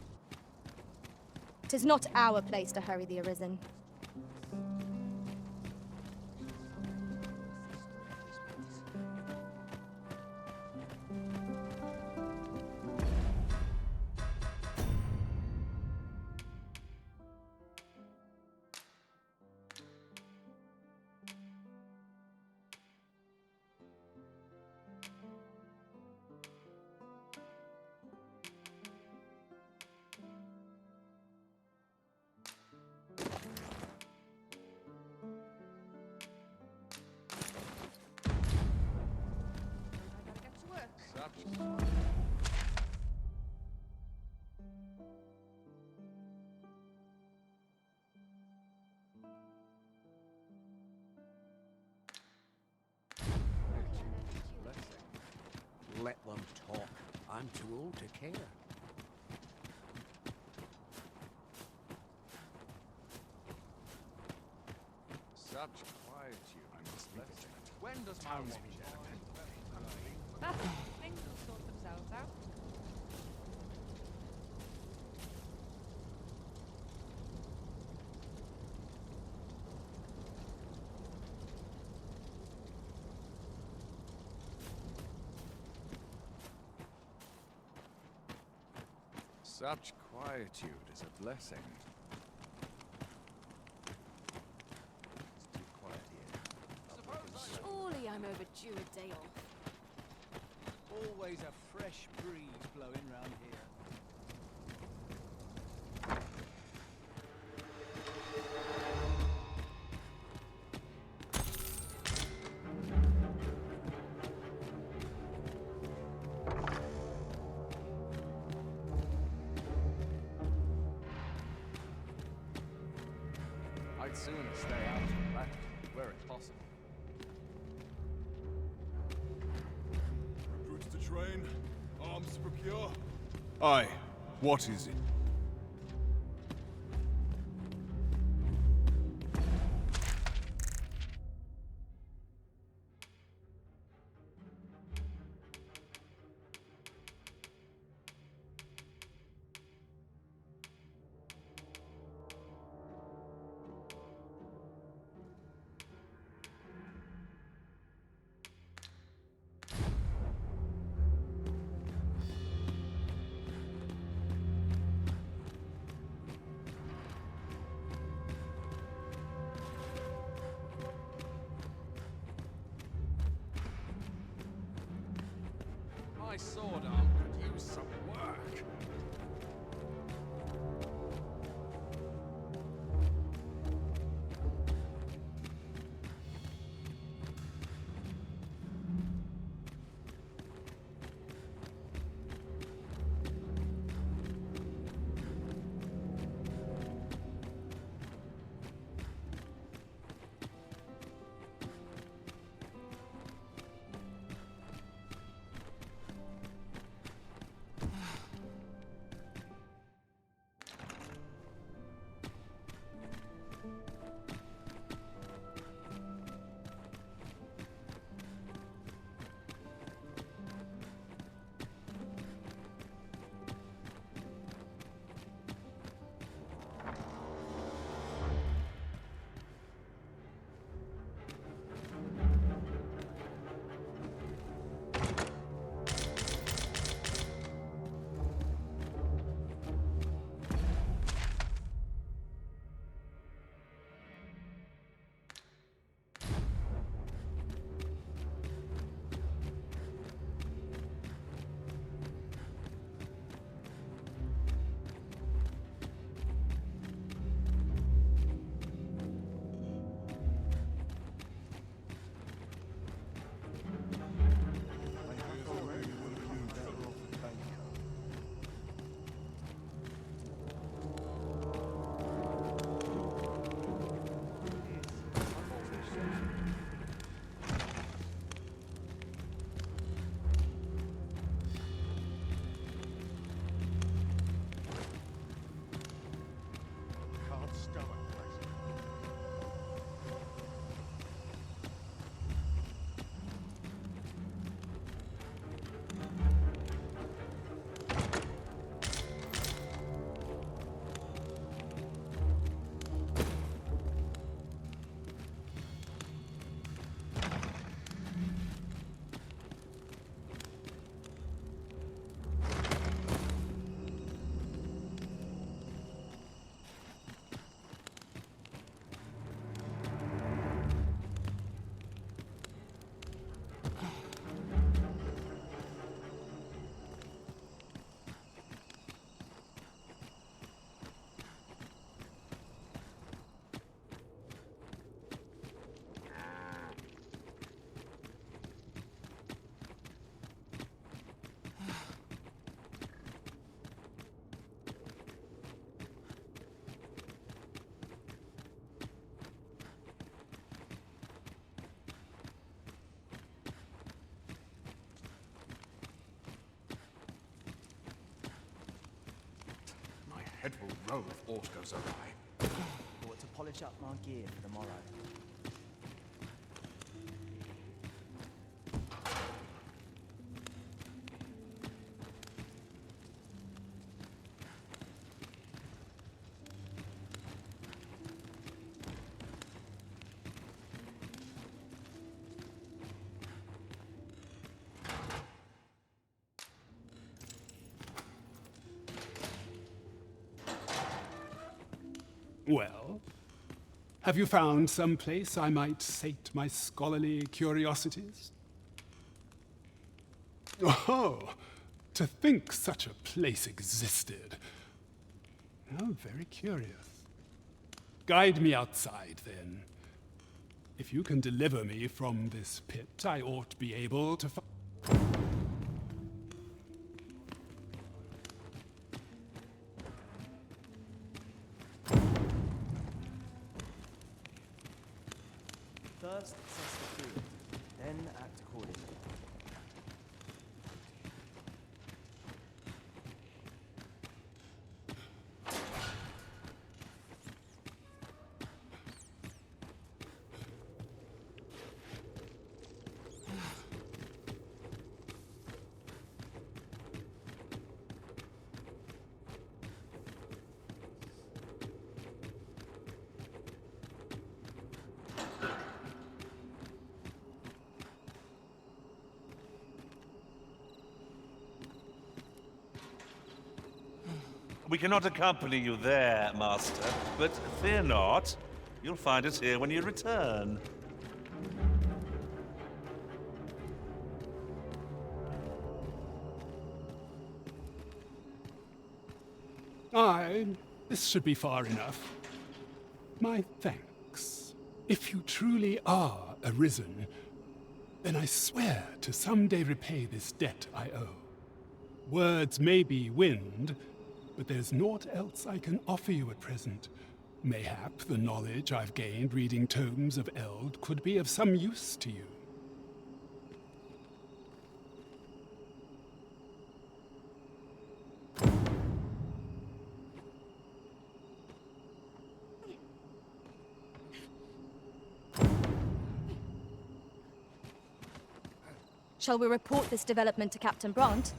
'Tis not our place to hurry the Arisen. Let them talk. I'm too old to care. Such quietude, I must listen. When does my watch Things will sort themselves out. Such quietude is a blessing. It's too quiet here. Surely I'm overdue a day off. Always a fresh breeze blowing round here. I'd sooner stay out and back, where it's possible. Recruits to train, arms to procure. Aye, what is it? My sword arm could use some work. head will roll if aught goes awry. Ought to polish up my gear for the morrow. Well, have you found some place I might sate my scholarly curiosities? Oh, to think such a place existed. How very curious. Guide me outside, then. If you can deliver me from this pit, I ought be able to First, assess the field, then act accordingly. We cannot accompany you there, Master, but fear not. You'll find us here when you return. Aye, this should be far enough. My thanks. If you truly are Arisen, then I swear to someday repay this debt I owe. Words may be wind, but there's naught else I can offer you at present. Mayhap the knowledge I've gained reading tomes of Eld could be of some use to you. Shall we report this development to Captain Bront?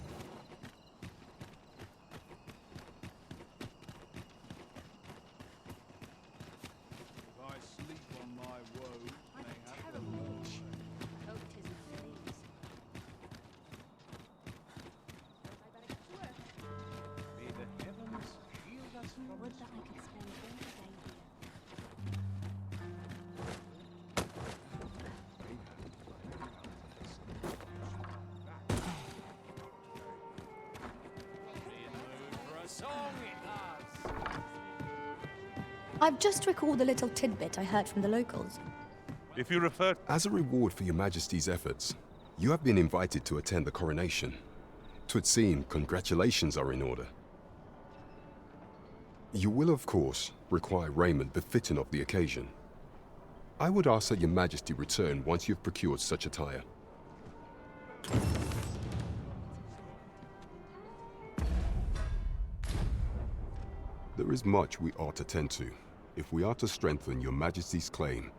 I've just recalled a little tidbit I heard from the locals. If you refer... As a reward for your Majesty's efforts, you have been invited to attend the coronation. 'Twould seem congratulations are in order. You will, of course, require raiment befitting of the occasion. I would ask that your Majesty return once you've procured such attire. There is much we ought to tend to, if we are to strengthen your Majesty's claim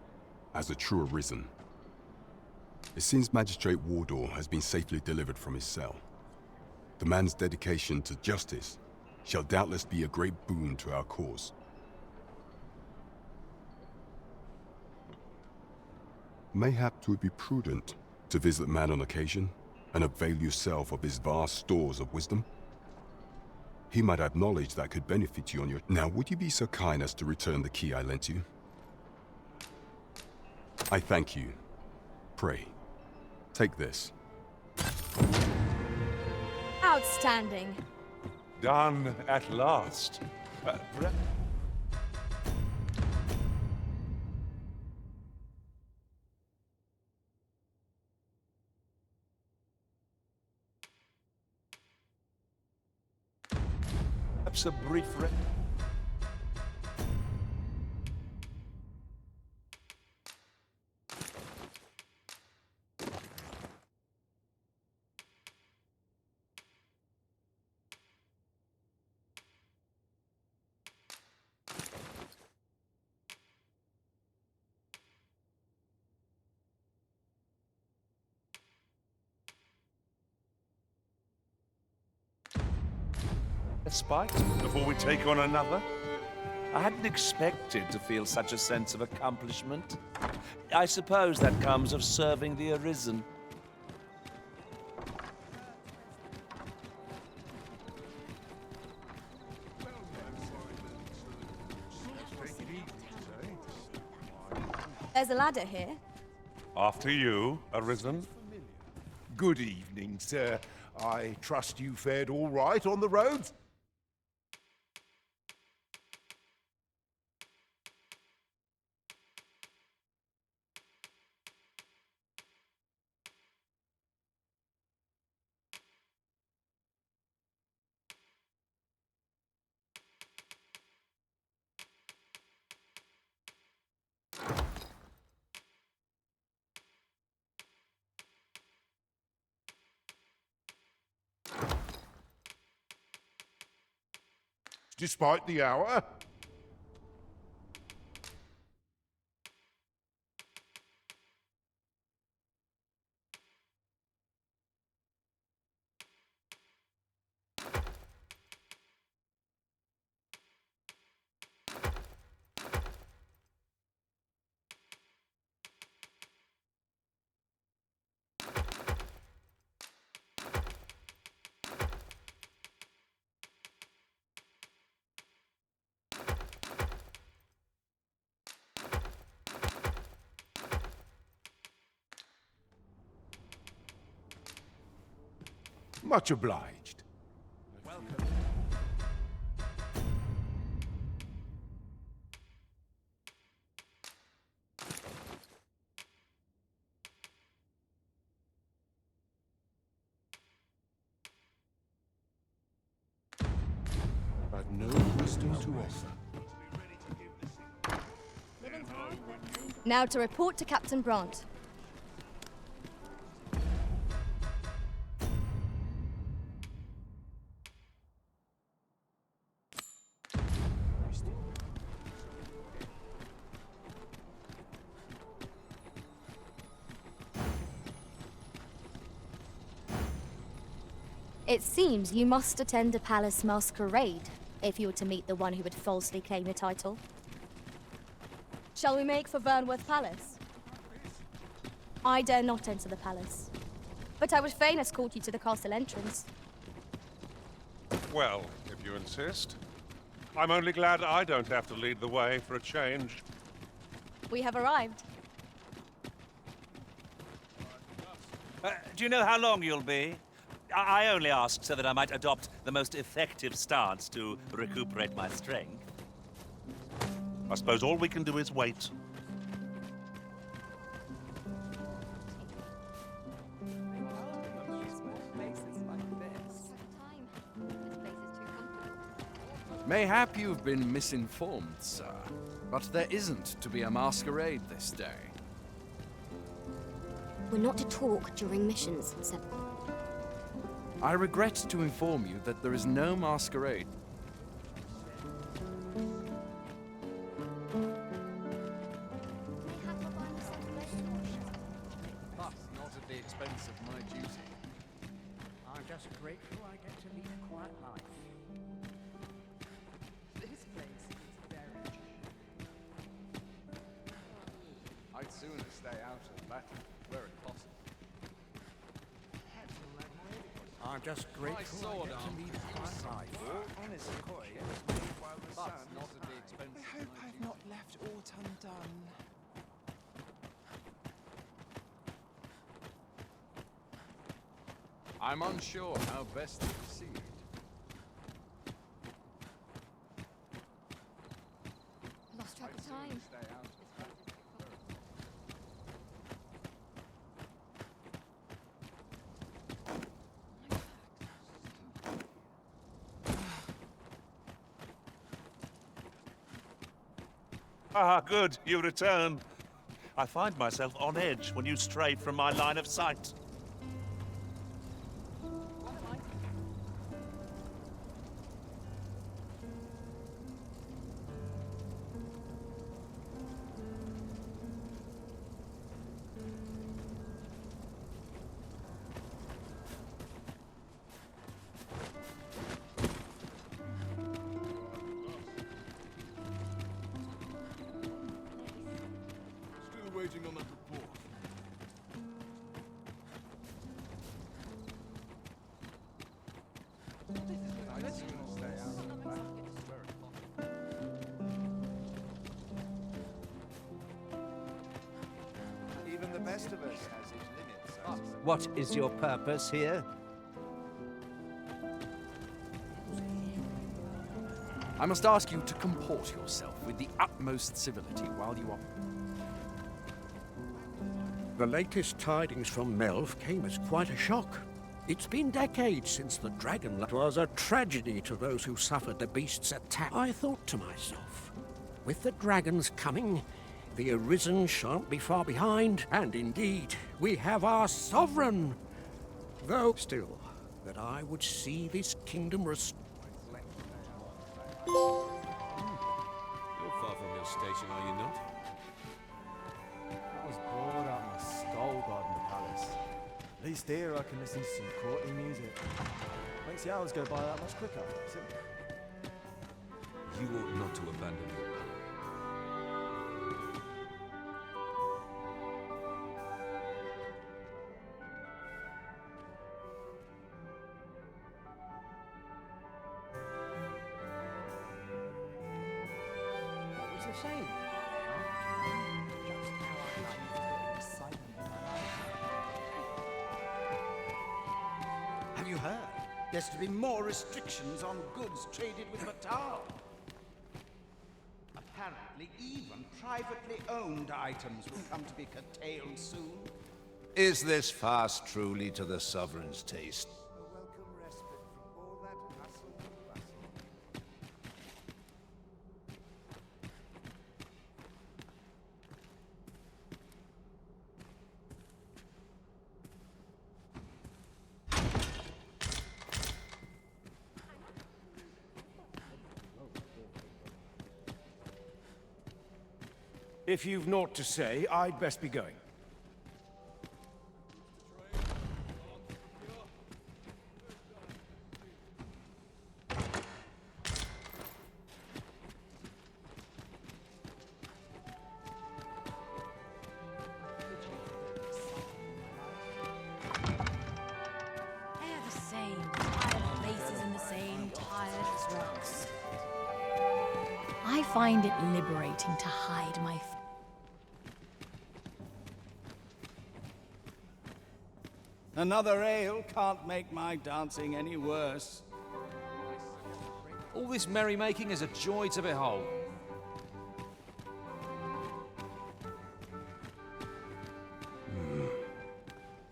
as a true Arisen. It seems Magistrate Wardor has been safely delivered from his cell. The man's dedication to justice shall doubtless be a great boon to our cause. Mayhap 'twould be prudent to visit the man on occasion and avail yourself of his vast stores of wisdom. He might have knowledge that could benefit you on your... Now, would you be so kind as to return the key I lent you? I thank you. Pray, take this. Outstanding. Done at last. Perhaps a brief A spite? Before we take on another? I hadn't expected to feel such a sense of accomplishment. I suppose that comes of serving the Arisen. There's a ladder here. After you, Arisen. Good evening, sir. I trust you fared all right on the roads? Despite the hour? Much obliged. I've no wisdom to offer. Now to report to Captain Bront. It seems you must attend a palace masquerade if you were to meet the one who would falsely claim the title. Shall we make for Vernworth Palace? I dare not enter the palace, but I would fain escort you to the castle entrance. Well, if you insist. I'm only glad I don't have to lead the way for a change. We have arrived. Do you know how long you'll be? I only asked so that I might adopt the most effective stance to recuperate my strength. I suppose all we can do is wait. Mayhap you've been misinformed, sir, but there isn't to be a masquerade this day. We're not to talk during missions, sir. I regret to inform you that there is no masquerade. But not at the expense of my duty. I'm just grateful I get to lead a quiet life. This place is very... I'd sooner stay out of battle, were it possible. I'm just grateful I get to lead a quiet life. But not at the expense I hope I've not left aught undone. I'm unsure how best to proceed. Lost track of time. Ah, good, you return. I find myself on edge when you stray from my line of sight. waiting on that report. Even the best of us has its limits. What is your purpose here? I must ask you to comport yourself with the utmost civility while you are... The latest tidings from Melv came as quite a shock. It's been decades since the dragon... It was a tragedy to those who suffered the beast's attack. I thought to myself, with the dragons coming, the Arisen shan't be far behind, and indeed, we have our sovereign. Though still, that I would see this kingdom restored. You're far from your station, are you not? I was bored out of my skull guarding the palace. At least here I can listen to some courtly music. Makes the hours go by that much quicker. You ought not to abandon your power. It's a shame. Just how I achieved the excitement in my life. Have you heard? There's to be more restrictions on goods traded with Batal. Apparently, even privately owned items will come to be curtailed soon. Is this fast truly to the sovereign's taste? A welcome respite from all that hustle and bustle. If you've naught to say, I'd best be going. They're the same. Tired faces and the same tired trucks. I find it liberating to hide my... Another ale can't make my dancing any worse. All this merrymaking is a joy to behold.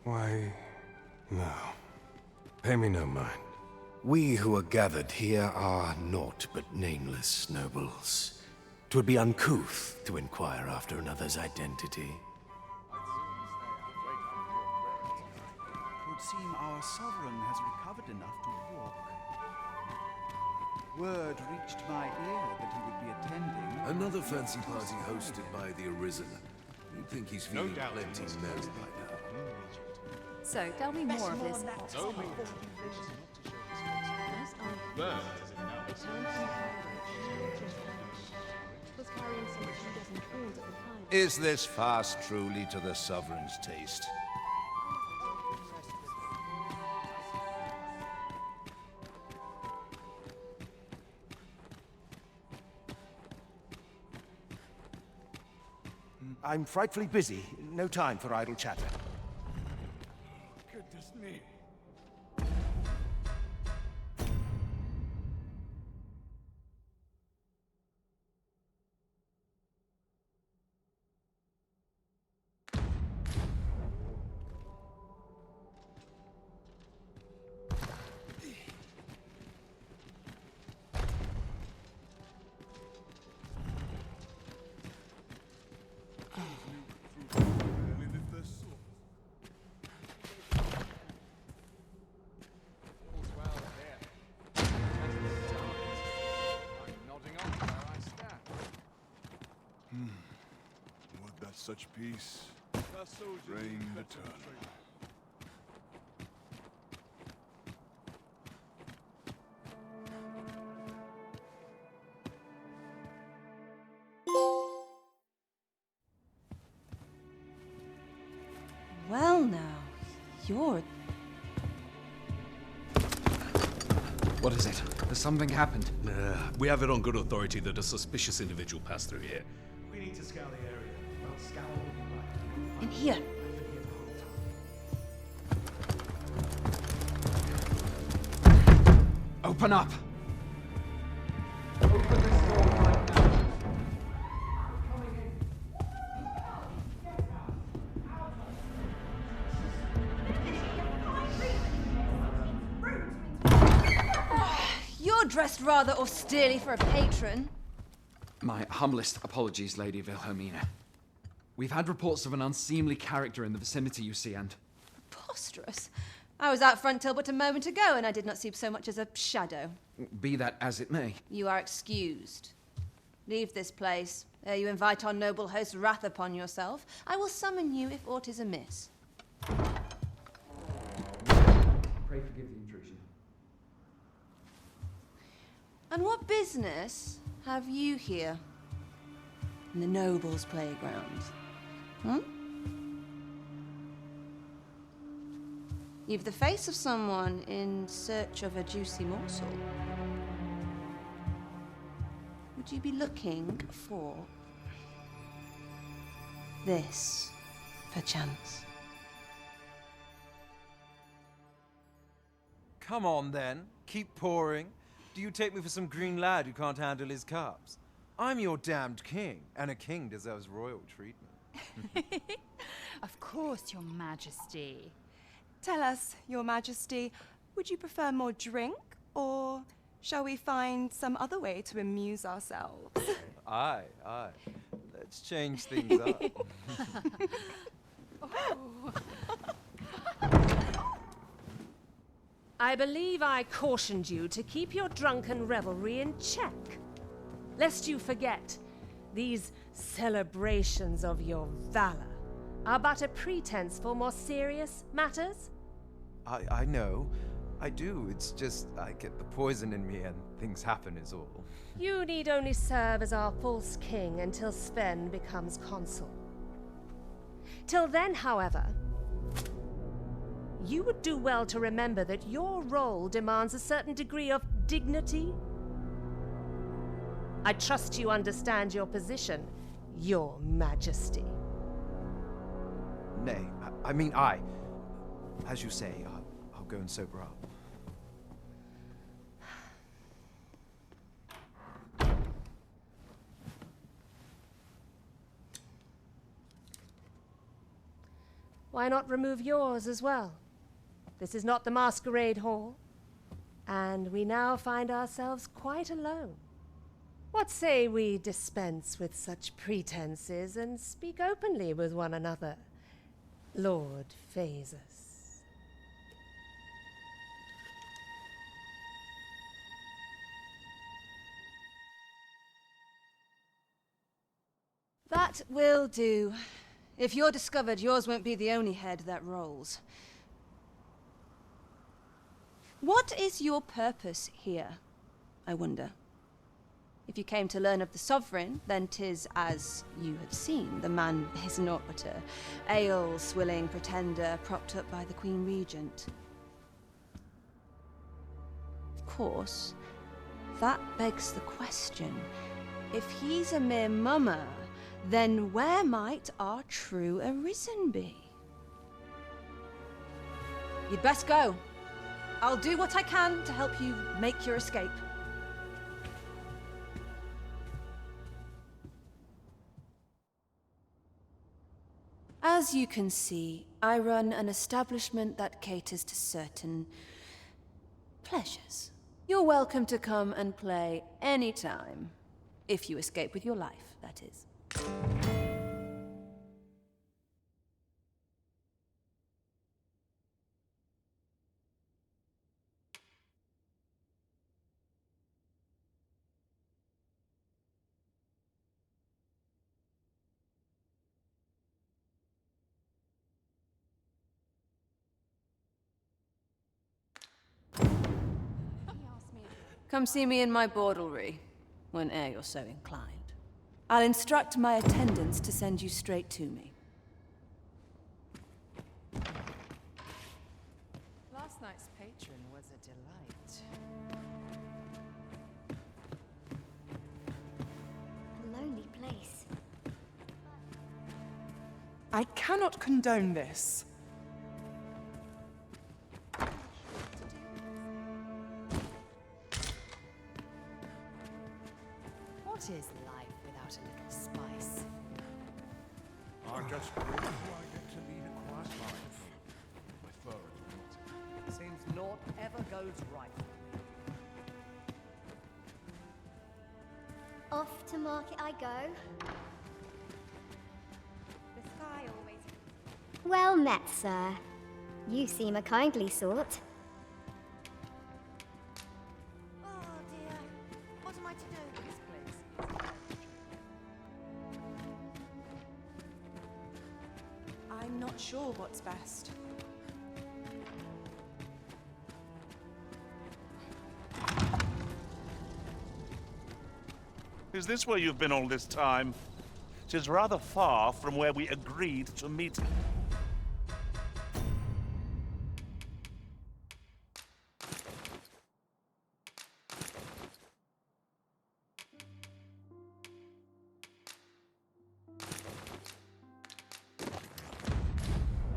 Why, no. Pay me no mind. We who are gathered here are naught but nameless nobles. 'Twould be uncouth to inquire after another's identity. It would seem our sovereign has recovered enough to walk. Word reached my ear that he would be attending... Another fancy party hosted by the Arisen. You'd think he's feeling plenty merry by now. So, tell me more of this. Is this fast truly to the sovereign's taste? I'm frightfully busy. No time for idle chatter. Goodness me. Would that such peace reign eternal. You're... What is it? Has something happened? We have it on good authority that a suspicious individual passed through here. We need to scour the area. Well, scour what you like. In here. Open up! Open this door right now. You're dressed rather austerely for a patron. My humblest apologies, Lady Wilhelmina. We've had reports of an unseemly character in the vicinity, you see, and... Preposterous. I was out front till but a moment ago, and I did not see so much as a shadow. Be that as it may. You are excused. Leave this place, ere you invite our noble host's wrath upon yourself. I will summon you if aught is amiss. Pray forgive the intrusion. And what business have you here? In the nobles' playgrounds? Hmm? You've the face of someone in search of a juicy morsel. Would you be looking for this, perchance? Come on, then. Keep pouring. Do you take me for some green lad who can't handle his cups? I'm your damned king, and a king deserves royal treatment. Of course, Your Majesty. Tell us, Your Majesty, would you prefer more drink, or shall we find some other way to amuse ourselves? Aye. Let's change things up. I believe I cautioned you to keep your drunken revelry in check, lest you forget these celebrations of your valor are but a pretense for more serious matters. I know. I do. It's just I get the poison in me and things happen is all. You need only serve as our false king until Sven becomes consul. Till then, however, you would do well to remember that your role demands a certain degree of dignity. I trust you understand your position, Your Majesty. Nay, I mean, as you say, I'll go and sober up. Why not remove yours as well? This is not the masquerade hall, and we now find ourselves quite alone. What say we dispense with such pretenses and speak openly with one another, Lord Phasus? That will do. If you're discovered, yours won't be the only head that rolls. What is your purpose here, I wonder? If you came to learn of the Sovereign, then 'tis as you have seen. The man is naught but a ale-swilling pretender propped up by the Queen Regent. Of course, that begs the question. If he's a mere mummer, then where might our true Arisen be? You'd best go. I'll do what I can to help you make your escape. As you can see, I run an establishment that caters to certain pleasures. You're welcome to come and play anytime. If you escape with your life, that is. Come see me in my bordlery, whene'er you're so inclined. I'll instruct my attendants to send you straight to me. I cannot condone this. What is life without a little spice? I just wish I get to lead a quiet life. My fur is rotting. Seems naught ever goes right. Off to market I go. The sky always... Well met, sir. You seem a kindly sort. Oh dear. What am I to do? Yes, please. I'm not sure what's best. Is this where you've been all this time? 'Tis rather far from where we agreed to meet.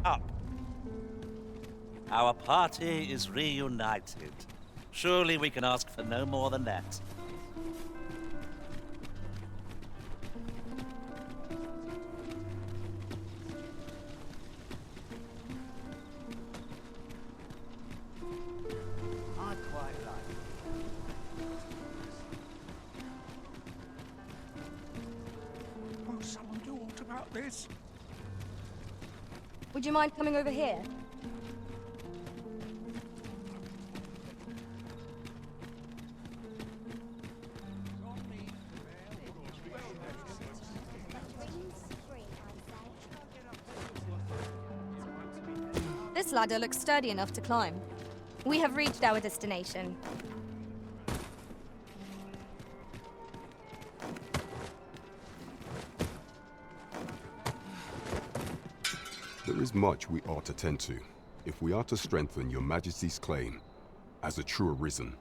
Up. Our party is reunited. Surely we can ask for no more than that. I quite like it. Will someone do aught about this? Would you mind coming over here? This ladder looks sturdy enough to climb. We have reached our destination. There is much we ought to tend to, if we are to strengthen your Majesty's claim as a true Arisen.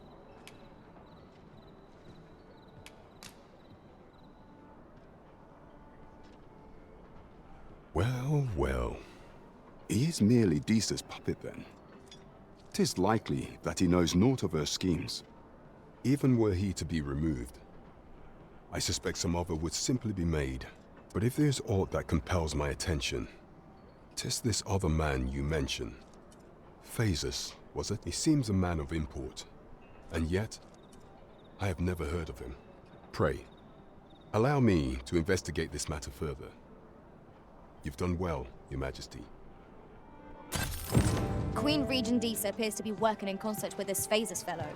Well, well. He is merely Disa's puppet then. 'Tis likely that he knows naught of her schemes, even were he to be removed. I suspect some other would simply be made, but if there's aught that compels my attention, 'tis this other man you mention. Phasus, was it? He seems a man of import, and yet I have never heard of him. Pray, allow me to investigate this matter further. You've done well, Your Majesty. Queen Regent Disa appears to be working in concert with this Phasus fellow.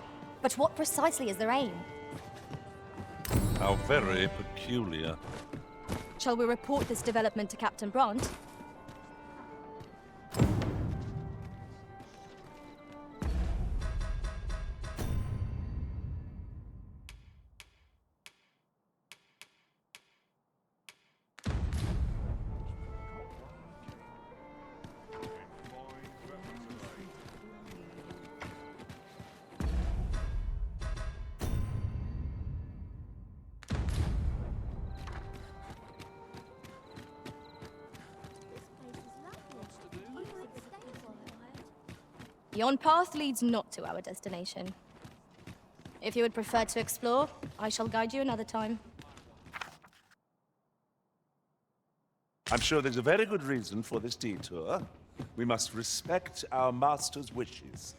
But what precisely is their aim? How very peculiar. Shall we report this development to Captain Bront? Yon path leads not to our destination. If you would prefer to explore, I shall guide you another time. I'm sure there's a very good reason for this detour. We must respect our master's wishes.